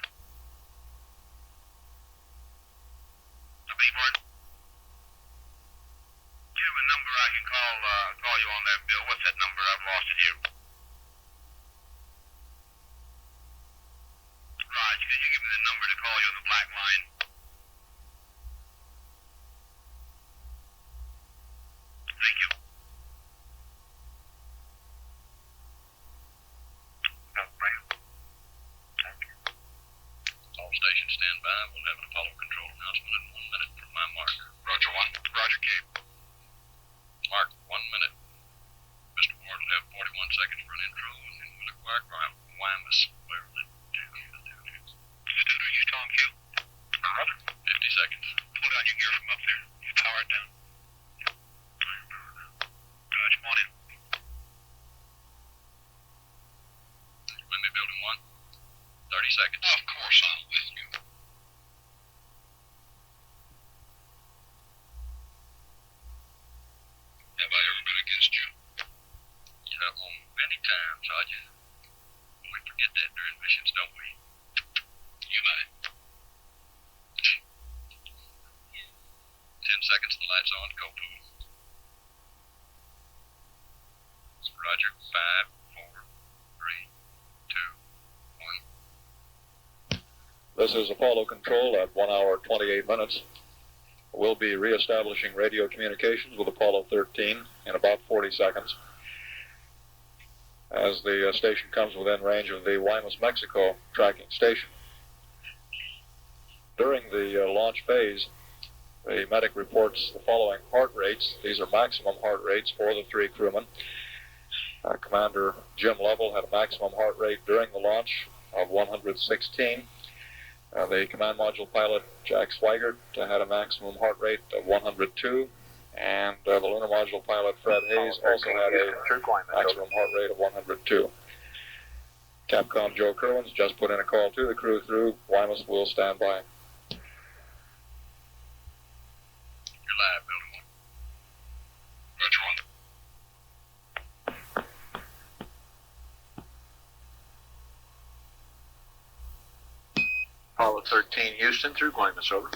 I beg your pardon? Do you have a number I can call you on that, Bill? What's that number? I've lost it here. Raj, could you give me the number to call you on the black line? Thank you. All stations stand by. We'll have an Apollo control announcement in 1 minute from my mark. Roger 1. Roger Cape. Mark, 1 minute. Mr. Ward will have 41 seconds for an intro, and then we'll acquire Wymus. Where will it do? Studer, use Tom Q. Roger. 50 seconds. Pull down your gear from up there. You power it down. Roger, come on in. You with me, building 1? 30 seconds. Of course I'm with you. Have I ever been against you? You have on many times, Roger. We forget that during missions, don't we? You might. 10 seconds, the lights on, go pool. Roger, 5, 4, 3, 2, 1. This is Apollo Control at 1 hour 28 minutes. We'll be reestablishing radio communications with Apollo 13 in about 40 seconds. As the station comes within range of the Guaymas, Mexico tracking station. During the launch phase, the medic reports the following heart rates. These are maximum heart rates for the 3 crewmen. Commander Jim Lovell had a maximum heart rate during the launch of 116. The command module pilot, Jack Swigert, had a maximum heart rate of 102. And the lunar module pilot, Fred Hayes, also had a maximum heart rate of 102. Capcom Joe Kerwins just put in a call to the crew through. Wymus will stand by. You're live, building 1. Roger 1. Apollo 13, Houston through Guaymas, over.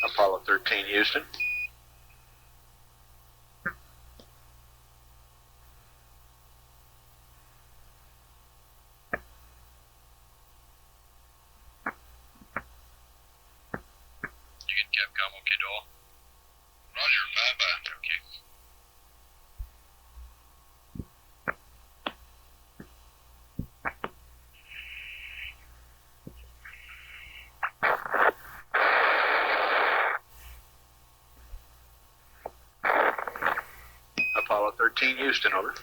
Apollo 13, Houston. Capcom, okay, Dole? Roger, 5-by. Okay. Apollo 13, Houston, over.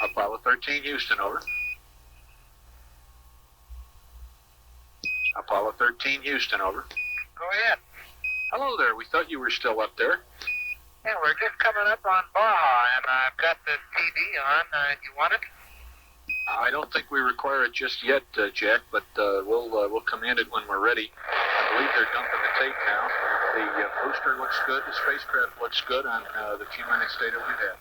Apollo 13, Houston, over. Apollo 13, Houston, over. Go ahead. Hello there, we thought you were still up there. Yeah, we're just coming up on Baja, and I've got the TV on. You want it? I don't think we require it just yet, Jack, but we'll command it when we're ready. I believe they're dumping the tape now. The booster looks good. The spacecraft looks good on the few minutes data we've had.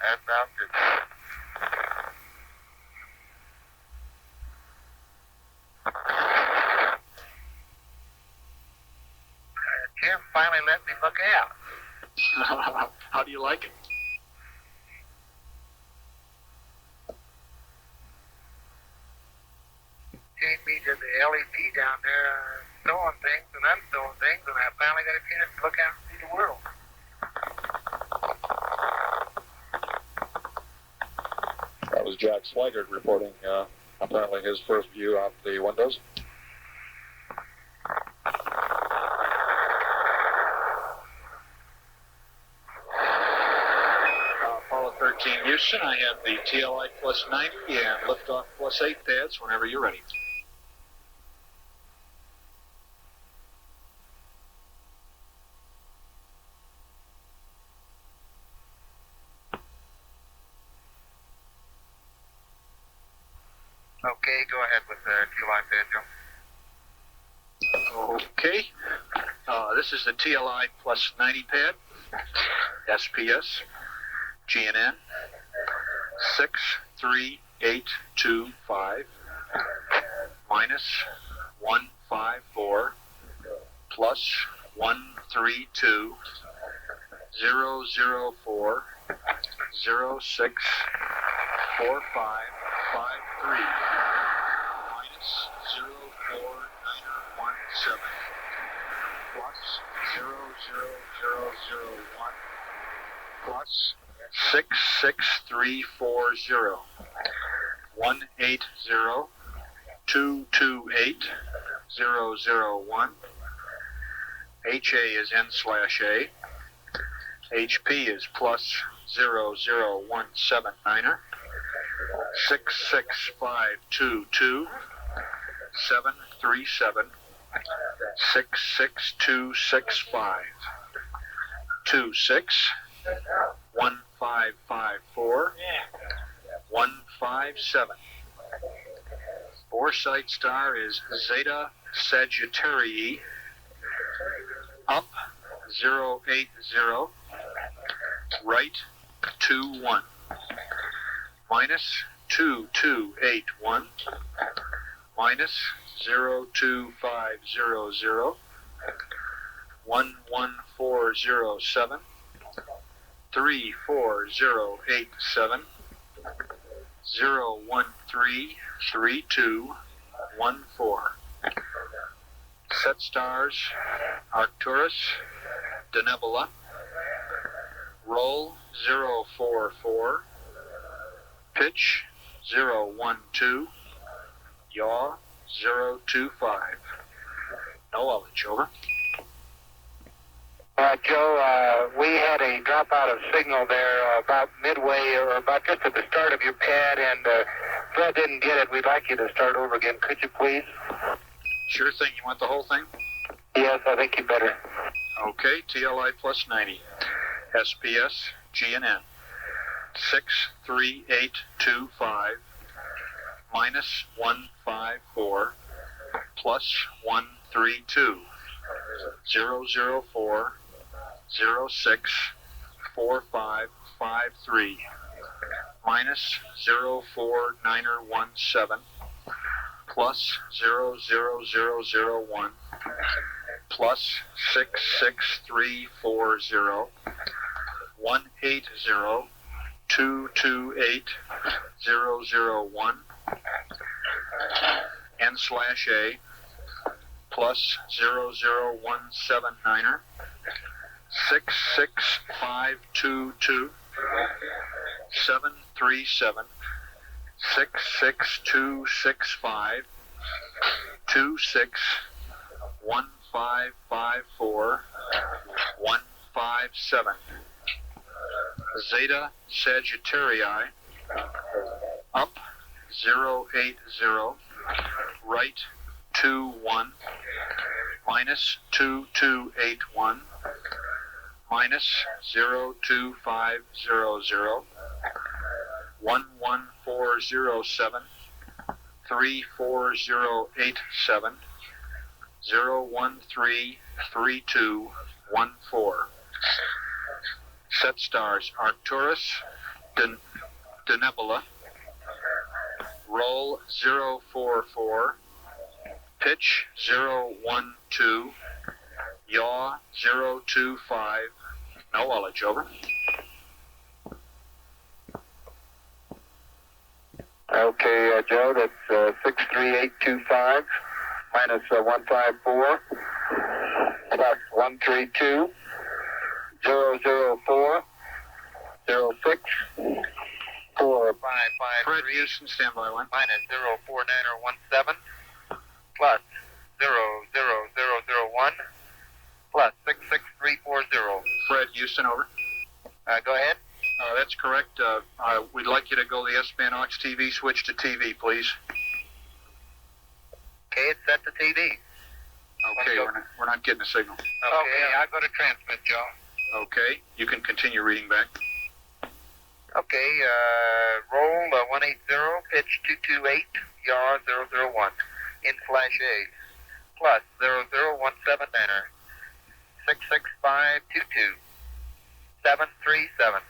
That sounds good. Jim finally let me look out. How do you like it? Changed me to the LED down there, stowing things and unstowing things, and I finally got a chance to look out and see the world. was Jack Swigert reporting apparently his first view out the windows. Apollo 13 Houston, I have the TLI plus 90 and liftoff plus 8 pads whenever you're ready. Okay, go ahead with the TLI pad, Joe. Okay. This is the TLI plus 90 pad. SPS. GNN. 63825 minus 154 plus 132 004 064553 minus 04917 plus 00001 plus 66340 180 228 001. HA is N/A. HP is plus 00179er. 66522 737 66265 26 1554 157. Foresight star is Zeta Sagittarii. Up 080. Right 21. Minus 2281. Minus 02500. 11407. 34087. 0133214. Set stars Arcturus, Denebula. Roll 044. Pitch 012. Yaw 025. No knowledge, over. Joe, we had a dropout of signal there about midway or about just at the start of your pad, and Fred didn't get it. We'd like you to start over again. Could you please? Sure thing. You want the whole thing? Yes, I think you better. Okay, TLI plus 90. SPS, GNN. 63825 minus 154 plus 132 004 06 4553 minus 04917 plus 00001 plus 66340 180 228 001 N/A plus 00179er 66522 737 66265 26 1554 157 Zeta Sagittarii up 080 right 21 minus 2281 minus 02500 11407 34087 0133214 Set stars Arcturus, Denebula. Roll 044. Pitch 012. Yaw 025. No knowledge, over. Okay, Joe, that's 63825 minus 154 plus 132 004 06 4553. Fred Houston, standby one. Minus 04917 plus 00001 plus 66340. Fred Houston, over. Go ahead. That's correct. We'd like you to go the S-band aux TV, switch to TV, please. Okay, it's set to TV. Okay, we're not getting a signal. Okay, I'll go to transmit, Joe. Okay, you can continue reading back. Okay, roll 180, pitch 228, yaw 001, in flash A, plus 0017 enter, 66522, 737,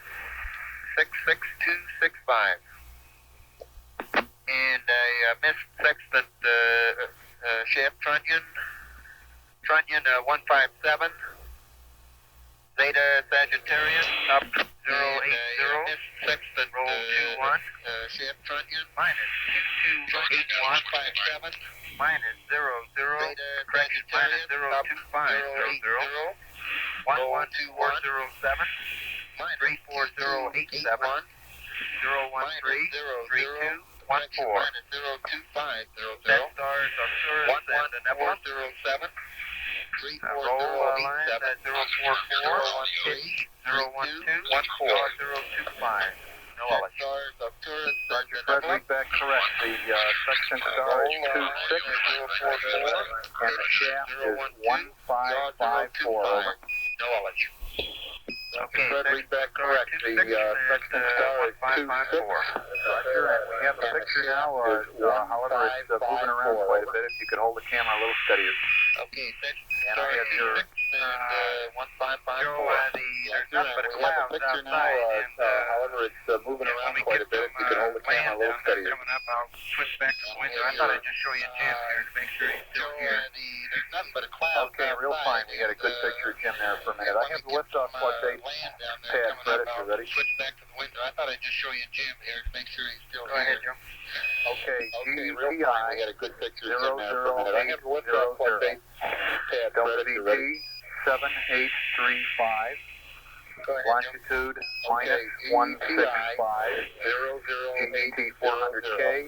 66265. And I missed sextant shaft trunnion 157, Zeta Sagittarius up 080, sextant roll 21, shaft trunnion minus 228157, minus 00, correction, minus 02500, 1124007, 34087, 01332. 14. Death Stars, Arcturus, and the Nebula. 07. Roll line at 044, pitch 012, 025. No Alex. Roger, Fred, read back correct. The section star is 26, and the shaft is 1554. Over. No Alex. Okay, Fred, read back correct. The section star is 26. Roger, and we have a picture now. However, it's moving around quite a bit. If you could hold the camera a little steadier. Okay, section And star I have your 1554. There's nothing but a cloud outside, and however, it's moving around quite a bit. If you could hold the camera a little steadier. Coming up, I'll switch back to the window. I thought I'd just show you Jim here to make sure he's still here. There's nothing but a cloud. Okay, real fine. We had a good picture of Jim there for a minute. I have the liftoff plug date. Pad, Fred, if you're ready. Switch back to the window. I thought I'd just show you Jim here to make sure he's still here. Go ahead, Jim. Okay, real fine. We had a good picture of Jim there for a minute. I have the 00800. liftoff plug date. Pad, Fred, if you're ready. 7835. Longitude minus 165. 400K.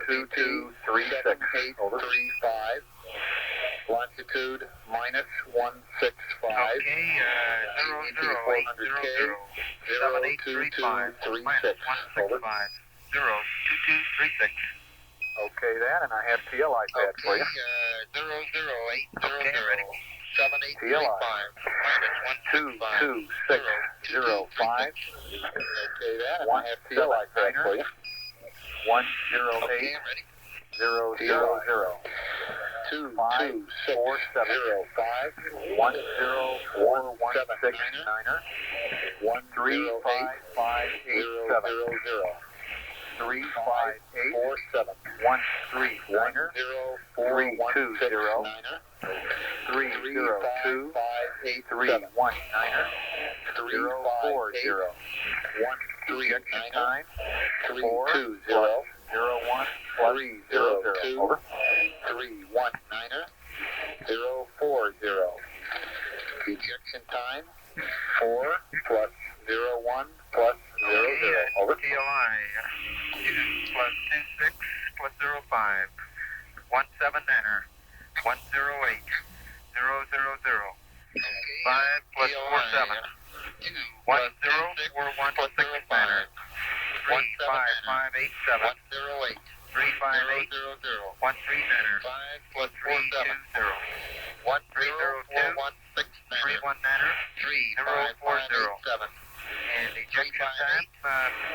2236. Over. 35. Longitude minus 165. Okay, 400K. 7835. Over. 02236. Okay, that, and I have TLI pad for you. 00800. Okay, ready. 7835 minus 12605. Okay, that, and I have TLI pad for you. 108 000 254705 10416 35587 35847 139 320 302 319 040 1 time 420 01 plus 00. Over. 319 040. Ejection time 4 plus 01 plus 00. Over. TLI 2 plus 26 plus 05 17 enter 108 000 5 plus 47 1041 plus 6 enter 35587 108 358 13 enter 5 plus 320 1302 31 enter 3040. And ejection time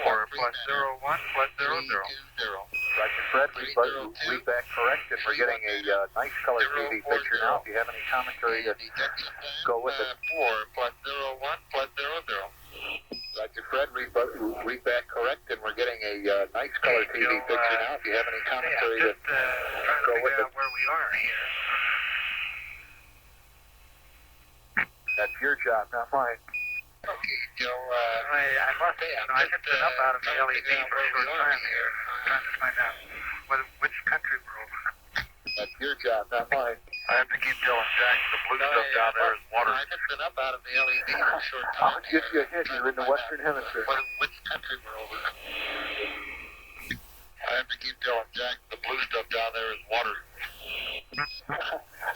4 plus 01 plus 00. Roger, Fred. Read back correct, and we're getting a nice color TV picture now. If you have any commentary to go with it. 4 plus 01 plus 00. Roger, Fred. Read back correct, and we're getting a nice color TV picture now. If you have any commentary to go with it. Where we are here. That's your job, not mine. Okay, Joe, I must say, I picked it up out of the LED for a short time here. I'm trying to find out which country we're over. That's your job, not mine. I have to keep telling Jack the blue stuff down there is water. I just been up out of the LED in a short time. I'll give you a hint. You're in the Western Hemisphere. Which country we're over? I have to keep telling Jack the blue stuff down there is water.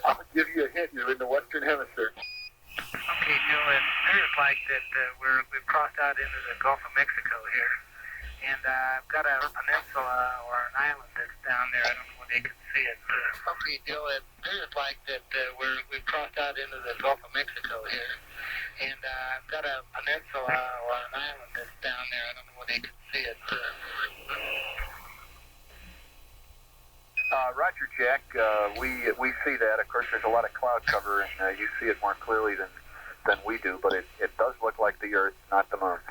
I'll give you a hint. You're in the Western Hemisphere. Okay, Joe, it appears like that we've crossed out into the Gulf of Mexico here. And I've got a peninsula or an island that's down there. I don't know whether you can see it. Okay, Joe, it appears like that we've crossed out into the Gulf of Mexico here. And I've got a peninsula or an island that's down there. I don't know whether you can see it. Roger, Jack. We see that. Of course, there's a lot of cloud cover, and you see it more clearly than we do. But it does look like the Earth, not the Moon.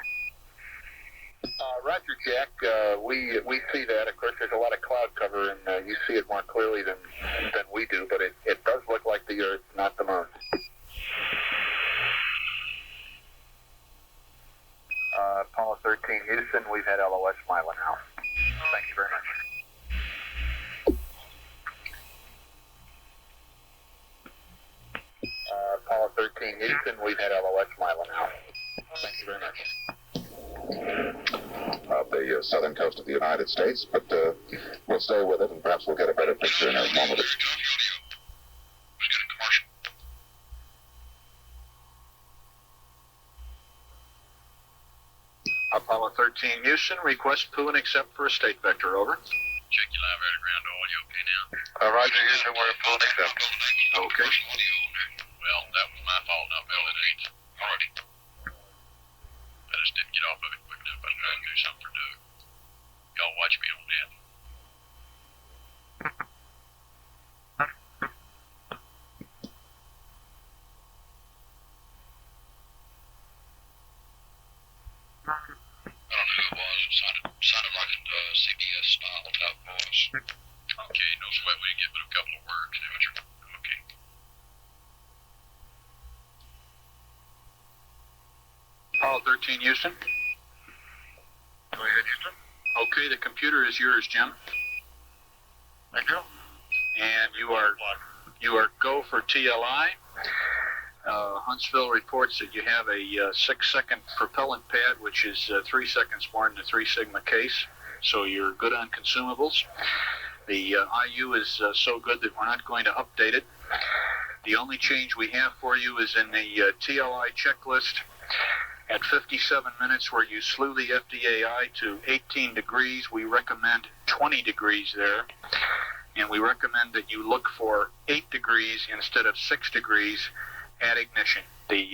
Roger, Jack. We see that. Of course, there's a lot of cloud cover, and you see it more clearly than we do. But it does look like the Earth, not the Moon. Apollo 13, Houston. We've had LOS Mila now. Thank you very much. Apollo 13, Houston. We've had LOS Mila now. Thank you very much. The southern coast of the United States, but we'll stay with it, and perhaps we'll get a better picture in a moment. Apollo 13, Houston. Request poo and accept for a state vector. Over. Check your live right ground oil. You okay now? Roger, Houston. We're poo and accept. Okay. Well, that was my fault, not building it. Already. I just didn't get off of it quick enough. I was trying to do something for Doug. Y'all watch me on that. I don't know who it was. It sounded like a CBS style type voice. Okay, no sweat. We didn't get but a couple of words. Okay. Apollo 13, Houston. Go ahead, Houston. Okay, the computer is yours, Jim. Thank you. And you are go for TLI. Huntsville reports that you have a 6-second propellant pad, which is 3 seconds more than the 3 sigma case. So you're good on consumables. The IU is so good that we're not going to update it. The only change we have for you is in the TLI checklist. At 57 minutes, where you slew the FDAI to 18 degrees, we recommend 20 degrees there. And we recommend that you look for 8 degrees instead of 6 degrees at ignition. The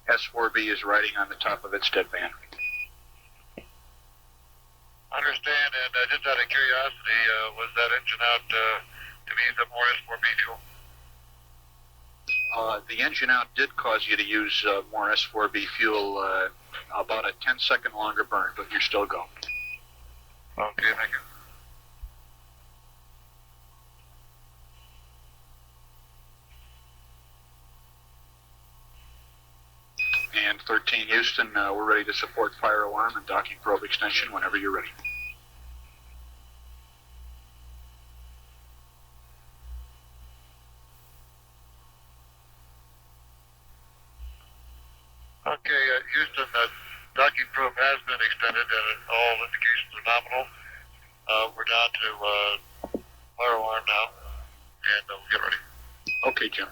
S4B is riding on the top of its deadband. Understand, and just out of curiosity, was that engine out to use up more S4B fuel? The engine out did cause you to use more S4B fuel, about a 10-second longer burn, but you're still go. Okay, thank you. And 13 Houston, we're ready to support fire alarm and docking probe extension whenever you're ready. Okay, Houston, docking probe has been extended and all indications are nominal. We're down to fire alarm now, and we'll get ready. Okay, Jim.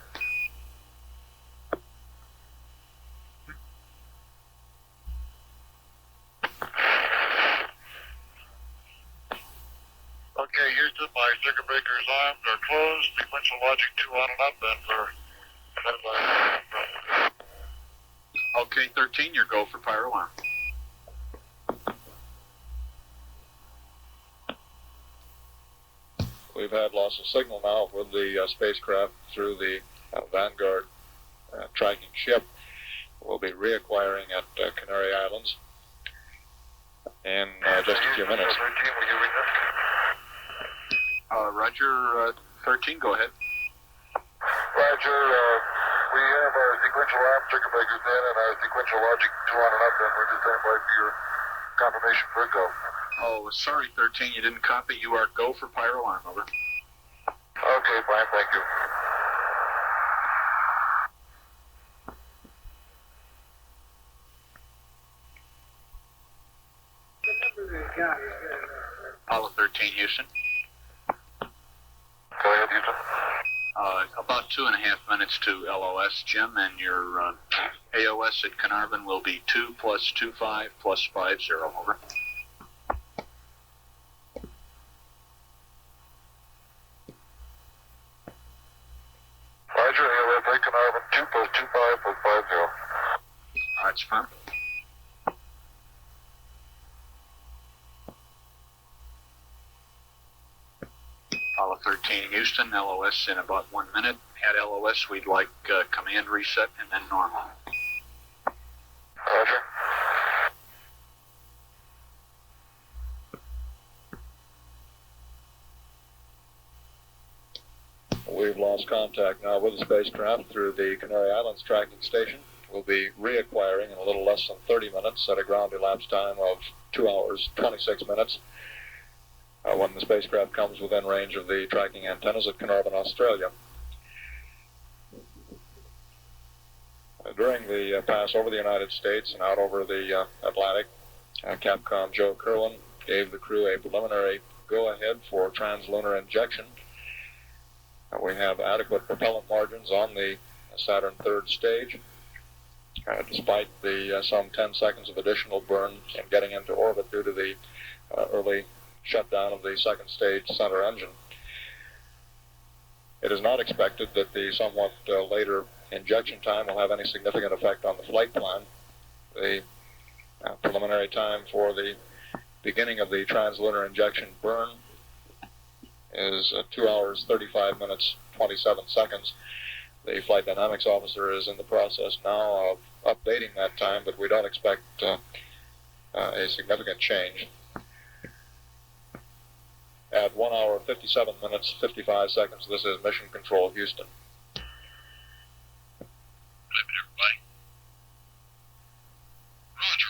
Okay, Houston, my circuit breaker's arms are closed. Sequential logic 2 on and up, and for Okay, 13, your go for fire alarm. We've had loss of signal now with the spacecraft through the Vanguard tracking ship. We'll be reacquiring at Canary Islands in just a few minutes. Roger, 13, go ahead. Roger, we have our sequential arm circuit breakers in and our sequential logic 2 on and up, and we're just standing by for your confirmation for a go. Oh, sorry, 13, you didn't copy. You are go for fire alarm, over. Okay, fine, thank you. Apollo 13, Houston. Go ahead, Houston. About 2.5 minutes to LOS, Jim, and your AOS at Carnarvon will be 2 plus 25 plus 50, over. Roger, AOS at Carnarvon, 2 plus 25 plus 50. That's fine. Apollo 13, Houston, LOS in about 1 minute. At LOS, we'd like command reset and then normal. Roger. We've lost contact now with the spacecraft through the Canary Islands tracking station. We'll be reacquiring in a little less than 30 minutes at a ground elapsed time of 2 hours, 26 minutes. When the spacecraft comes within range of the tracking antennas at Carnarvon, Australia. During the pass over the United States and out over the Atlantic, Capcom Joe Kerwin gave the crew a preliminary go-ahead for translunar injection. We have adequate propellant margins on the Saturn third stage, despite the some 10 seconds of additional burn in getting into orbit due to the early shutdown of the second stage center engine. It is not expected that the somewhat later injection time will have any significant effect on the flight plan. The preliminary time for the beginning of the translunar injection burn is 2 hours, 35 minutes, 27 seconds. The flight dynamics officer is in the process now of updating that time, but we don't expect a significant change. At 1 hour, 57 minutes, 55 seconds, this is Mission Control, Houston. Good evening, everybody. Roger,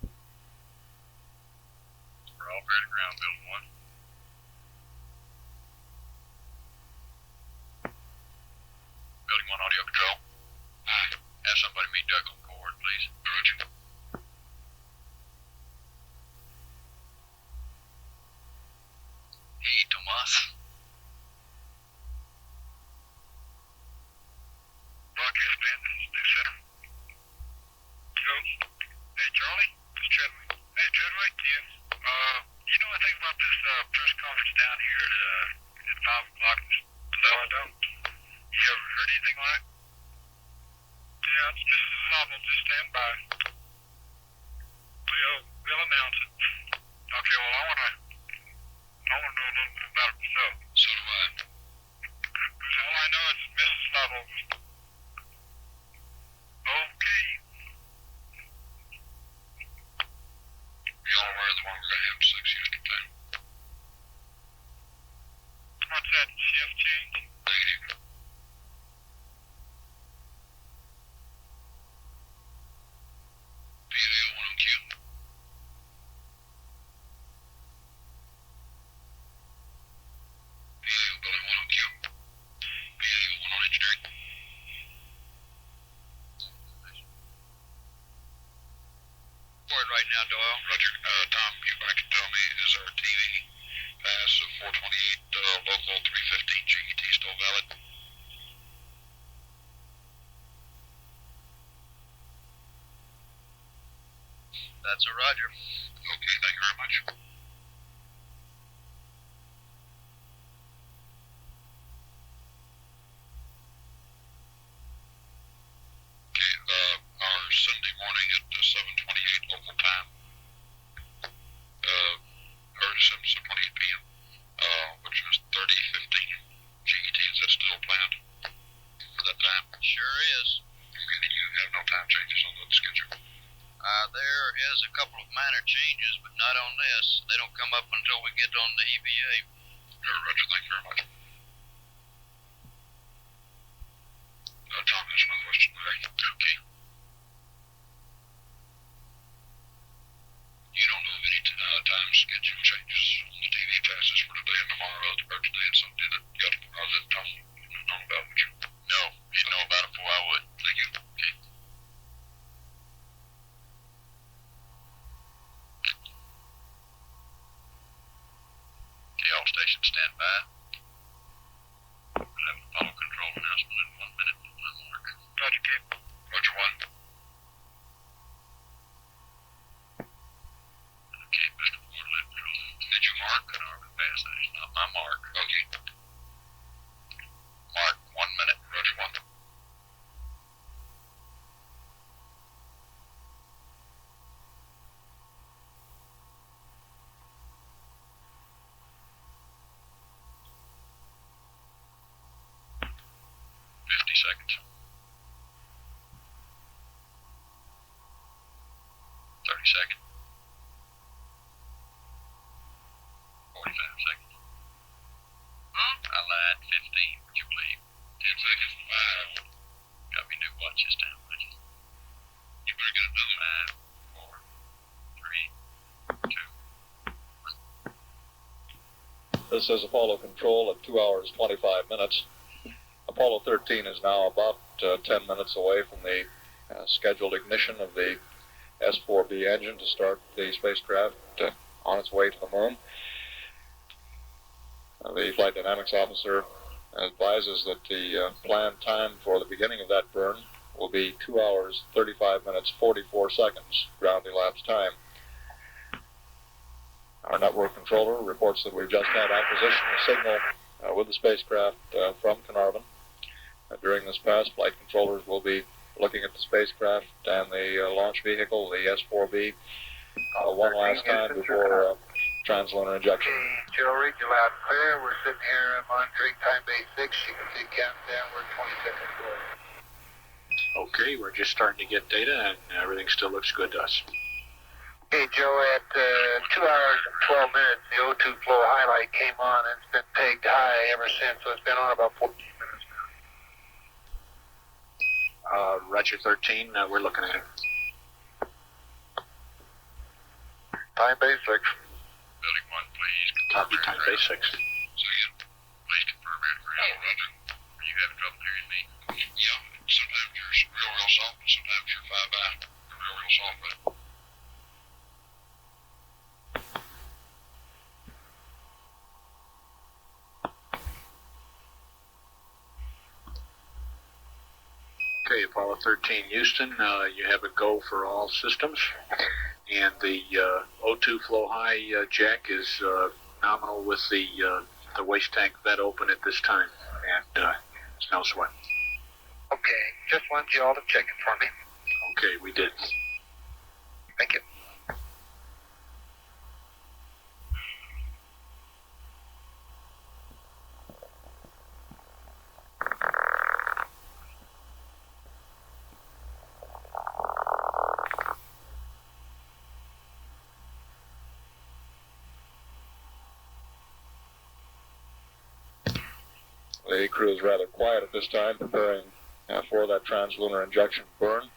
1. We're all ready to ground, building 1. Building 1, audio control. Have somebody meet Doug on board, please. Roger. Hey, Tomas. Broadcast band, this is New Center. Coach. Hey, Charlie. This is Treadway. Hey, Treadway. Yes. You know anything about this press conference down here at 5 o'clock? No, I don't. You ever heard anything on it? Yeah, it's just a novel. Just stand by. We'll announce it. Okay, well, I want to know a little bit about it myself. So do I. All I know is Mrs. Lovell. Okay. We all aware of the one we're going to have 6 Houston time. What's that, shift change? Negative. PAO 1 on cue. PAO building 1 on cue. PAO 1 on engineering. Forward right now, Doyle. Roger. Tom, you back to tell me, is our TV pass of 428 local 315 GET still valid? That's a Roger. Okay, thank you very much. Okay, our Sunday morning at 7:28 local time, or 7:28 p.m., which was 30:15 GET. Is that still planned for that time? Sure is. Okay, you have no time changes on the schedule? There is a couple of minor changes, but not on this. They don't come up until we get on the EVA. Roger, thank you very much. Tom, that's my question. Okay. You don't know of any time schedule changes on the TV passes for today and tomorrow, or today and Sunday that got Tom known about, would you? No, you'd know about it before I would. Thank you. Okay. station, stand by. We'll have a follow control announcement in 1 minute from my mark. Roger, Cape. Roger, 1. Okay, back to water level control. Did you mark? Cannarvan pass, that is not my mark. Okay. Mark, 1 minute. Roger, 1. Seconds. 30 seconds. 45 seconds. I lied. 15. Would you believe? 10 seconds. 5. Got me new watch this time. You better get another 5, 4, 3, 2. This is Apollo control at 2 hours 25 minutes. Apollo 13 is now about 10 minutes away from the scheduled ignition of the S4B engine to start the spacecraft on its way to the moon. The flight dynamics officer advises that the planned time for the beginning of that burn will be 2 hours 35 minutes 44 seconds ground elapsed time. Our network controller reports that we've just had acquisition of signal with the spacecraft from Carnarvon. During this pass, flight controllers will be looking at the spacecraft and the launch vehicle, the S4B, one last time before translunar injection. Okay, Joe, read you loud and clear. We're sitting here monitoring time base 6. You can see countdown. We're 20 seconds away. Okay, we're just starting to get data, and everything still looks good to us. Okay, Joe, at 2 hours and 12 minutes, the O2 flow highlight came on, and it's been pegged high ever since, so it's been on about 14 minutes now. Roger 13, we're looking at it. Time base 6. Building 1, please. Copy, time base 6. Second, please confirm aircraft. Roger. Are you having trouble hearing me? Yeah, sometimes you're real soft, and sometimes you're 5 by. You're real soft, but... Okay, Apollo 13 Houston, you have a go for all systems, and the O2 flow high jack is nominal with the waste tank vent open at this time, and it's no sweat. Okay, just wanted you all to check it for me. Okay, we did. Thank you. The crew is rather quiet at this time, preparing for that translunar injection burn.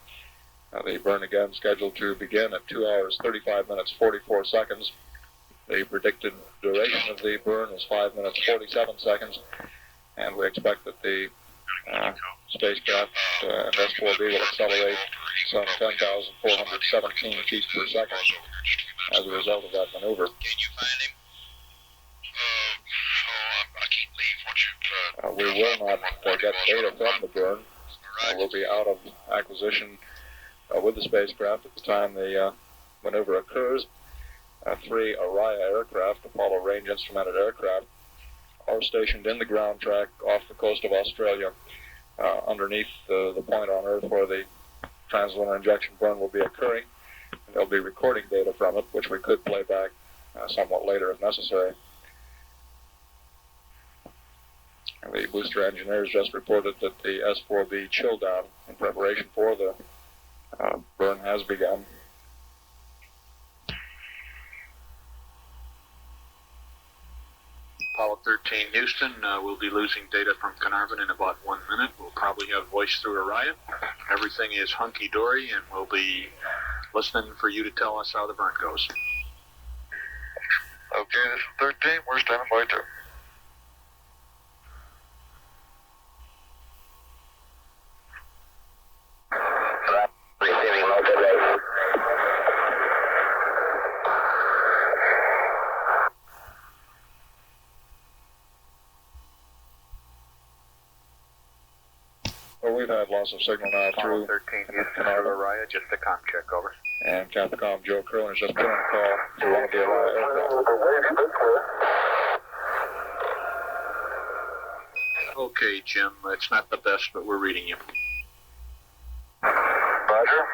The burn again scheduled to begin at 2 hours 35 minutes 44 seconds. The predicted duration of the burn is 5 minutes 47 seconds, and we expect that the spacecraft and S4B will accelerate some 10,417 feet per second as a result of that maneuver. Can you find him? I can't leave once you've... We will not get data from the burn. We'll be out of acquisition with the spacecraft at the time the maneuver occurs. 3 Araya aircraft, Apollo range instrumented aircraft, are stationed in the ground track off the coast of Australia, underneath the point on Earth where the translunar injection burn will be occurring. And they'll be recording data from it, which we could play back somewhat later if necessary. The booster engineers just reported that the S4B chill down in preparation for the burn has begun. Apollo 13 Houston, we'll be losing data from Carnarvon in about 1 minute. We'll probably have voice through Orion. Everything is hunky-dory, and we'll be listening for you to tell us how the burn goes. Okay, this is 13. We're standing by too. Receiving multi-rate. had loss of signal now through 13, Houston, Carnarvon. Araya, just a comm check, over. And Capcom Joe Curran is just putting a call to one of the Araya aircraft. Okay, Jim, it's not the best, but we're reading you. Roger.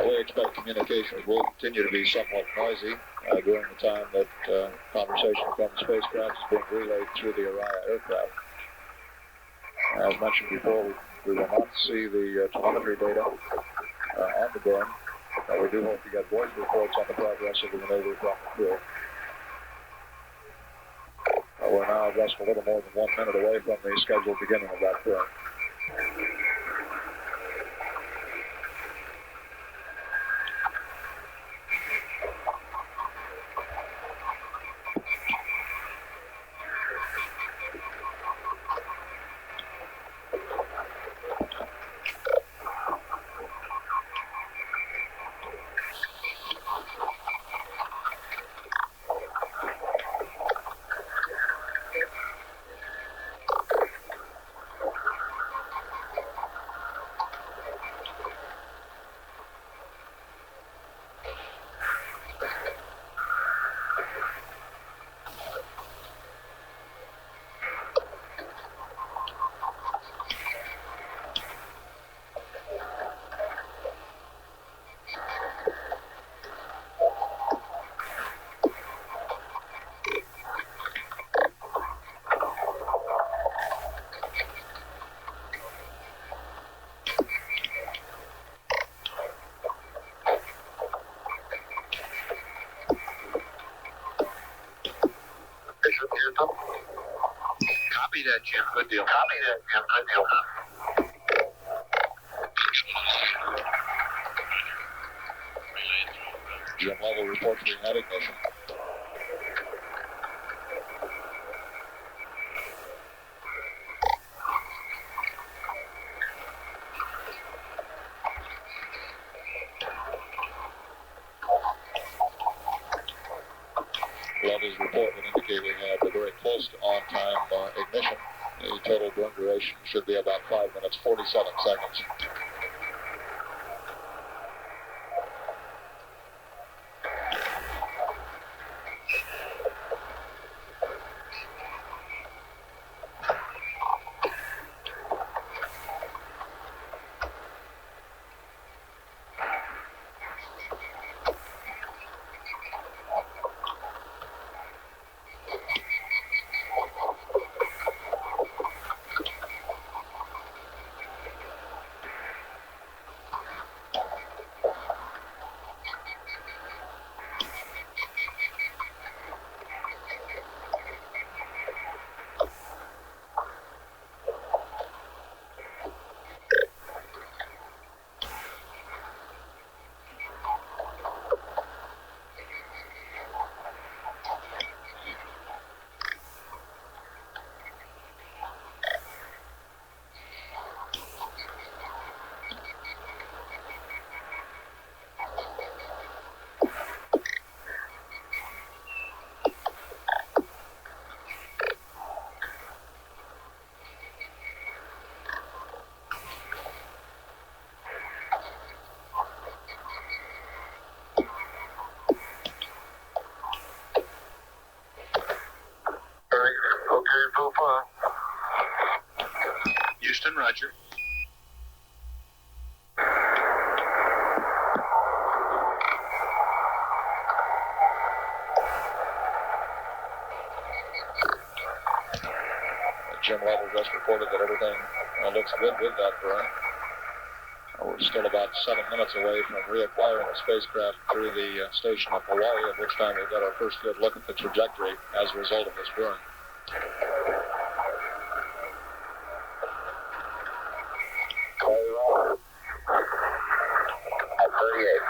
We expect communications will continue to be somewhat noisy during the time that conversation from the spacecraft is being relayed through the Araya aircraft. As mentioned before, we will not see the telemetry data on the burn. We do hope to get voice reports on the progress of the maneuver from the crew. We're now just a little more than 1 minute away from the scheduled beginning of that burn. Copy that, Jim. Good deal. Copy that, Jim. Good deal. Jim Lovell reports we had ignition. Lovell's report would indicate we had a very close to on-time ignition. The total burn duration should be about 5 minutes, 47 seconds. Houston, roger. Jim Lovell just reported that everything looks good with that burn. we're still about 7 minutes away from reacquiring the spacecraft through the station of Hawaii, at which time we'll get our first good look at the trajectory as a result of this burn. At 38.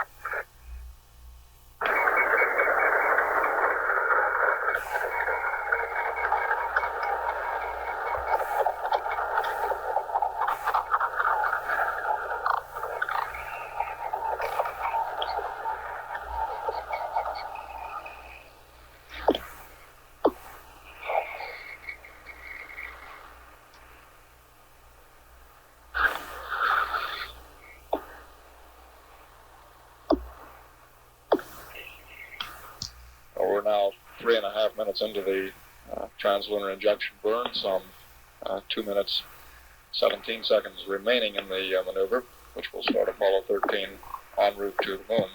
We're now 3.5 minutes into the translunar injection burn, some 2 minutes 17 seconds remaining in the maneuver, which will start Apollo 13 en route to the moon.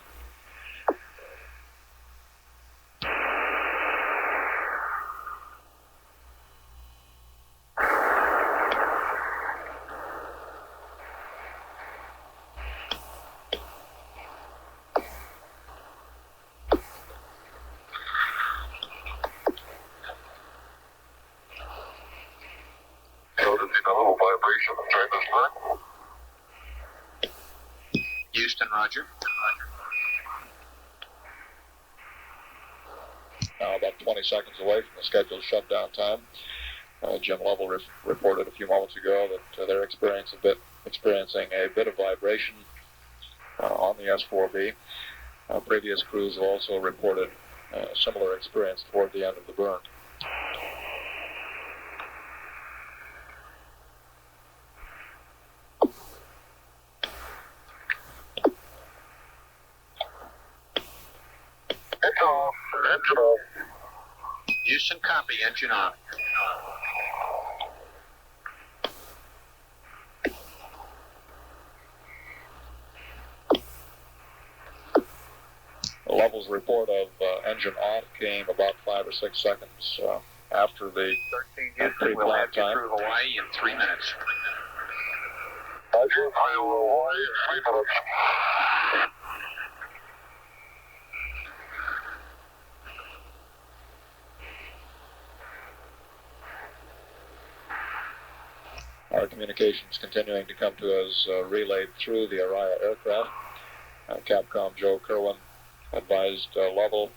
Houston, roger. Now about 20 seconds away from the scheduled shutdown time. Jim Lovell reported a few moments ago that they're experiencing a bit of vibration on the S4B. Previous crews have also reported similar experience toward the end of the burn. Engine off. Houston, copy. Engine on. Lovell's report of engine off came about 5 or 6 seconds after the 13 Houston, we'll have you through Hawaii in 3 minutes. Roger, through Hawaii in 3 minutes. Our communications continuing to come to us relayed through the Araya aircraft. Capcom Joe Kerwin advised Lovell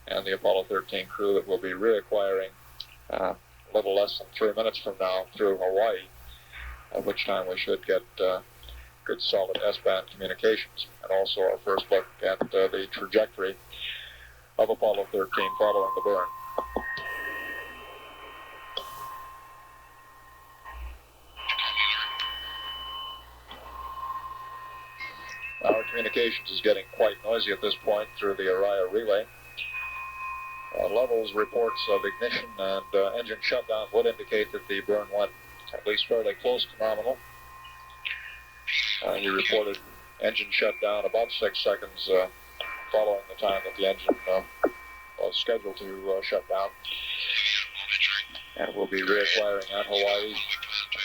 and the Apollo 13 crew that we'll be reacquiring a little less than 3 minutes from now through Hawaii, at which time we should get good solid S-band communications, and also our first look at the trajectory of Apollo 13 following the burn. Our communications is getting quite noisy at this point through the Araya relay. Lovell's reports of ignition and engine shutdown would indicate that the burn went at least fairly close to nominal. He reported engine shutdown about 6 seconds following the time that the engine was scheduled to shut down. And we'll be reacquiring at Hawaii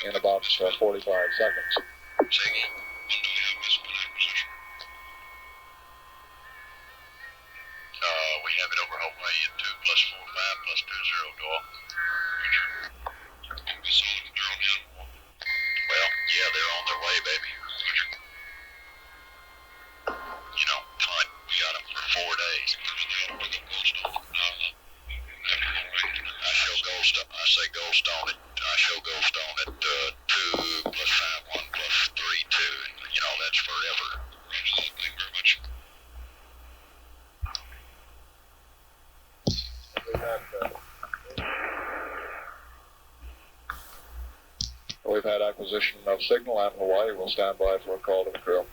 in about 45 seconds. We have it over Hawaii at 2 plus 45 plus 20 door. Well, yeah, they're on their way, baby. You know, Todd, we got them for 4 days. I say Goldstone at 2 plus 5 1 plus 3 2. You know, that's forever. Thank you very much. We've had acquisition of signal at Hawaii. We'll stand by for a call to the crew.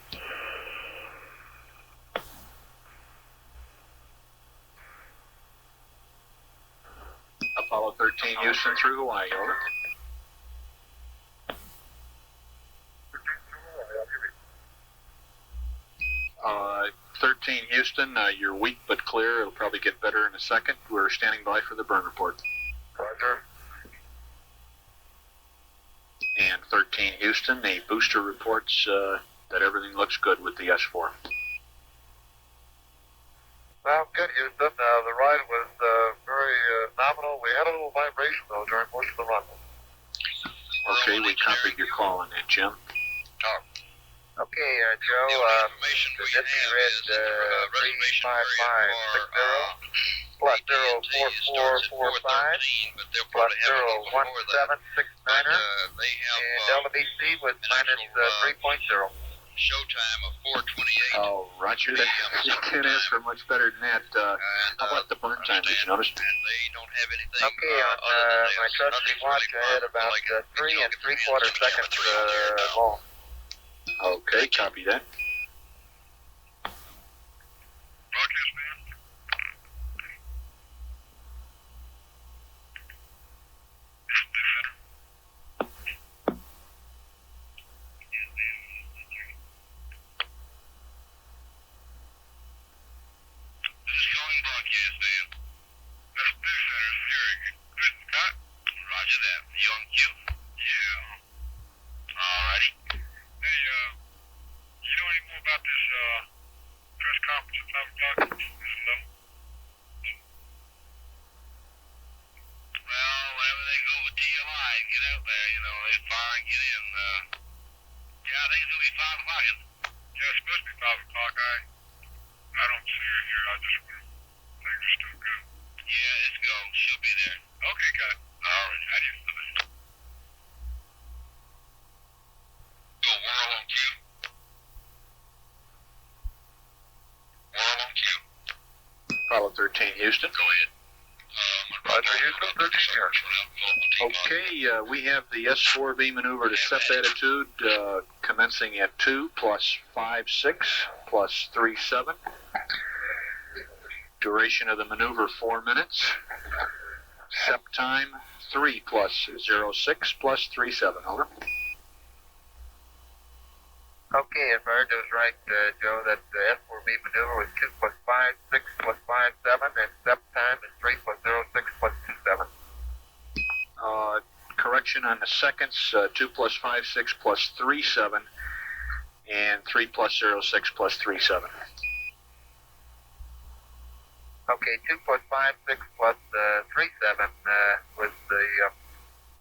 Apollo 13 Houston through Hawaii, over. 13 Houston, you're weak but clear. It'll probably get better in a second. We're standing by for the burn report. Roger. And 13 Houston, the booster reports that everything looks good with the S4. Well, good, Houston. The ride was very nominal. We had a little vibration, though, during most of the run. Okay, we copied your call on that, Jim. Okay, Joe, the Nifty read 35560 plus 04445 plus 01769er, and Delta BC was minus 3.0. Showtime of 4:28. Oh, Roger that. You can't ask for much better than that. How about the burn time? Did you notice? And they don't have anything. Okay, on my trusty watch, I had about 3 3/4 seconds long. Okay, copy that. Broadcast man. This is calling broadcast man. That's Big Center. Here, good cut. Roger that. You on cue? Yeah. Alrighty. Hey, you know any more about this press conference at 5 o'clock? Well, whenever they go with TLI and get out there, you know, they fire and get in. Yeah, I think it's going to be 5 o'clock. Yeah, it's supposed to be 5 o'clock. I don't see her here. I just want to think it's still good. Yeah, it's go. She'll be there. Okay, got it. All right. How do you feel it? Go, whirl on cue. Whirl on cue. Apollo 13, Houston. Go ahead. Roger, Houston, 13 here. Okay, we have the S4B maneuver to SEP attitude commencing at 2 plus 5.6 plus 3.7. Duration of the maneuver 4 minutes. SEP time 3 plus 0.6 plus 3.7. Over. Okay, if I heard those right, Joe, that the S4B maneuver was 2 plus 5.6 plus 5.7, and SEP time is 3 plus 0.6 plus 2.7. Correction on the seconds, 2 plus 5.6 plus 3.7, and 3 plus 0.6 plus 3.7. Okay, 2 plus 5.6 plus 3.7 was the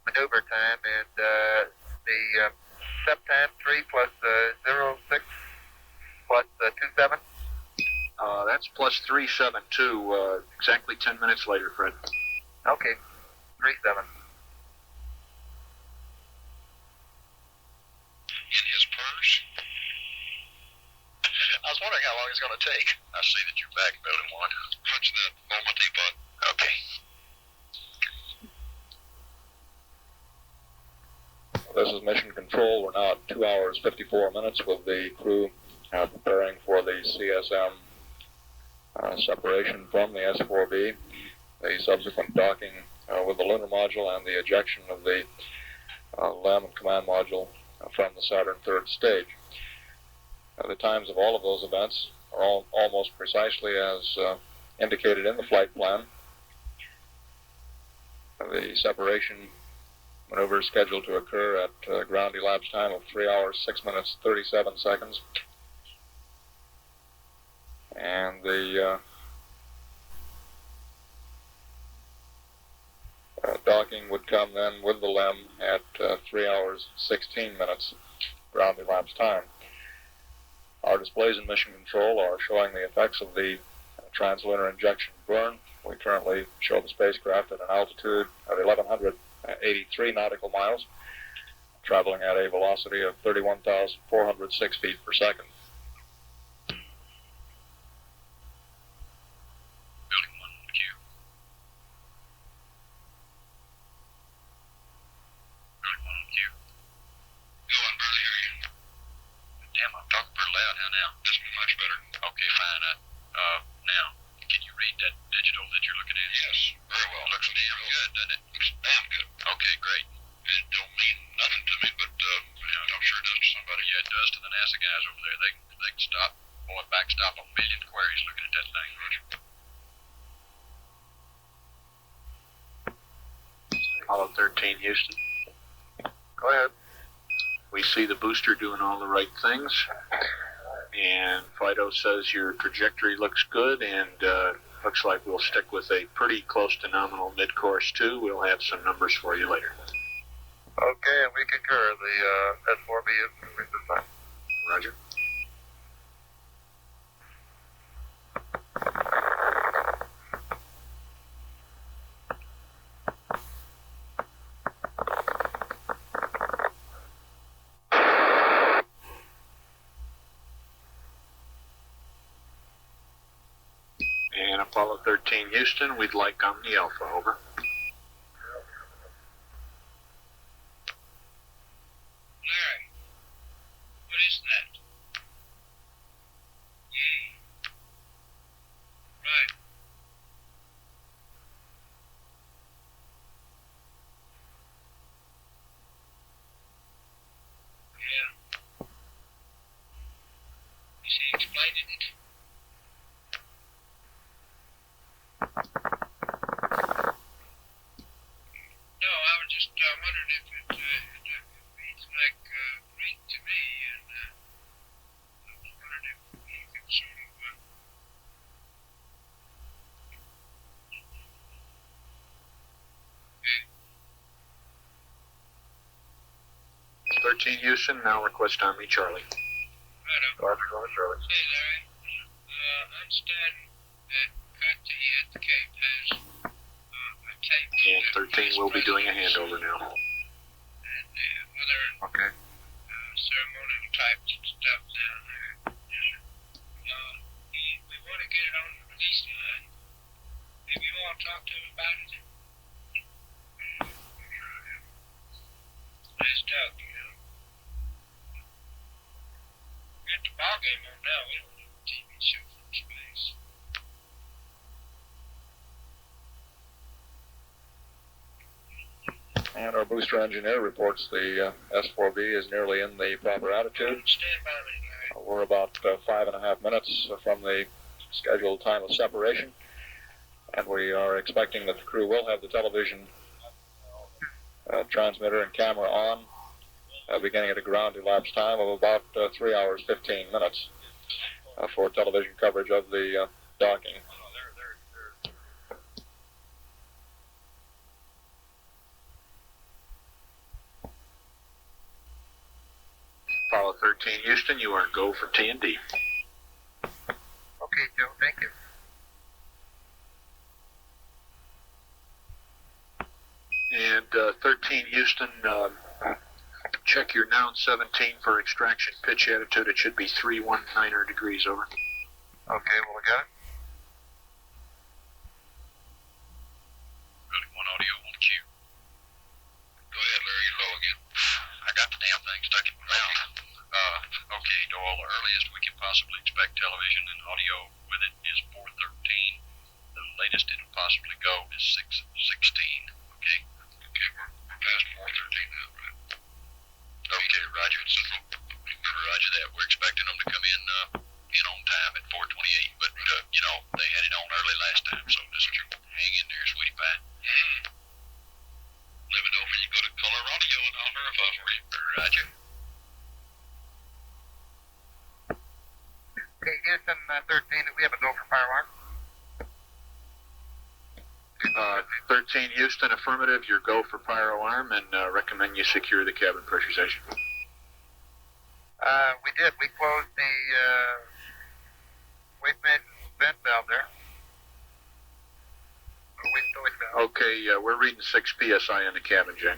maneuver time, and the SEP time 3 plus 0.6 plus 2.7. That's plus 3.7 too. Exactly 10 minutes later, Fred. Okay, 3.7. In his purse. I was wondering how long it's going to take. I see that you're back, building one. Punch that on my teapot. Okay. This is Mission Control. We're now at 2 hours 54 minutes with the crew preparing for the CSM separation from the S4B, the subsequent docking with the lunar module, and the ejection of the LEM and command module from the Saturn third stage. The times of all of those events are almost precisely as indicated in the flight plan. The separation maneuver is scheduled to occur at ground elapsed time of 3 hours, 6 minutes, 37 seconds. And the docking would come then with the LEM at 3 hours, 16 minutes ground elapsed time. Our displays in Mission Control are showing the effects of the translunar injection burn. We currently show the spacecraft at an altitude of 1,183 nautical miles, traveling at a velocity of 31,406 feet per second. Building one, cue. Building one, cue. Go on, barely hear you. Damn, I'm talking pretty loud. How now? This is much better. Okay, fine. Now, can you read that digital that you're looking at? Yes, very well. Looks damn good, doesn't it? Looks damn good. Okay, great. It don't mean nothing to me, but I'm sure it does to somebody. Yeah, it does to the NASA guys over there. They can stop, boy, backstop a million queries looking at that thing, Roger. Apollo 13, Houston. Go ahead. We see the booster doing all the right things. And Fido says your trajectory looks good, and looks like we'll stick with a pretty close to nominal mid-course too. We'll have some numbers for you later. Okay, and we concur. The S4B is moving this time. Roger. And Apollo 13 Houston, we'd like Omni Alpha, over. Larry, what is that? Right. Yeah. Is he explaining it? No, I was just wondering if it reads like green to me, and I was wondering if you could sort of 13 Houston, now request Omni Charlie. Roger, Charlie. Hey, Larry. I'm standing at Cut at the Cape has a tape. And 13 will be doing a handover now. And other Okay. ceremonial type stuff down there. We want to get it on the release line. Maybe you want to talk to him about it? Let's talk, you know. We got the ball game on now. We don't need a TV show from space. And our booster engineer reports the S4B is nearly in the proper attitude. Stand by me, Larry. We're about 5.5 minutes from the scheduled time of separation, and we are expecting that the crew will have the television transmitter and camera on, beginning at a ground elapsed time of about 3 hours 15 minutes for television coverage of the docking. Apollo 13 Houston, you are go for T&D. Okay, Joe, thank you. And 13 Houston, check your noun 17 for extraction pitch attitude. It should be 319 degrees, over. Okay, well, we got it. Really one audio on cue. Go ahead, Larry, you're low again. I got the damn thing stuck in my mouth. Okay, Doyle, the earliest we can possibly expect television and audio with it is 4:13. The latest it'll possibly go is 6:16. Okay? Okay, we're past 4:13 now, right? Okay, roger. Roger that. We're expecting them to come in on time at 4:28, but, they had it on early last time, so just hang in there, sweetie pie. Let me know when you go to color audio and I'll verify for you. Roger. Okay, Houston 13, do we have a go for fire alarm? 13 Houston, affirmative. Your go for fire alarm, and recommend you secure the cabin pressurization. We did. We closed the waste vent valve there. Waste valve. Okay, we're reading 6 psi in the cabin, Jay.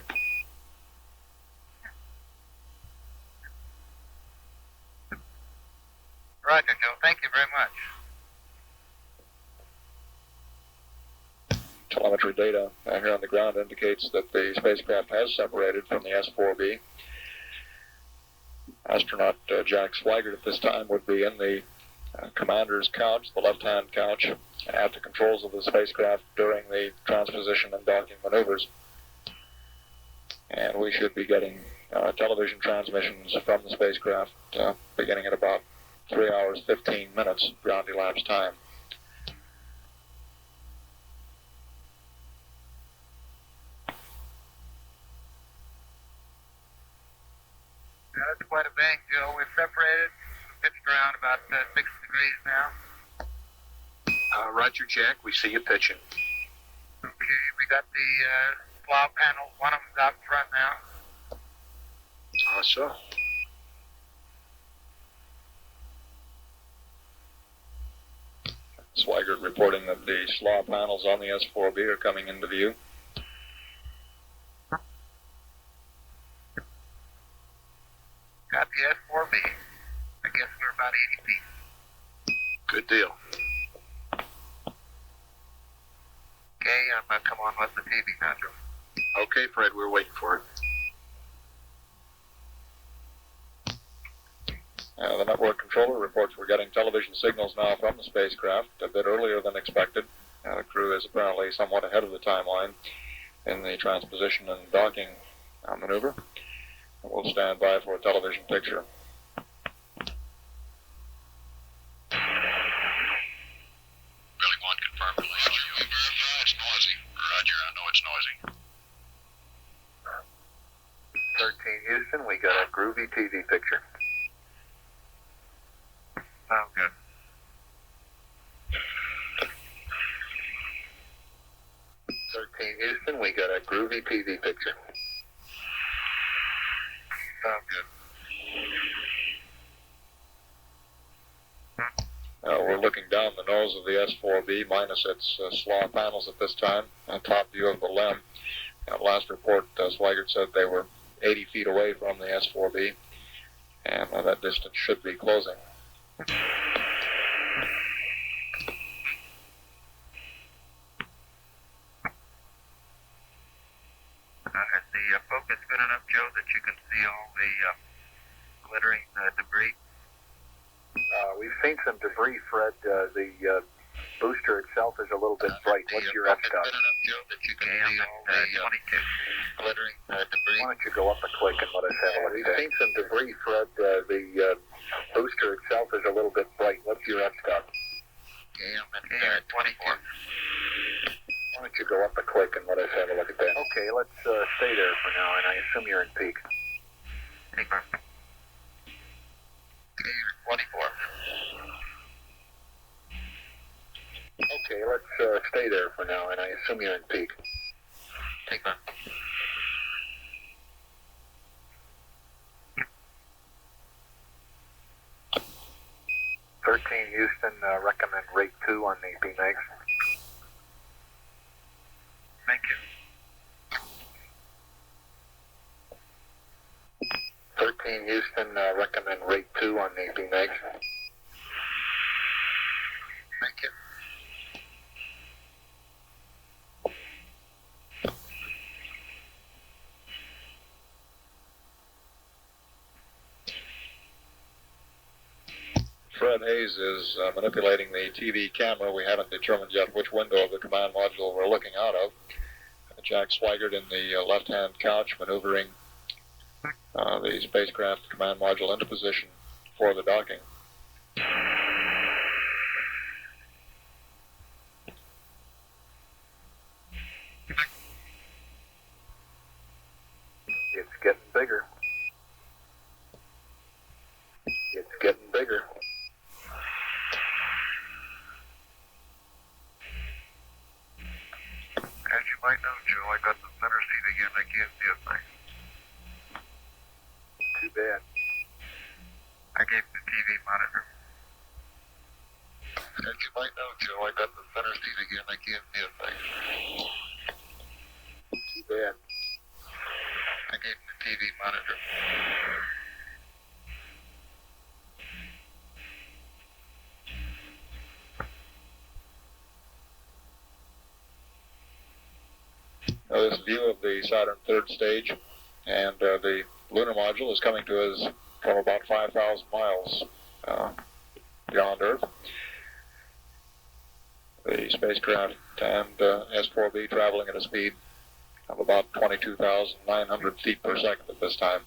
Roger, Joe. Thank you very much. Telemetry data here on the ground indicates that the spacecraft has separated from the S4B. Astronaut Jack Swigert at this time would be in the commander's couch, the left-hand couch, at the controls of the spacecraft during the transposition and docking maneuvers. And we should be getting television transmissions from the spacecraft beginning at about 3 hours 15 minutes ground elapsed time. bank, Joe. We're separated. Pitched around about 6 degrees now. Roger, Jack. We see you pitching. Okay, we got the plow panel. One of them's out front now. So. Swigert reporting that the slaw panels on the S4B are coming into view. Got the S4B. I guess we're about 80 feet. Good deal. Okay, I'm going to come on with the TV now, Joe. Okay, Fred, we're waiting for it. The network controller reports we're getting television signals now from the spacecraft a bit earlier than expected. The crew is apparently somewhat ahead of the timeline in the transposition and docking maneuver. We'll stand by for a television picture. Really want to confirm release. You verify it's noisy. Roger, I know it's noisy. 13 Houston, we got a groovy TV picture. Oh, good. Houston, we got a groovy TV picture. Oh, good. We're looking down the nose of the S4B minus its slaw panels at this time, top view of the LEM. Last report, Swigert said they were 80 feet away from the S4B, and that distance should be closing. Is the focus good enough, Joe, that you can see all the glittering debris? We've seen some debris, Fred. The booster itself is a little bit bright. What's your f-stop? Good enough, Joe, that you can see all the 22 glittering debris? Why don't you go up a click and let us have a look? We've seen some debris, Fred. The booster itself is a little bit bright. What's your f-stop? Okay, I'm at 24. Why don't you go up a click and let us have a look at that? Okay, let's stay there for now, and I assume you're in peak. Take her. Okay, you're 24. Okay, let's stay there for now, and I assume you're in peak. Take her. Houston, recommend rate 2 on the PMAX. Thank you. 13 Houston, recommend rate 2 on the PMAX. Thank you. Fred Hayes is manipulating the TV camera. We haven't determined yet which window of the command module we're looking out of. Jack Swigert in the left-hand couch maneuvering the spacecraft command module into position for the docking. It's getting bigger. It's getting bigger. As you might know, Joe, I got the center seat again. I can't see a thing. Too bad. I gave the TV monitor. As you might know, Joe, I got the center seat again. I can't see a thing. Too bad. I gave the TV monitor. This view of the Saturn third stage and the lunar module is coming to us from about 5,000 miles beyond Earth. The spacecraft and S4B traveling at a speed of about 22,900 feet per second at this time.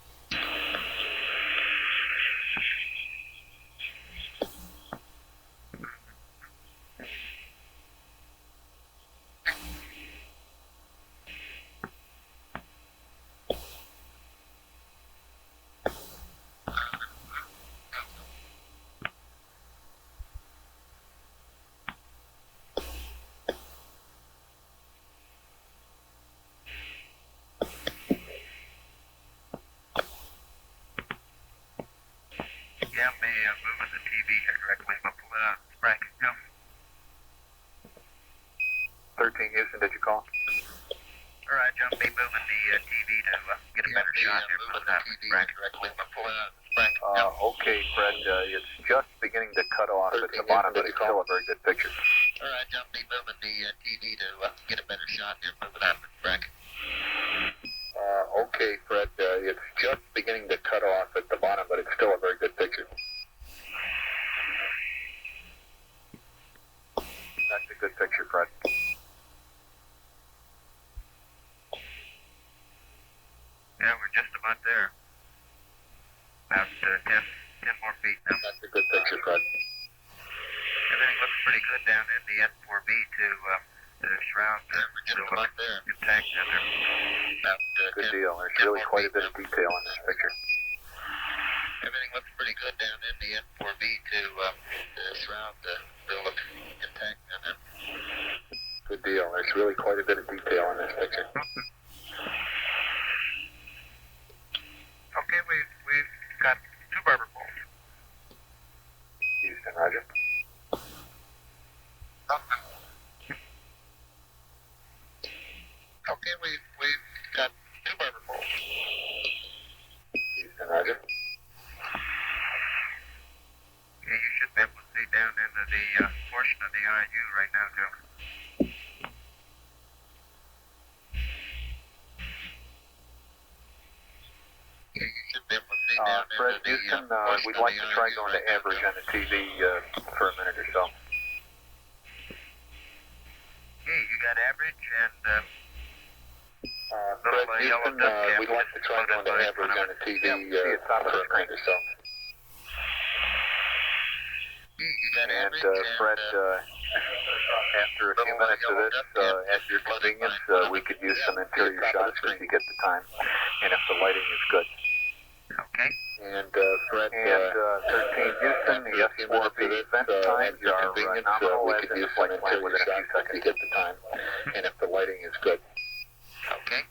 moving the TV here directly. I'm pulling out the bracket. Go. 13 Houston, did you call? All right, John, be moving the TV to get a better shot here. Pulling out the bracket directly. I'm pulling out the bracket. Okay, Fred, it's just beginning to cut off at the bottom, but it's still a very good picture. All right, John, be moving the TV to get a better shot here. Moving out the bracket. Okay, Fred, it's just beginning to cut off at the bottom, but it's still a very good picture. That's a good picture, Fred. Yeah, we're just about there. About 10 more feet now. That's a good picture, Fred. Everything looks pretty good down in the S4B to shroud the tank down there. Good deal. There's really quite a bit of detail in this picture. Everything looks pretty good down in the S4B to shroud the tank down there. Good deal. There's really quite a bit of detail in this picture. Okay, we've got 2 barber poles. Houston, roger. Okay, we've got 2 barber poles. Houston, roger. Yeah, you should be able to see down into the portion of the IU right now, Joe. Yeah, you should be able to see down Fred, into Houston, the portion we'd of like the to try IU going right to average on the TV for a minute or so. Okay, you got average and Fred, Houston, we'd like to try going to average on the TV for a minute or so. And Fred, after a few minutes of this, at your convenience, we could use some interior shots just to get the time, and if the lighting is good. Okay. And Fred, 13 Houston, the S4B event times are nominal as in the flight plan within a few seconds to get the time, and if the lighting is good. Okay.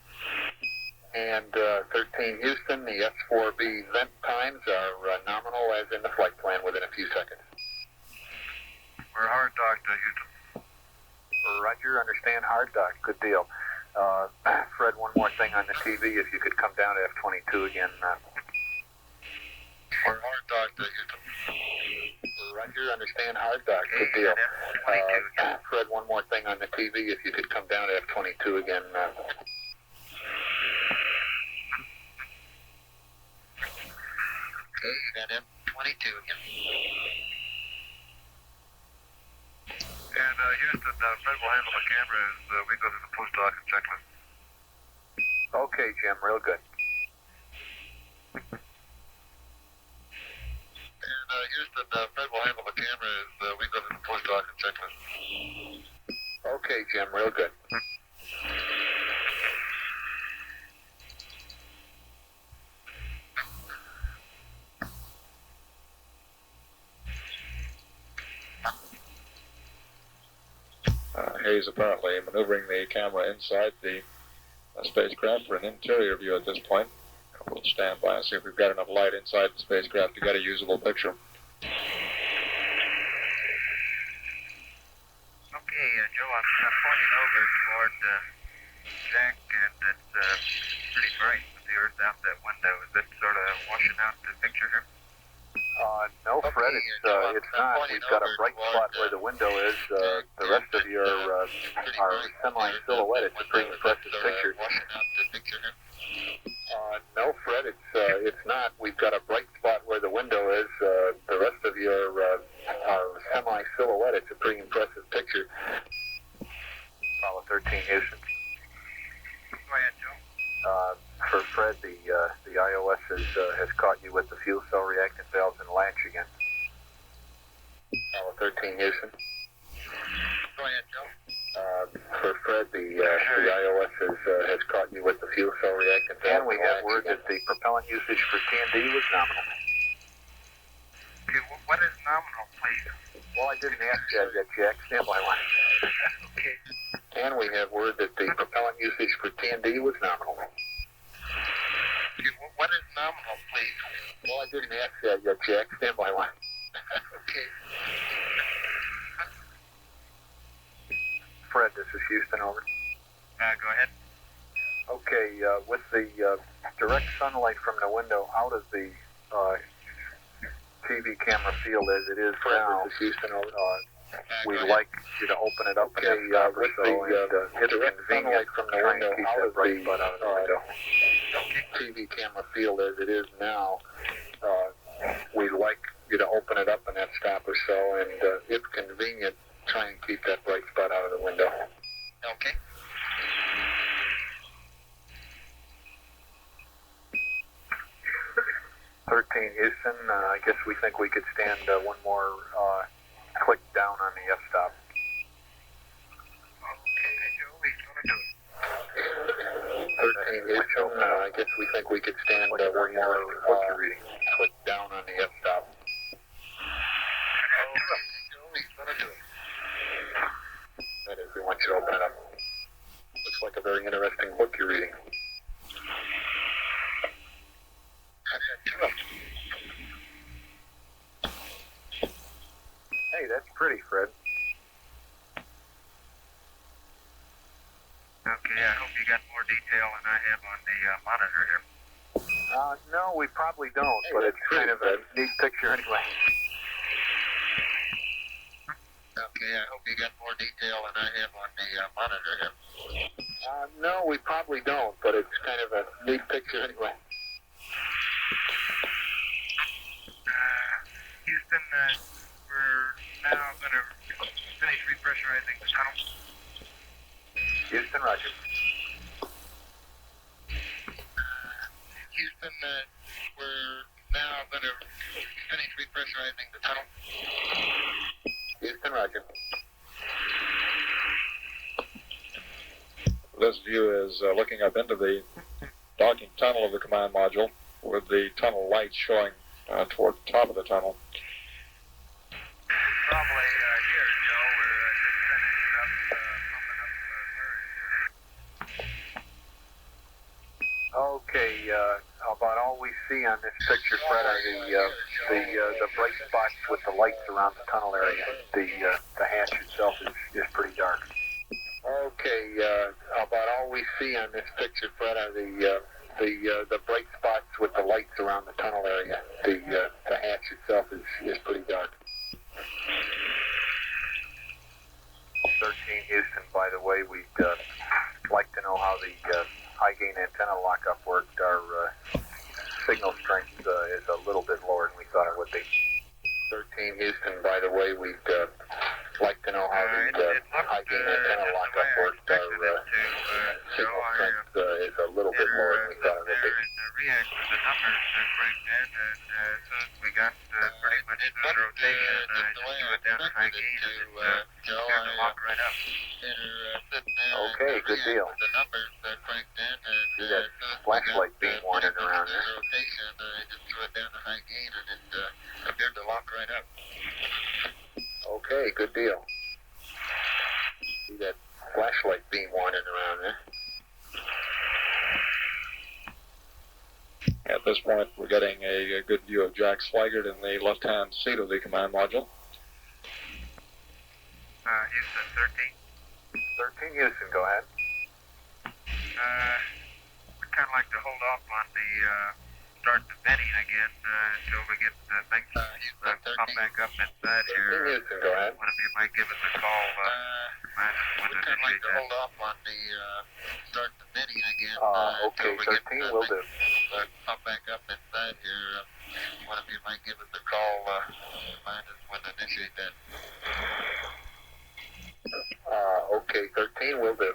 And 13 Houston, the S4B event times are nominal as in the flight plan within a few seconds. We're hard dock to Houston. Roger, understand hard dock. Good deal. Fred, one more thing on the TV. If you could come down to F22 again. We're hard dock to Houston. Roger, understand hard dock. Good deal. Fred, one more thing on the TV. If you could come down to F22 again. Okay, you got F22 again. And Houston, Fred will handle the camera as we go through the post-doc and checklist. Okay, Jim, real good. And Houston, Fred will handle the camera as we go through the post-doc and checklist. Okay, Jim, real good. Hayes apparently maneuvering the camera inside the spacecraft for an interior view at this point. We'll stand by and see if we've got enough light inside the spacecraft to get a usable picture. Okay, Joe, I'm pointing over toward Jack, and it's pretty bright with the Earth out that window. Is it sort of washing out the picture here? No, Fred, it's not. We've got a bright spot where the window is. The rest of your are semi-silhouette. It's a pretty impressive picture. No, Fred, it's not. We've got a bright spot where the window is. The rest of your are semi-silhouette. It's a pretty impressive picture. Apollo 13 Houston. Go ahead, Joe. For Fred, the IOS has caught you with the fuel cell reactant valves and latch again. Apollo 13 Houston. Go ahead, Joe. For Fred, the IOS has caught you with the fuel cell reactant valves. And we have word that the propellant usage for TND was nominal. Okay, what is nominal, please? Well, I didn't ask that yet, Jack. Stand by one. Okay. And we have word that the propellant usage for TND was nominal. Okay, what is nominal, please? Well, I didn't ask that yet, Jack. Stand by one. Fred, this is Houston, over. Go ahead. Okay, with the direct sunlight from the window out of the TV camera field as it is now, this is Houston, over. We'd like you to open it up with the direct sunlight from the window out of the TV camera field as it is now. We'd like you to open it up in that stop or so, and if convenient, try and keep that bright spot out of the window. Okay. Houston, I guess we think we could stand one more click down on the f-stop. Okay, Joe, he's going to do it. 13 Houston, I guess we think we could stand one more click down on the f-stop. Okay, Joe, he's going to do it. That is, we want you to open it up. Looks like a very interesting book you're reading. Hey, that's pretty, Fred. Okay, I hope you got more detail than I have on the monitor here. No, we probably don't, but it's kind of a neat picture anyway. Okay, I hope you got more detail than I have on the monitor here. No, we probably don't, but it's kind of a neat picture anyway. Houston, we're now going to finish repressurizing the tunnel. Houston, roger. Houston, we're now going to finish repressurizing the tunnel. Houston, roger. This view is looking up into the docking tunnel of the command module, with the tunnel lights showing toward the top of the tunnel. Probably here, Joe. We're just finishing up, pumping up Okay, about all we see on this picture, Fred, are the bright spots with the lights around the tunnel area. The hatch itself is pretty dark. Okay, about all we see on this picture, Fred, are the bright spots with the lights around the tunnel area. The hatch itself is pretty dark. 13 Houston, by the way, we'd like to know how the high gain antenna lockup worked. Our signal strength is a little bit lower than we thought it would be. 13 Houston, by the way, we'd like to know how the high gain antenna lockup worked. Our signal strength is a little bit lower than we thought it would be. react to the numbers cranked in, and as soon as we got pretty much smooth rotation, just threw it down to high gain, and it started to lock right up. Okay, good deal. The numbers cranked in, and see that flashlight beam winding around there. Rotation, just threw it down to high gain, and it appeared to lock right up. Okay, good deal. See that flashlight beam winding around there. At this point, we're getting a good view of Jack Swigert in the left-hand seat of the command module. Houston, 13. 13 Houston, go ahead. We'd kind of like to hold off on the start the venting again until we get things pump back up inside here. 13 Houston, go ahead. One of you might give us a call. We'd kind of like to hold off on the start the venting again. Okay, 13 will do. Pump back up inside here. One of you might give us a call. Remind us when to initiate that. Okay, 13 will do.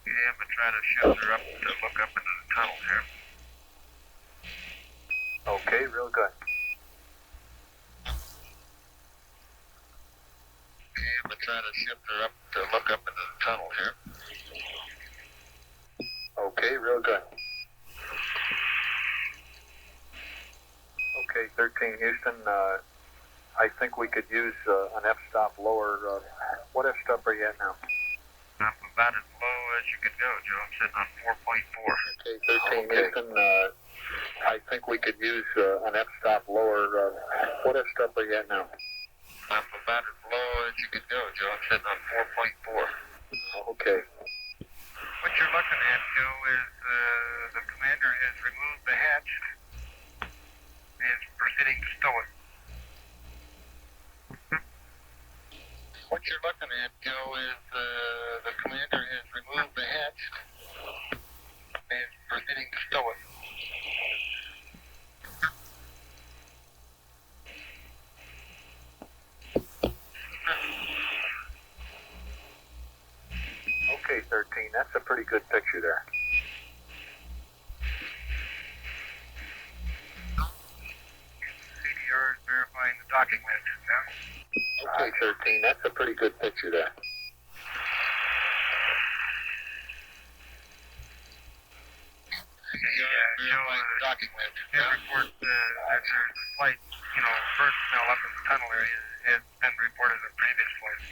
Yeah, but trying to shift her up to look up into the tunnel here. Okay, real good. Okay, but trying to shift her up to look up into the tunnel here. Okay, real good. Okay, 13 Houston, I think we could use an f-stop lower. What f-stop are you at now? I'm about as low as you can go, Joe. I'm sitting on 4.4. Okay, 13 Houston, I think we could use an F-stop lower. What F-stop are you at now? I'm about as low as you could go, Joe. I'm sitting on 4.4. Okay. What you're looking at, Joe, is the commander has removed the hatch and is proceeding to stow it. What you're looking at, Joe, is the commander has removed the hatch and is proceeding to stow it. Okay, 13. That's a pretty good picture there. CDR is verifying the docking wedges now. Okay, 13. That's a pretty good picture there. Joe, docking wedges. His report that there's a slight, bird smell up in the tunnel area has been reported in previous flights.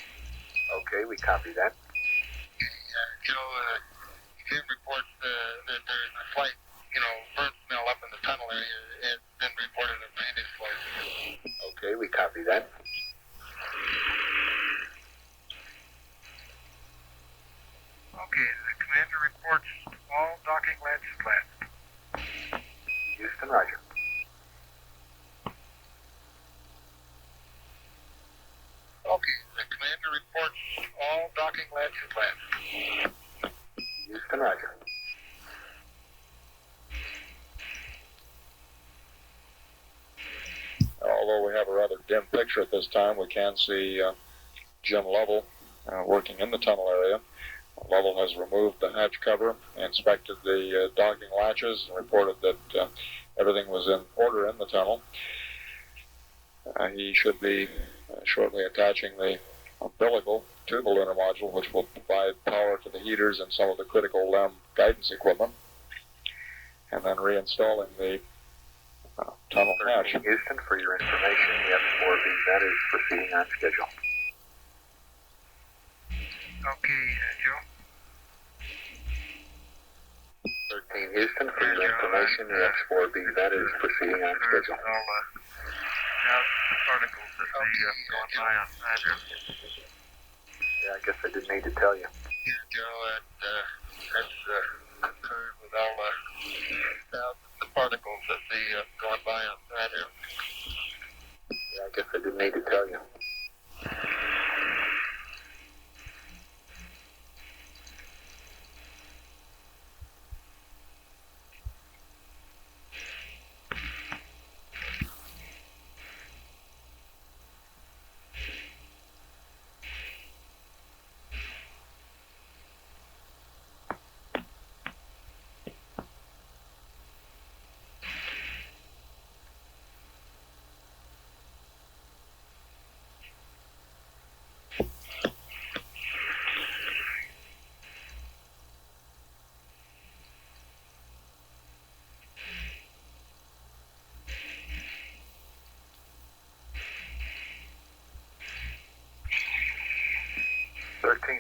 Okay, we copy that. Joe, his report that there's a slight, burn smell up in the tunnel area has been reported in previous flights. Okay, we copy that. Okay, the commander reports all docking latches flat. Houston, roger. Okay, the commander reports all docking latches flat. Houston, roger. Although we have a rather dim picture at this time, we can see Jim Lovell working in the tunnel area. Lovell has removed the hatch cover, inspected the docking latches, and reported that everything was in order in the tunnel. He should be shortly attaching the umbilical to the lunar module, which will provide power to the heaters and some of the critical LEM guidance equipment, and then reinstalling the tunnel hatch. Houston, for your information, the F4B that is proceeding on schedule. Okay, Joe. 13 Houston, for your information, the X4B that is proceeding on schedule. Now, the particles that going by outside there. Yeah, I guess I didn't need to tell you. Here, Joe, that's occurred with all the particles that going by outside there. Yeah, I guess I didn't need to tell you.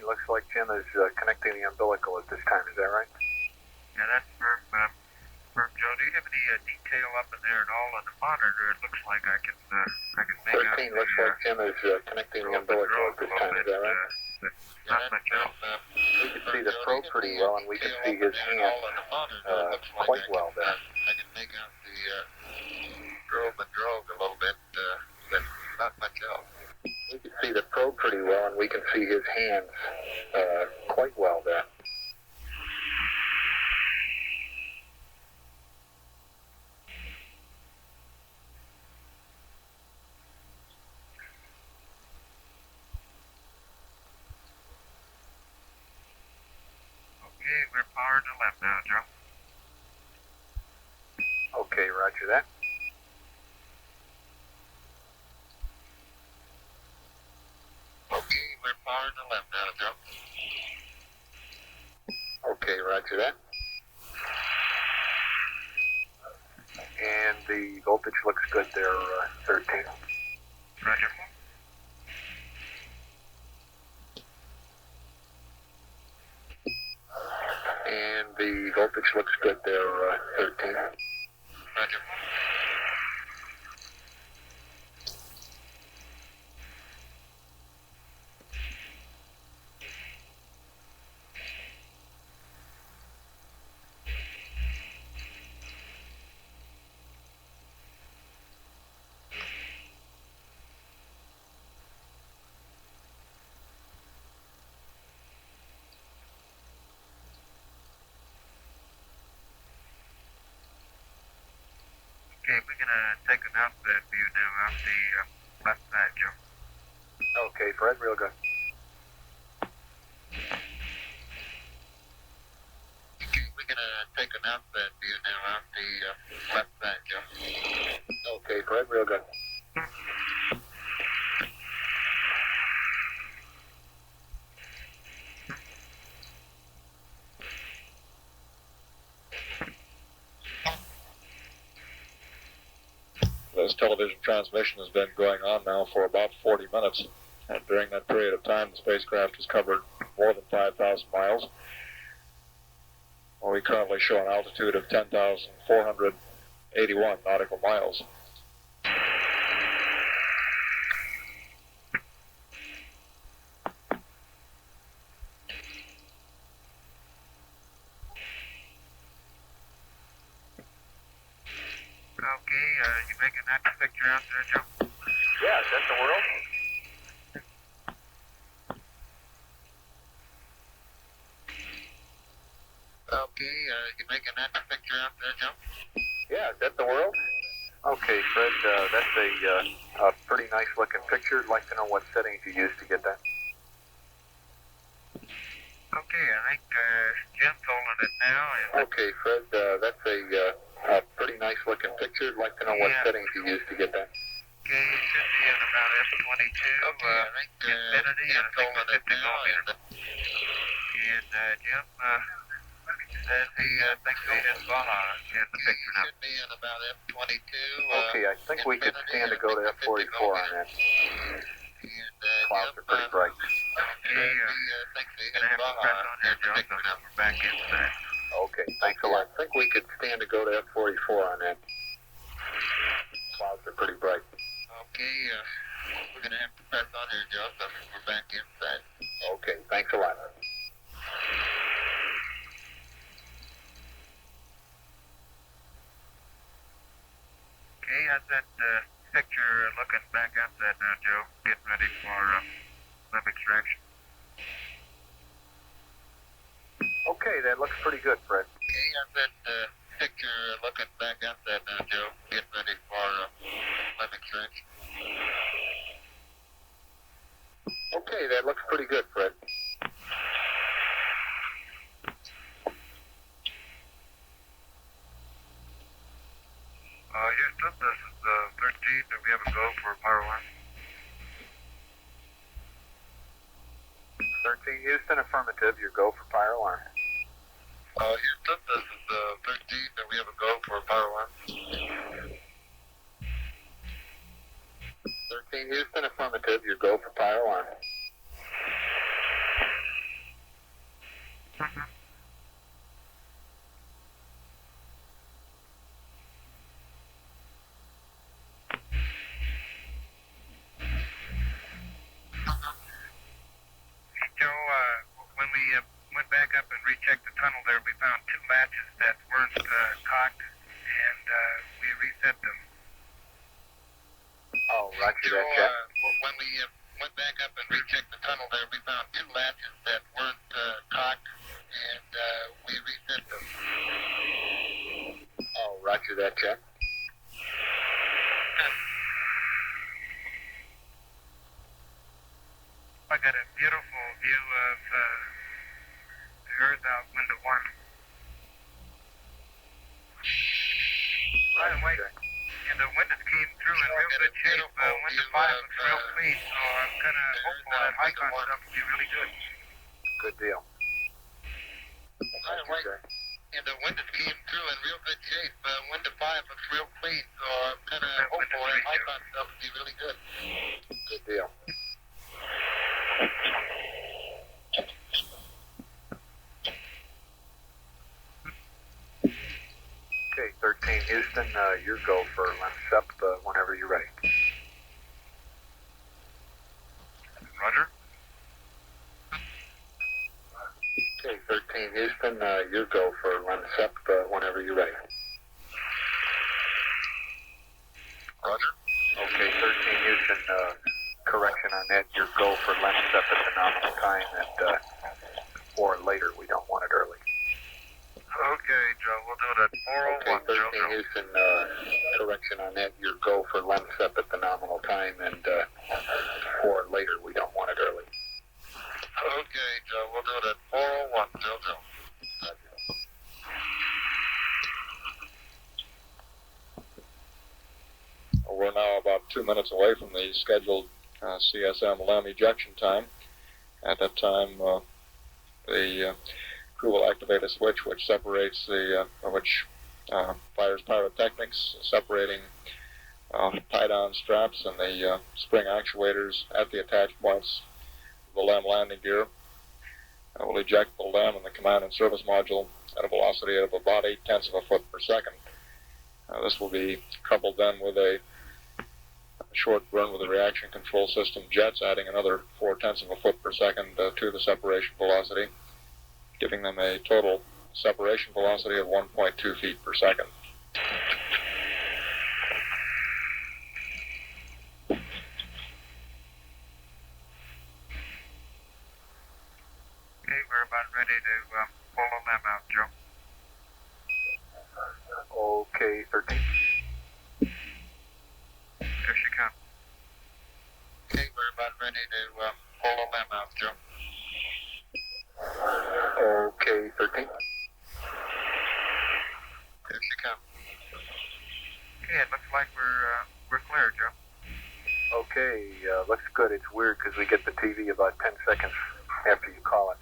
Looks like Jim is connecting the umbilical at this time. Is that right? Yeah, that's Joe. Do you have any detail up in there at all on the monitor? It looks like I can make 13 looks like Jim is connecting the umbilical at this time. Is that right? Not much else. We can see the probe pretty well, and we can see his hand quite well there. I can make out the drogue a little bit, but not much else. We can see the probe pretty well, and we can see his hands quite well there. Okay, we're powered to left now, Joe. Okay, roger that. Okay, we're powered to left now, Joe. Okay, roger that. And the voltage looks good there, 13. Roger. And the voltage looks good there, 13. Roger. Okay, we're gonna take an outside view now off the left side, Joe. Okay, Fred, real good. Okay, we're gonna take an outside view now off the left side, Joe. Okay, Fred, real good. This television transmission has been going on now for about 40 minutes, and during that period of time, the spacecraft has covered more than 5,000 miles. We currently show an altitude of 10,481 nautical miles. Okay, you making that picture out there, Joe? Yeah, is that the world? Okay, you making that picture out there, Joe? Yeah, is that the world? Okay, Fred, that's a pretty nice looking picture. I'd like to know what settings you used to get that. Okay, I think Jim's holding it now. And Okay, Fred, that's a pretty nice looking picture. I'd like to know what settings you used to get that. okay, it should be at about F22, infinity, and I think the 50 millimeter. And Jim says he thinks he has Baja in the picture now. Should be at about F22. Okay, I think we could stand to go to F44 on that. Clouds are pretty bright. Okay, gonna have to press on here, Joe, so we're back inside. Okay, thanks a lot. I think we could stand to go to F44 on that. Clouds are pretty bright. Okay, we're gonna have to press on here, Joe, so we're back inside. Okay, thanks a lot. Okay, how's that picture looking back outside now, Joe? Getting ready for lip extraction. Okay, that looks pretty good, Fred. Okay, how's that picture looking back outside now, Joe? Getting ready for lip extraction. Okay, that looks pretty good, Fred. Houston, this is 13. Do we have a go for power line? 13 Houston, affirmative. Your go for fire alarm. Houston, this is 13. Do we have a go for power line? 13 Houston, affirmative. Your go for fire alarm. Joe, when we went back up and rechecked the tunnel there, we found two latches that weren't cocked, and we reset them. Oh, roger Joe, that, check. when we went back up and rechecked the tunnel there, we found two latches that weren't cocked, and we reset them. Oh, roger that, check. I got a beautiful view of the Earth out window one. By the way, and the windows came through in real good shape. Window 5 looks real clean, so I'm kind of hopeful that icon stuff will be really good. Good deal. By the way, and the windows came through in real good shape. Window 5 looks real clean, so I'm kind of hopeful that icon stuff will be really good. Good deal. Okay, 13 Houston, your go for lens up whenever you're ready. Roger. Okay, 13 Houston, your go for lens up whenever you're ready. Roger. Okay, 13 Houston, correction on that, your go for lens up at the nominal time, and or later, we don't want it early. Okay, Joe, we'll do it at 4:01. Okay, 13 Houston, correction on that, your go for lens up at the nominal time, and or later, we don't want it early. Okay, Joe, we'll do it at 4:01. Joe. We're now about 2 minutes away from the scheduled CSM LEM ejection time. At that time, the crew will activate a switch which separates fires pyrotechnics, separating tie-down straps and the spring actuators at the attach points of the LEM landing gear. We'll eject the LEM and the command and service module at a velocity of about 0.8 of a foot per second. This will be coupled then with a short burn with the reaction control system jets, adding another 0.4 of a foot per second to the separation velocity, giving them a total separation velocity of 1.2 feet per second. Okay, we're about ready to pull the LEM out, Joe. Okay, 13. Here she comes. Okay, we're about ready to pull the LEM out, Joe. Okay, 13. Here she comes. Okay, it looks like we're clear, Joe. Okay, looks good. It's weird because we get the TV about 10 seconds after you call it.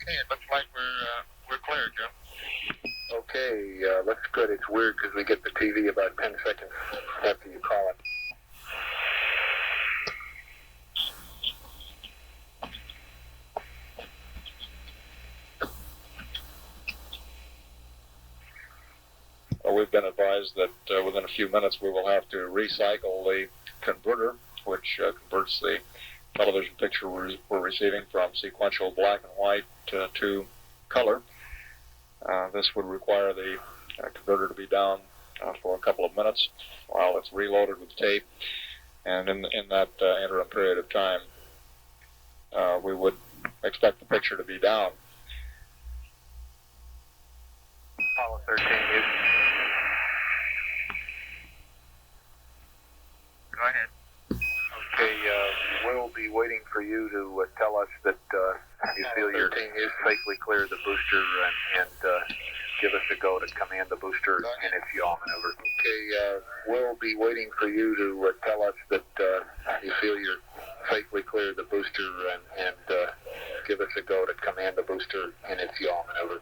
Okay, it looks like we're clear, Joe. Okay, looks good. It's weird because we get the TV about 10 seconds after you call it. We've been advised that within a few minutes we will have to recycle the converter, which converts the television picture we're receiving from sequential black and white to color. This would require the converter to be down for a couple of minutes while it's reloaded with tape, and in that interim period of time we would expect the picture to be down. Apollo 13 is... Go ahead. Okay, we'll be waiting for you to tell us that you feel you're safely clear of the booster and give us a go to command the booster in its yaw maneuver. Okay, we'll be waiting for you to tell us that you feel you're safely clear of the booster and give us a go to command the booster in its yaw maneuver.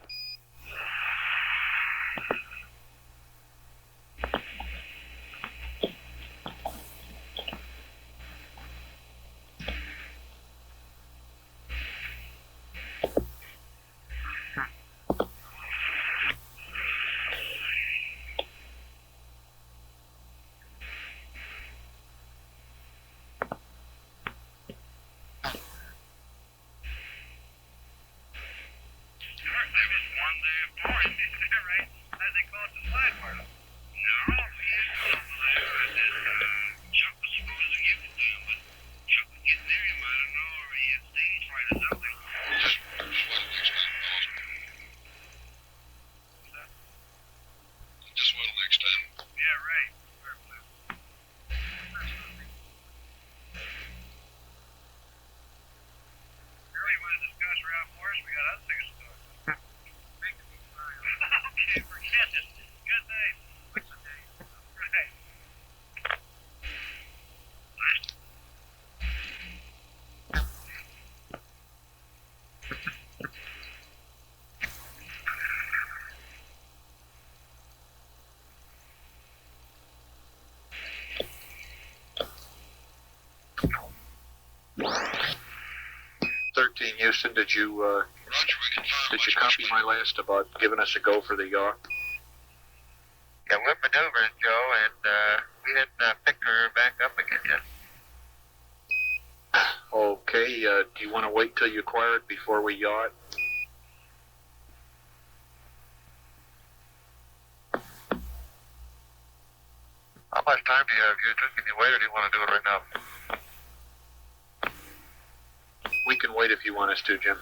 Houston, did you Did you copy my last about giving us a go for the yaw? Yeah, we're maneuvering, Joe, and we hadn't picked her back up again yet. Okay, do you want to wait till you acquire it before we yaw it? How much time do you have? Can you wait, or do you want to do it right now? We can wait if you want us to, Jim.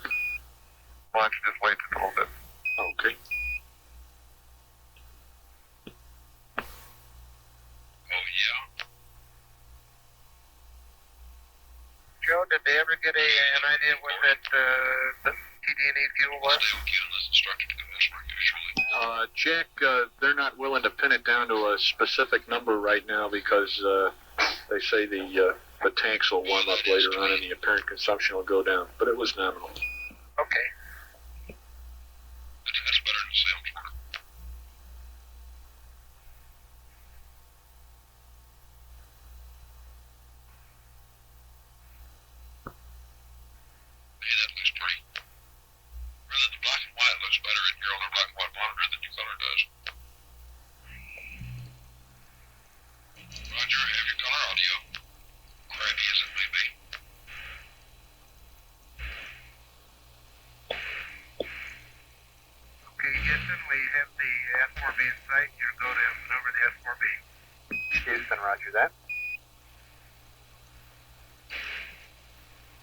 Why don't you just wait a little bit? Okay. Oh, yeah? Joe, did they ever get an idea what that TD&E fuel was? Jack, they're not willing to pin it down to a specific number right now because they say the tanks will warm up later on and the apparent consumption will go down. But it was nominal. Okay. That's better than sound. Hey, that looks pretty. Rather, the black and white looks better in here on the black and white monitor than your color does. Roger, have your color audio. Crappy as it may be. Okay, Houston, we have the S4B in sight. You're going to maneuver the S4B. Houston, roger that.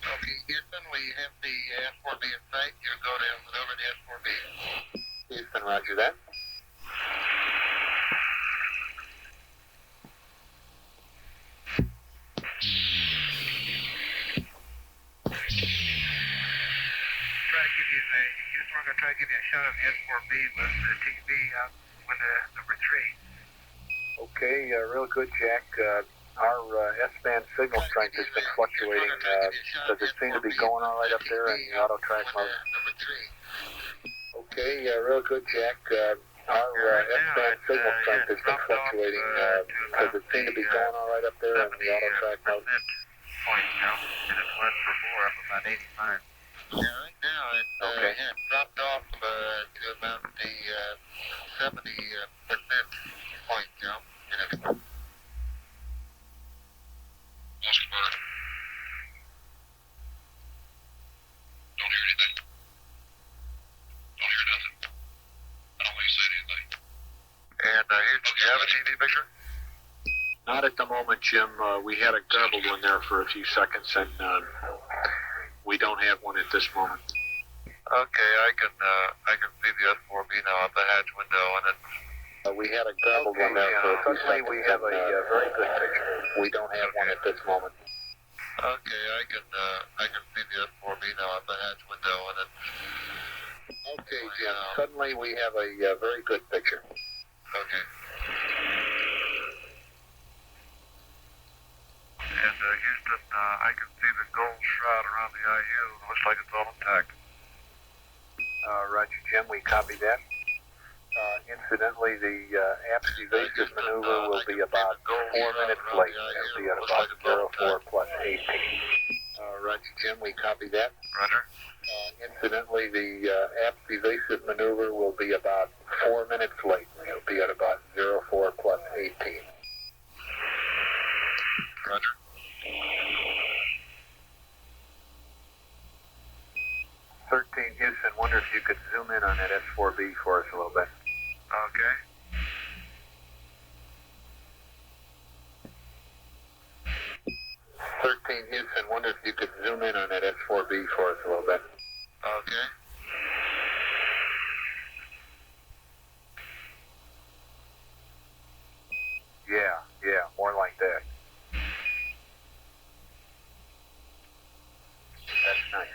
Okay, Houston, we have the S4B in sight. You're going to maneuver the S4B. Houston, roger that. Houston, we're going to try to give you a shot of the S4B with the TV out window number 3. Okay, real good, Jack. Our S-band signal strength has been fluctuating. Does it seem to be going all right up there in the auto track mode? Okay, real good, Jack. Our S-band signal strength has been fluctuating. Does it seem to be going all right up there in the auto track mode? Point now, and it was before up about 85. Yeah, right now it had dropped off to about the 70% point now. Oscar Bird. Don't hear anything. Don't hear nothing. I don't think he said anything. And do you have a TV picture? Not at the moment, Jim. We had a garbled one there for a few seconds, and we don't have one at this moment. Okay, I can see the S4B now at the hatch window, and it's. We had a garbled one there for a few seconds. We have a very good picture. We don't have one at this moment. Okay, I can see the S4B now at the hatch window, and it's. Okay, Jim. Suddenly we have a very good picture. Okay. And Houston, I can see the gold shroud around the IU. Looks like it's all intact. Roger, Jim. We copy that. Incidentally, the APS evasive maneuver will be about 4 minutes late. It'll be at about 04 plus 18. Roger, Jim. We copy that. Roger. Incidentally, the APS evasive maneuver will be about 4 minutes late. It'll be at about 04 plus 18. Roger. Houston, wonder if you could zoom in on that S4B for us a little bit. Okay. Houston, wonder if you could zoom in on that S4B for us a little bit. Okay. Yeah, more like that. That's nice.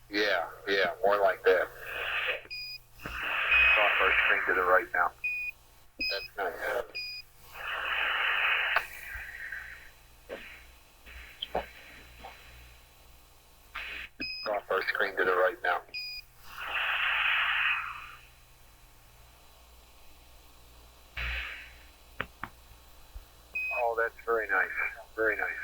Yeah, more like that. Off our screen to the right now. That's nice. Off our screen to the right now. Oh, that's very nice. Very nice.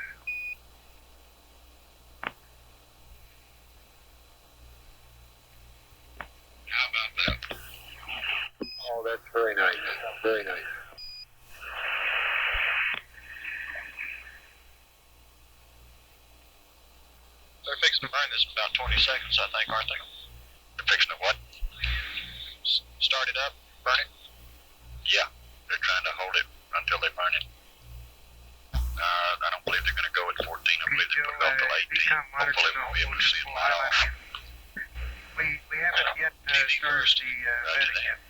that's very nice. Very nice. They're fixing to burn this in about 20 seconds, I think, aren't they? They're fixing to what? Start it up, burn it? Yeah, they're trying to hold it until they burn it. I don't believe they're going to go at 14. I believe they're going to go up to 18. Hopefully we'll be able to see it light off. We haven't yet started the vetting yet.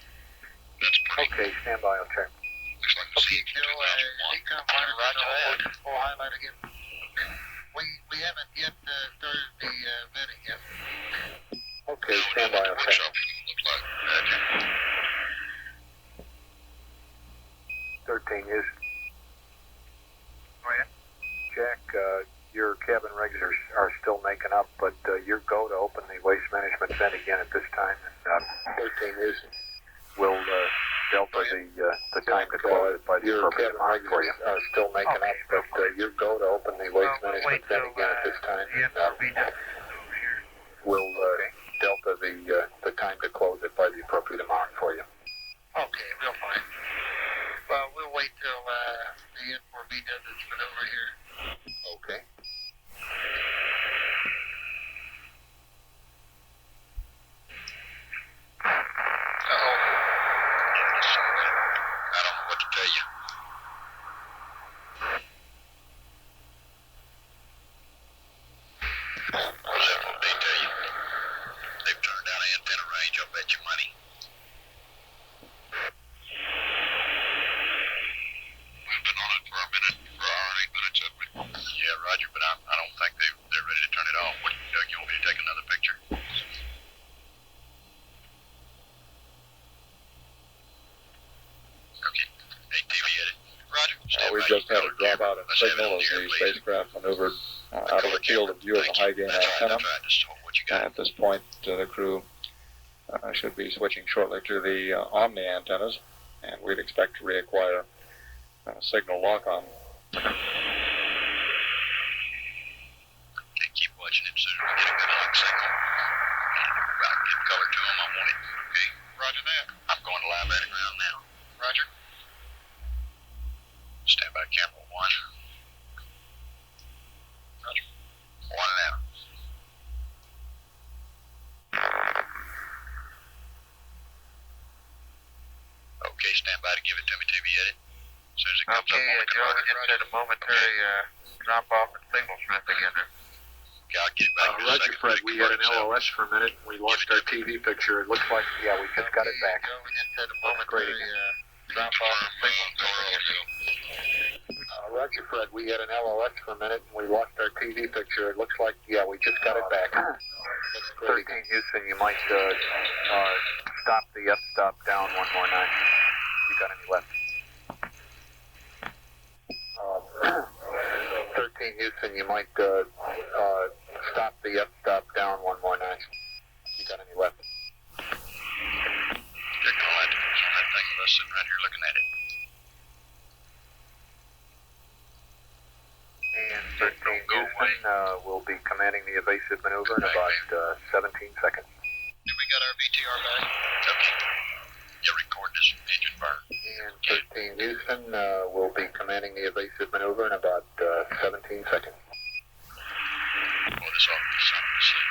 That's pretty Okay, stand by, I'll check. Looks like the Okay, seats Joe, decom monitor, full highlight again. We haven't yet started the vetting yet. Okay, stand by, I'll check. looks like 13 is. Go ahead. Jack, your cabin regs are still making up, but your go to open the waste management vent again at this time. 13 is. Will delta the time to close it by the appropriate amount for you. Are still making up, but your go to open the waste management vent again at this time. Will delta the time to close it by the appropriate amount for you. Okay, real fine. Well, we'll wait till the N4B does its maneuver here. Okay. I don't know what to tell you. What does FOD tell you? They've turned down an antenna range, I'll bet you money. We've been on it for a minute, for an hour and 8 minutes, haven't we? Yeah, Roger, but I don't think they're ready to turn it off. What, Doug, you want me to take another picture? Okay. Hey, TV edit. Roger. We've just had a drop out in signal as the spacecraft maneuvered out of the field of view of the high gain antenna. At this point, the crew should be switching shortly to the Omni antennas, and we'd expect to reacquire signal lock-on. Okay, keep watching it. Soon as we get a good lock signal, right, get color to them. I want it. Okay, Roger that. I'm going to live at it around now. Roger. Stand by camera 1. Roger. 1 now. Okay, stand by to give it to me, TV edit. As soon as it comes up on the Joe, we just had a momentary drop off in signal strength again there. Okay, I'll get it back in a Roger, second. Fred, we had an LOS for a minute, and we lost our TV picture. It looks like, yeah, we just got it back. Joe, we just had a momentary drop off in signal strength again. Roger, Fred, we had an LOS for a minute, and we lost our TV picture. It looks like, yeah, we just got it back. 13 Houston, you might stop the f-stop down 149. You got any left? 13 Houston, you might stop the f-stop down 149. You got any left? Checking all that thing with us sitting right here looking at it. And 13 Houston will be commanding the evasive maneuver in about 17 seconds. Did we got our VTR back? Okay. Yeah, record this engine burn. And 13 Houston will be commanding the evasive maneuver in about 17 seconds. Well, this ought to be something to see.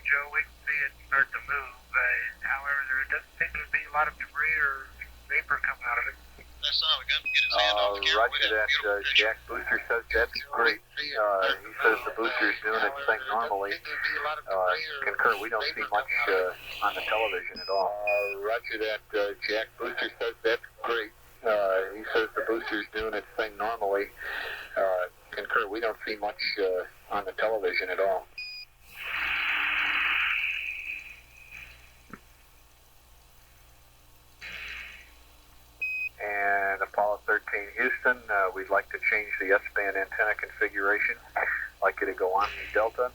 Joe, we can see it start to move. However, there doesn't seem to be a lot of debris or vapor coming out of it. That's all. We got to get his hand off the camera. Roger that, Jack. Booster says that's great. He says the booster's doing its thing normally. Concur, we don't see much on the television at all. Roger that, Jack. Booster says that's great. He says the booster's doing its thing normally. Concur, we don't see much on the television at all. And Apollo 13 Houston, we'd like to change the S-band antenna configuration. Like you to go on the Delta.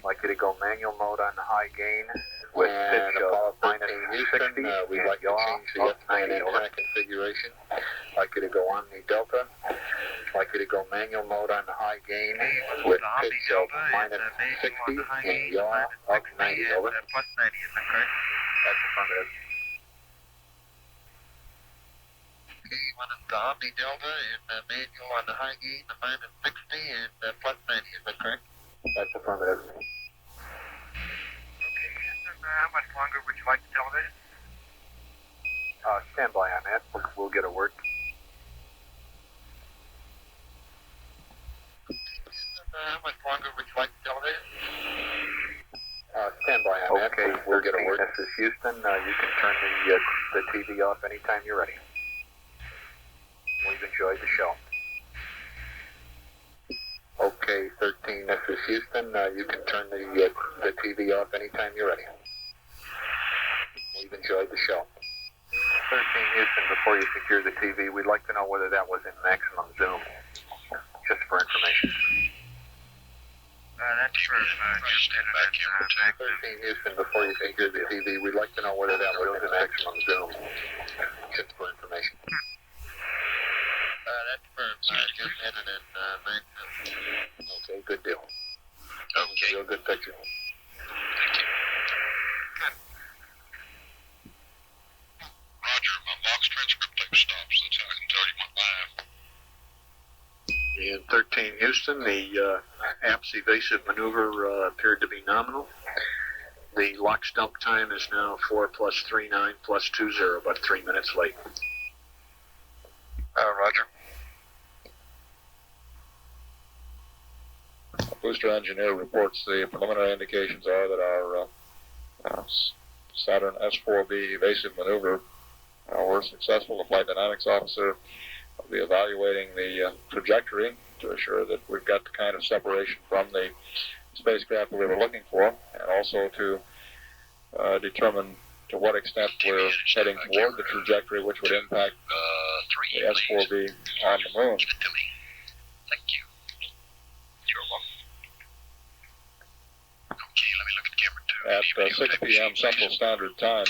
Like you to go manual mode on the high gain with pitch of minus 60. We'd like to change the S-band antenna configuration. Like you to go on the Delta. Like you to go manual mode on the high gain with pitch of minus 60 and yaw of 90 over. Plus 90, is that correct? That's affirmative. Okay, one of the Omni Delta and manual on the high gain, the minus 60 and plus 90, is that correct? That's affirmative. Okay, Houston, how much longer would you like the television? Stand by on that. We'll get a word. How much longer would you like the television? Stand by on that. We'll get a word. This is Houston. You can turn the TV off anytime you're ready. We've enjoyed the show. Okay, 13, this is Houston. You can turn the TV off anytime you're ready. We've enjoyed the show. 13, Houston, before you secure the TV, we'd like to know whether that was in maximum zoom, just for information. That's for just internet. 13, Houston, before you secure the TV, we'd like to know whether that was in maximum zoom, just for information. That's for just internet, maximum. Okay, good deal. Okay. Real good picture. Roger, my box transcript tape stops. That's how I can tell you went live. In 13, Houston, the APS evasive maneuver appeared to be nominal. The lock stump time is now 4 plus 39 plus 20, about 3 minutes late. Roger. Booster engineer reports the preliminary indications are that our Saturn S4B evasive maneuver were successful. The flight dynamics officer will be evaluating the trajectory to assure that we've got the kind of separation from the spacecraft that we were looking for, and also to determine to what extent we're heading toward the trajectory which would impact the S4B on the moon. Thank you. You're welcome. Okay, let me look at camera 2. At 6 p.m. Central Standard Time,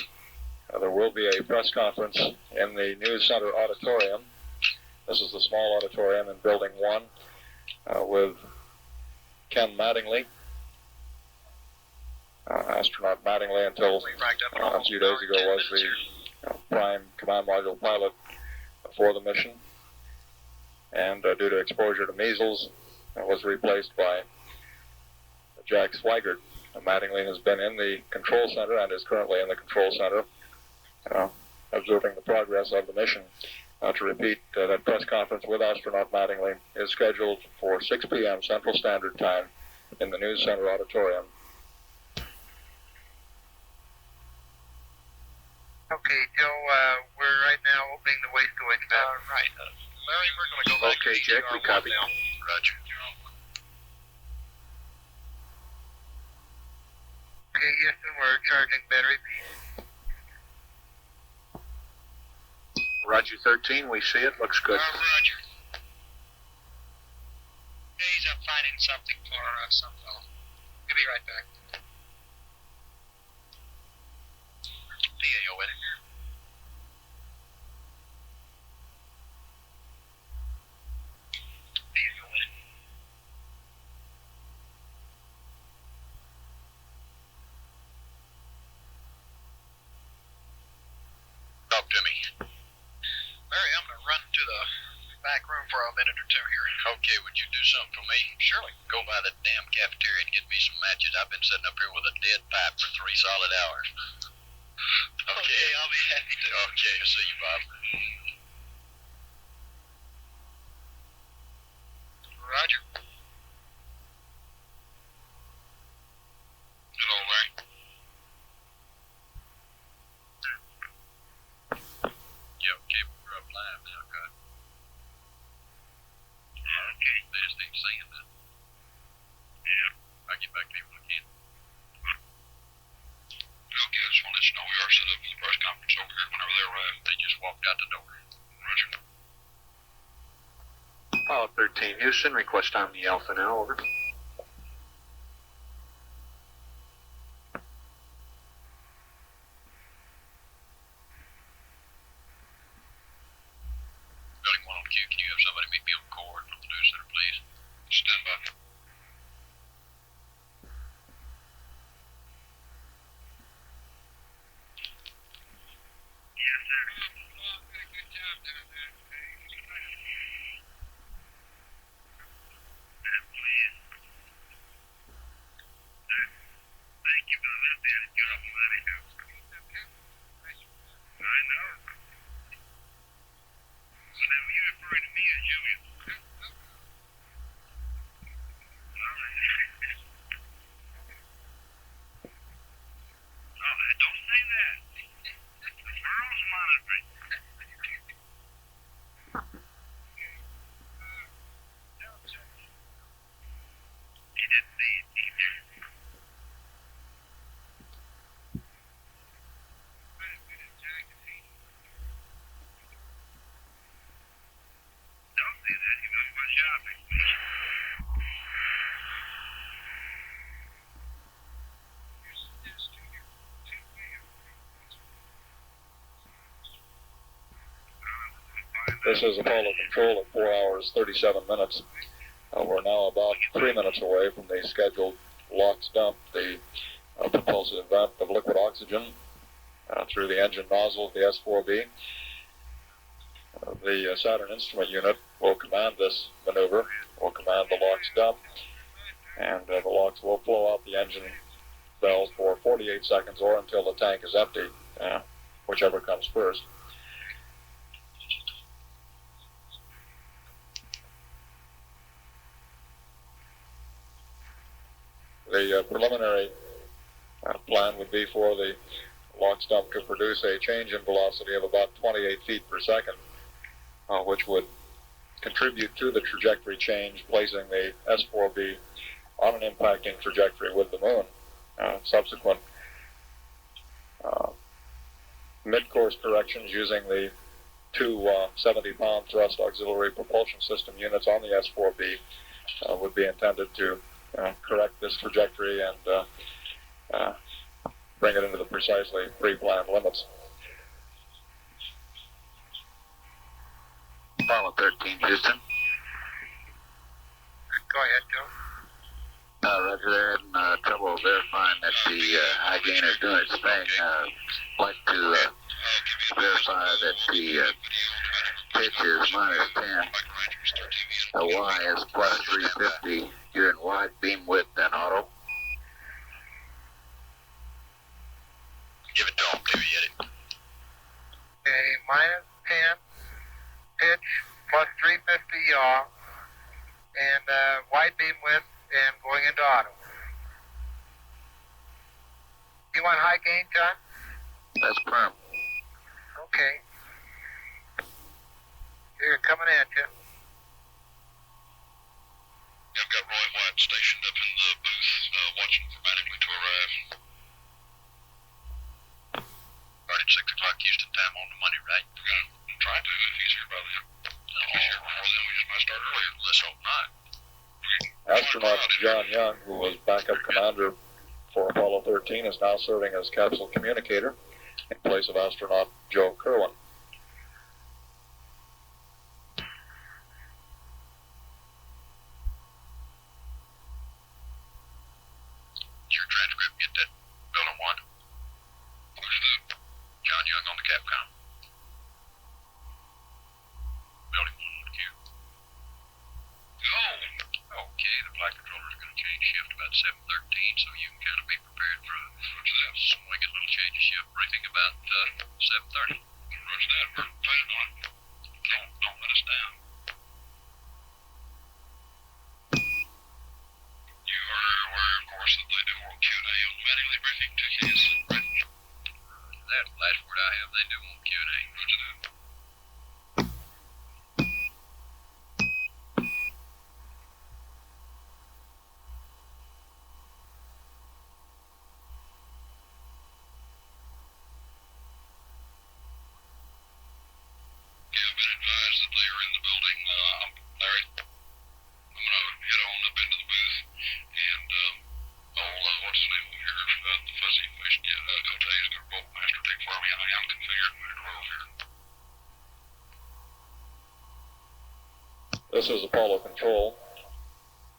there will be a press conference in the News Center auditorium. This is the small auditorium in Building 1 with Ken Mattingly. Astronaut Mattingly, until a few days ago, was the prime command module pilot for the mission. And due to exposure to measles, was replaced by Jack Swigert. Mattingly has been in the control center and is currently in the control center, observing the progress of the mission. To repeat, that press conference with astronaut Mattingly is scheduled for 6 p.m. Central Standard Time in the News Center auditorium. Okay, Joe, we're right now opening the waste storage valve. Right. Larry, we're going to go back Okay, to Jack, we copy. now. Roger. Okay, Houston, we're charging battery. Roger 13, we see it. Looks good. Roger. He's up finding something for some fellow. He'll be right back. PAO in it. PAO in it. Talk to me. Larry, I'm going to run to the back room for a minute or two here. Okay, would you do something for me? Surely. Go by the damn cafeteria and get me some matches. I've been sitting up here with a dead pipe for 3 solid hours. Okay, I'll be happy to. Okay, I'll see you, Bob. Roger. Hello, Larry. Yeah, okay, we're up live now, God. Okay. They just ain't saying that. Yeah. I'll get back to you when I can. Okay, I just want to let you know we are set up for the press conference over here. Whenever they arrive, they just walked out the door. Roger. Apollo 13, Houston, request on the Alpha now, over. This is Apollo Control at 4 hours 37 minutes. We're now about 3 minutes away from the scheduled LOX dump, the propulsive vent of liquid oxygen through the engine nozzle of the S4B. The Saturn instrument unit will command this maneuver, will command the LOX dump, and the LOX will flow out the engine bells for 48 seconds or until the tank is empty, whichever comes first. The preliminary plan would be for the LOX dump to produce a change in velocity of about 28 feet per second, which would contribute to the trajectory change, placing the S4B on an impacting trajectory with the moon. Subsequent mid-course corrections using the two 70-pound thrust auxiliary propulsion system units on the S4B would be intended to correct this trajectory and bring it into the precisely pre-planned limits. Apollo 13, Houston. Go ahead, Joe. Roger there, and trouble verifying that the high gainer is doing its thing. Like to verify that the pitch is -10. The Y is +350. You're in wide beam width and auto. Give it to him, till you get it. Okay, -10, pitch, +350 yaw, and wide beam width, and going into auto. You want high gain, John? That's perm. Okay. Here, coming at you. I've got Roy White stationed up in the booth, watching for Mattingly to arrive. Started 6 o'clock Houston time on the money, right? We're gonna try to if he's here by then. If he's here before then, we just might start earlier. Let's hope not. Astronaut John Young, who was backup commander for Apollo 13, is now serving as capsule communicator in place of astronaut Joe Kerwin. Your transcript, get that building 1. Who's the John Young on the Capcom? Building 1 on the queue. Oh, okay, the flight controller is going to change shift about 7:13, so you can kind of be prepared for that. Swing a little change of shift briefing about 7:30. Roger that, we're planning on it. Don't let us down. You are aware, of course, that they do want Q&A on the Mattingly briefing, TKS briefing. That last word I have, they do want Q&A. Roger that. I've been advised that they are in the building. Larry, I'm going to head on up into the booth and what's his name over here? The fuzzy face. Yeah, Cote is going to roll master take for me. I am configured. Ready to roll here. This is Apollo Control.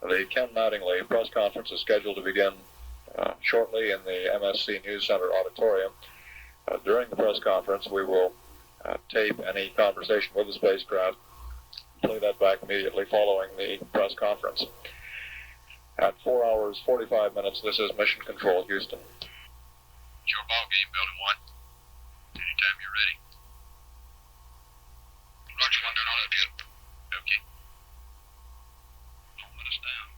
The Ken Mattingly press conference is scheduled to begin shortly in the MSC News Center auditorium. During the press conference, we will tape any conversation with the spacecraft, play that back immediately following the press conference. At 4 hours 45 minutes, this is Mission Control, Houston. It's your ball game, building 1. Anytime you're ready. Roger 1, they're not up yet. Okay. Don't let us down.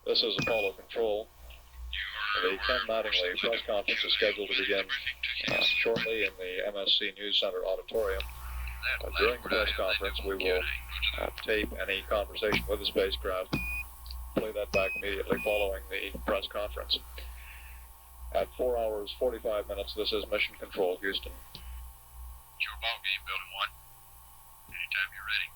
This is Apollo Control. The Ken Mattingly press conference is scheduled to begin shortly in the MSC News Center auditorium. During the press conference, we will tape any conversation with the spacecraft, play that back immediately following the press conference. At 4 hours 45 minutes, this is Mission Control, Houston. It's your ball game, building 1. Anytime you're ready.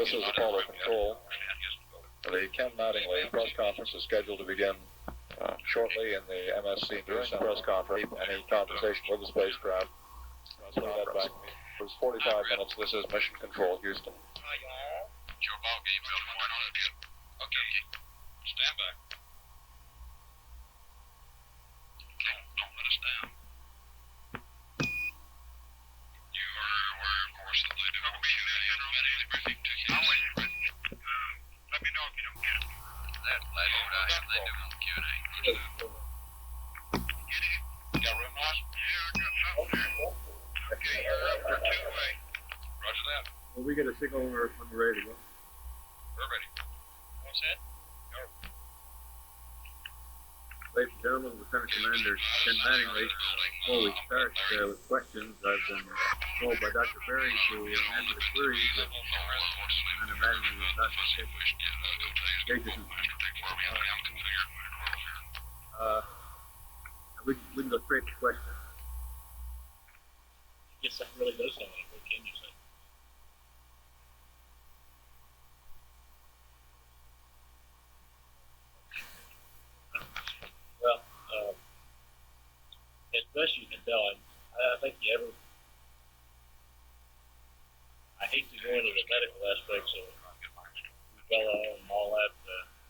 This is Apollo Control. The Ken Mattingly press conference is scheduled to begin shortly in the MSC. During the press conference, any conversation with the spacecraft, so that back it was 45 minutes. This is Mission Control, Houston. It's your ball game, Bill. Why not do it? Okay. Stand by. Don't let us down. You are aware, of course, that they do not be that intermittent briefing to you. Let me know if you don't get it. That's what I have. They do on the Q&A. Get it? Got room, boss? Yeah, I got something there. Okay, you're up for two-way. Roger that. Will we get a signal when we're ready to go? We're ready. What's that? Go. Ladies and gentlemen, Lieutenant Commander Ken Mattingly. Before we start with questions, I've been told by Dr. Berry to answer the queries that Commander Mattingly was not we can go straight to questions. I guess that really does sound like what Ken just said. Well, as best you can tell, I think I hate to go into the medical aspects of Bella and all that,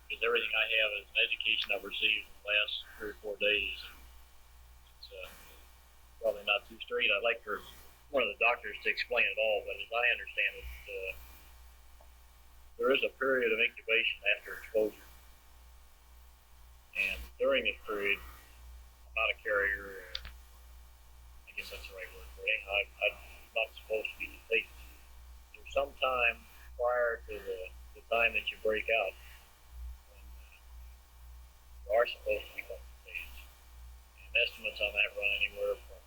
because everything I have is an education I've received in the last 3 or 4 days. It's probably not too straight. I'd like for one of the doctors to explain it all, but as I understand it, there is a period of incubation after exposure. And during this period, I'm not a carrier, I guess that's the right word for it. I'm not supposed to be contagious. There's some time prior to the time that you break out when you are supposed to become contagious. And estimates on that run anywhere from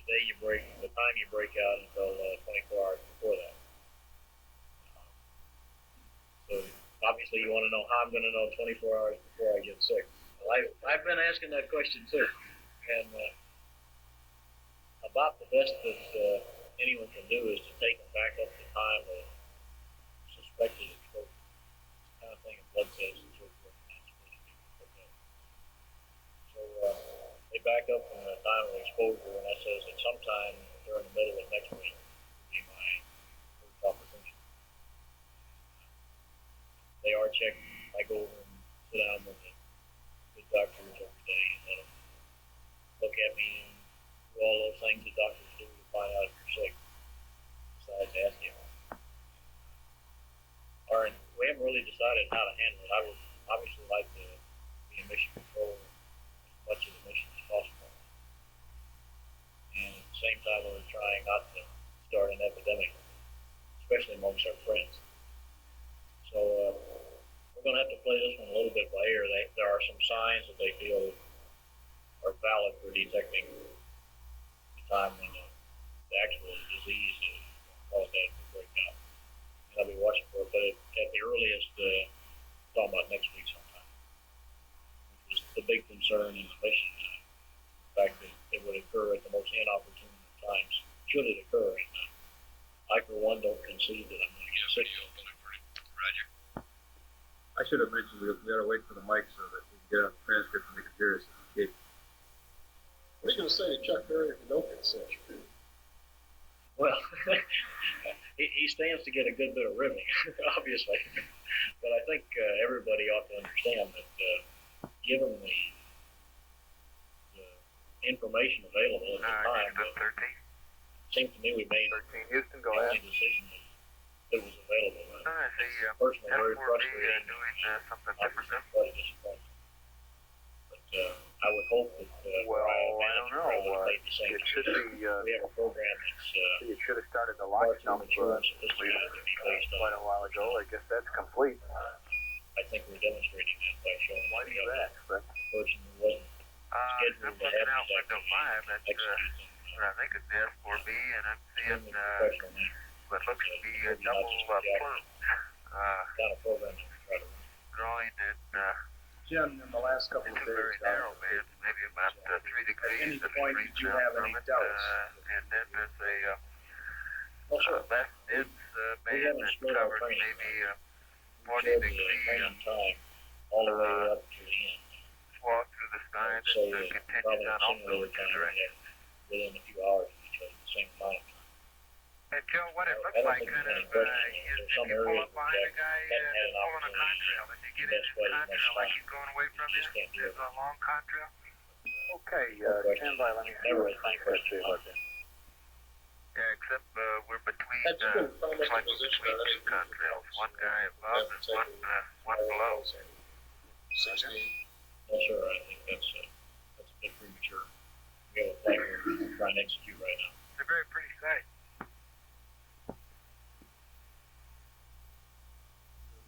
the time you break out until 24 hours before that. So obviously you want to know how I'm going to know 24 hours before I get sick. Well, I've been asking that question too, and about the best that anyone can do is to take them back up to time of suspected exposure, kind of thing of blood tests and so forth. So they back up from the time of exposure, and that says that sometime during the middle of next week would be my first opportunity. They are checked. I go over and sit down with the good doctors every day and let them look at me and do all those things that doctors do to find out if you're sick, besides asking. We haven't really decided how to handle it. I would obviously like to be in mission control as much of the mission as possible. And at the same time, we're trying not to start an epidemic, especially amongst our friends. So we're going to have to play this one a little bit by ear. There are some signs that they feel are valid for detecting the time when the actual disease is going to cause that to break out. And I'll be watching for it, but at the earliest, talking about next week sometime, which is the big concern in the mission. The fact that it would occur at the most inopportune of times, should it occur. And I, for one, don't concede that I'm going to get sick. Roger. I should have mentioned we got to wait for the mic so that we can get out the transcript and they can hear us. I was going to say to Chuck Berry if you don't get sick. Well, he stands to get a good bit of ribbing, obviously. But I think everybody ought to understand that given the information available at the time, it seems to me we made Houston, the only decision that was available. Personally, very frustrating. Quite disappointing. But I would hope that I don't know. It should be. We have a program that's it should have started the launch number mature and sophisticated to be based on. Quite a while ago. I guess that's complete. I think we're demonstrating that by showing. Why do you ask? The person who wasn't scheduled to have out window 5. That's I think it's the S4B, and I'm seeing what looks to be a double plume. Kind of program that we try to run. Drawing at Jim, in the last couple of days, very narrow band, maybe about 3 degrees. At any point, did you have any doubts? And then there's a less dips, man, haven't that slowed our covers training. maybe 40 We slowed the degree training time all the way up to the end. walk through the sky that So probably continues on all similar those time directions. within a few hours of each other, the same amount of time. Joe, what it I looks don't like think kind there's of any question. is There's if some you pull areas up behind a guy that hadn't had an pulling a contrail, if you get in Best his way is contrail much like time. he's going away from you, Just can't do there's it. a long contrail. Okay, stand by. Let me see Never what a question about that. Yeah, except we're between That's good. looks like we're between two contrails. One guy above and one below. 16. No, sir, I think that's a bit premature. We have a plan we're trying to execute right now. It's a very pretty sight.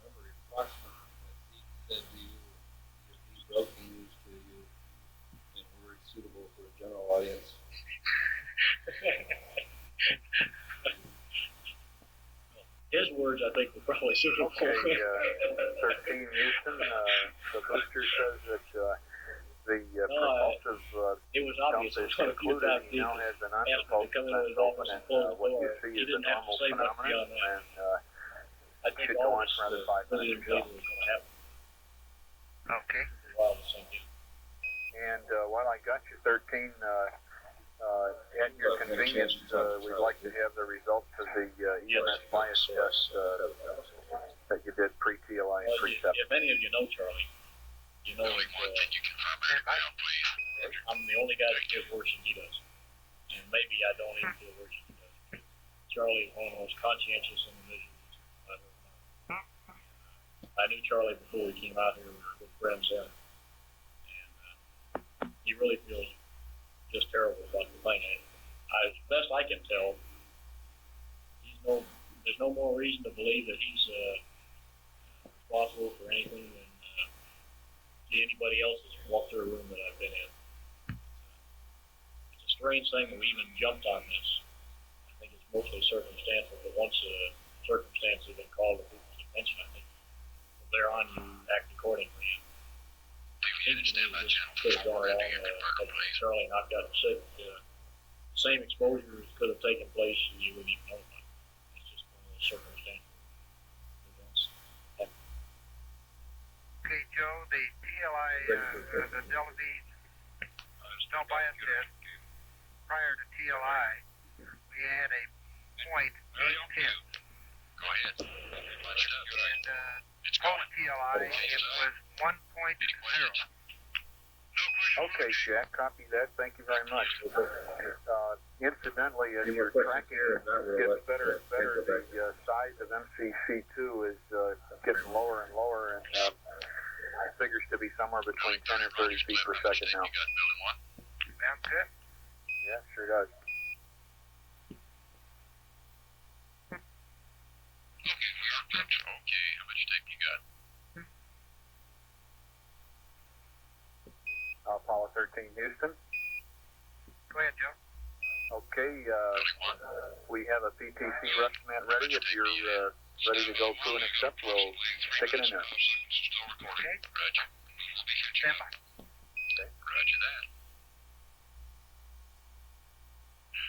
Remember your question that he said to you, he broke the news to you in words suitable for a general audience. His words, I think, were probably suitable. Okay, 13 Houston, the booster says that the propulsive it was dump obvious. is A few concluded. times He now has the asked him to non-propulsive come into his vents open, office and and close the what you door. see He is a didn't have to normal say much phenomenon, beyond that. and I think should all go on of us for another 5 really minutes didn't or believe so. it was going to happen. Okay. While the same thing. And while I got you 13, at your convenience, we'd like to have the results of the EMS bias test that you did pre-TLI and Well, pre-SEP. if any of you know Charlie, you know that I'm the only guy that feels worse than he does. And maybe I don't even feel worse than he does. Charlie is one of the most conscientious individuals I've ever known. I knew Charlie before we came out here. We were good friends then. And he really feels just terrible about the thing. As best I can tell, there's no more reason to believe that he's responsible for anything than anybody else that's walked through a room that I've been in. It's a strange thing that we even jumped on this. I think it's mostly circumstantial, but once circumstances have been called to people's attention, I think from there on you act accordingly. It seems to me that this could have gone along had Charlie not gotten sick. The same exposures could have taken place and you wouldn't even know about it. It's just one of those circumstantial events. Okay, Joe, the TLI, the Delta V stop bias test prior to TLI, we had a .810. Go ahead. And post TLI, it was 1.0. Okay, Jack, copy that. Thank you very much. Incidentally, as your tracking gets better and better, the size of MCC2 is getting lower and lower, and figures to be somewhere between 10 and 30 feet per second now. Sounds good. Yeah, sure does. Okay, how much tape you got? Apollo 13 Houston. Go ahead, Joe. Okay, we have a PTC ResMat ready. If you're ready to go through and accept, we'll stick it in there. Okay. Roger. Stand by. Okay. Roger that.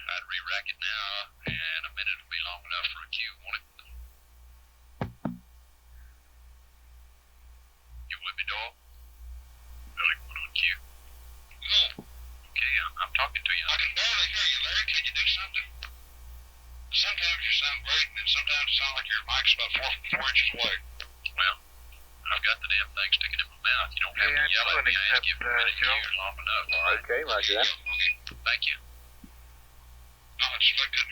I'd re-rack it now, and a minute will be long enough for a cue, won't it? You with me, Doyle? Billy, put on cue. No. Okay, I'm talking to you. I can barely hear you, Larry. Can you do something? Sometimes you sound great, and then sometimes it sounds like your mic's about four inches away. Well, I've got the damn thing sticking in my mouth. You don't have to yell at me. I ask you for a minute to hear long enough, all right? Okay, roger that. Okay, thank you. No, it's like good.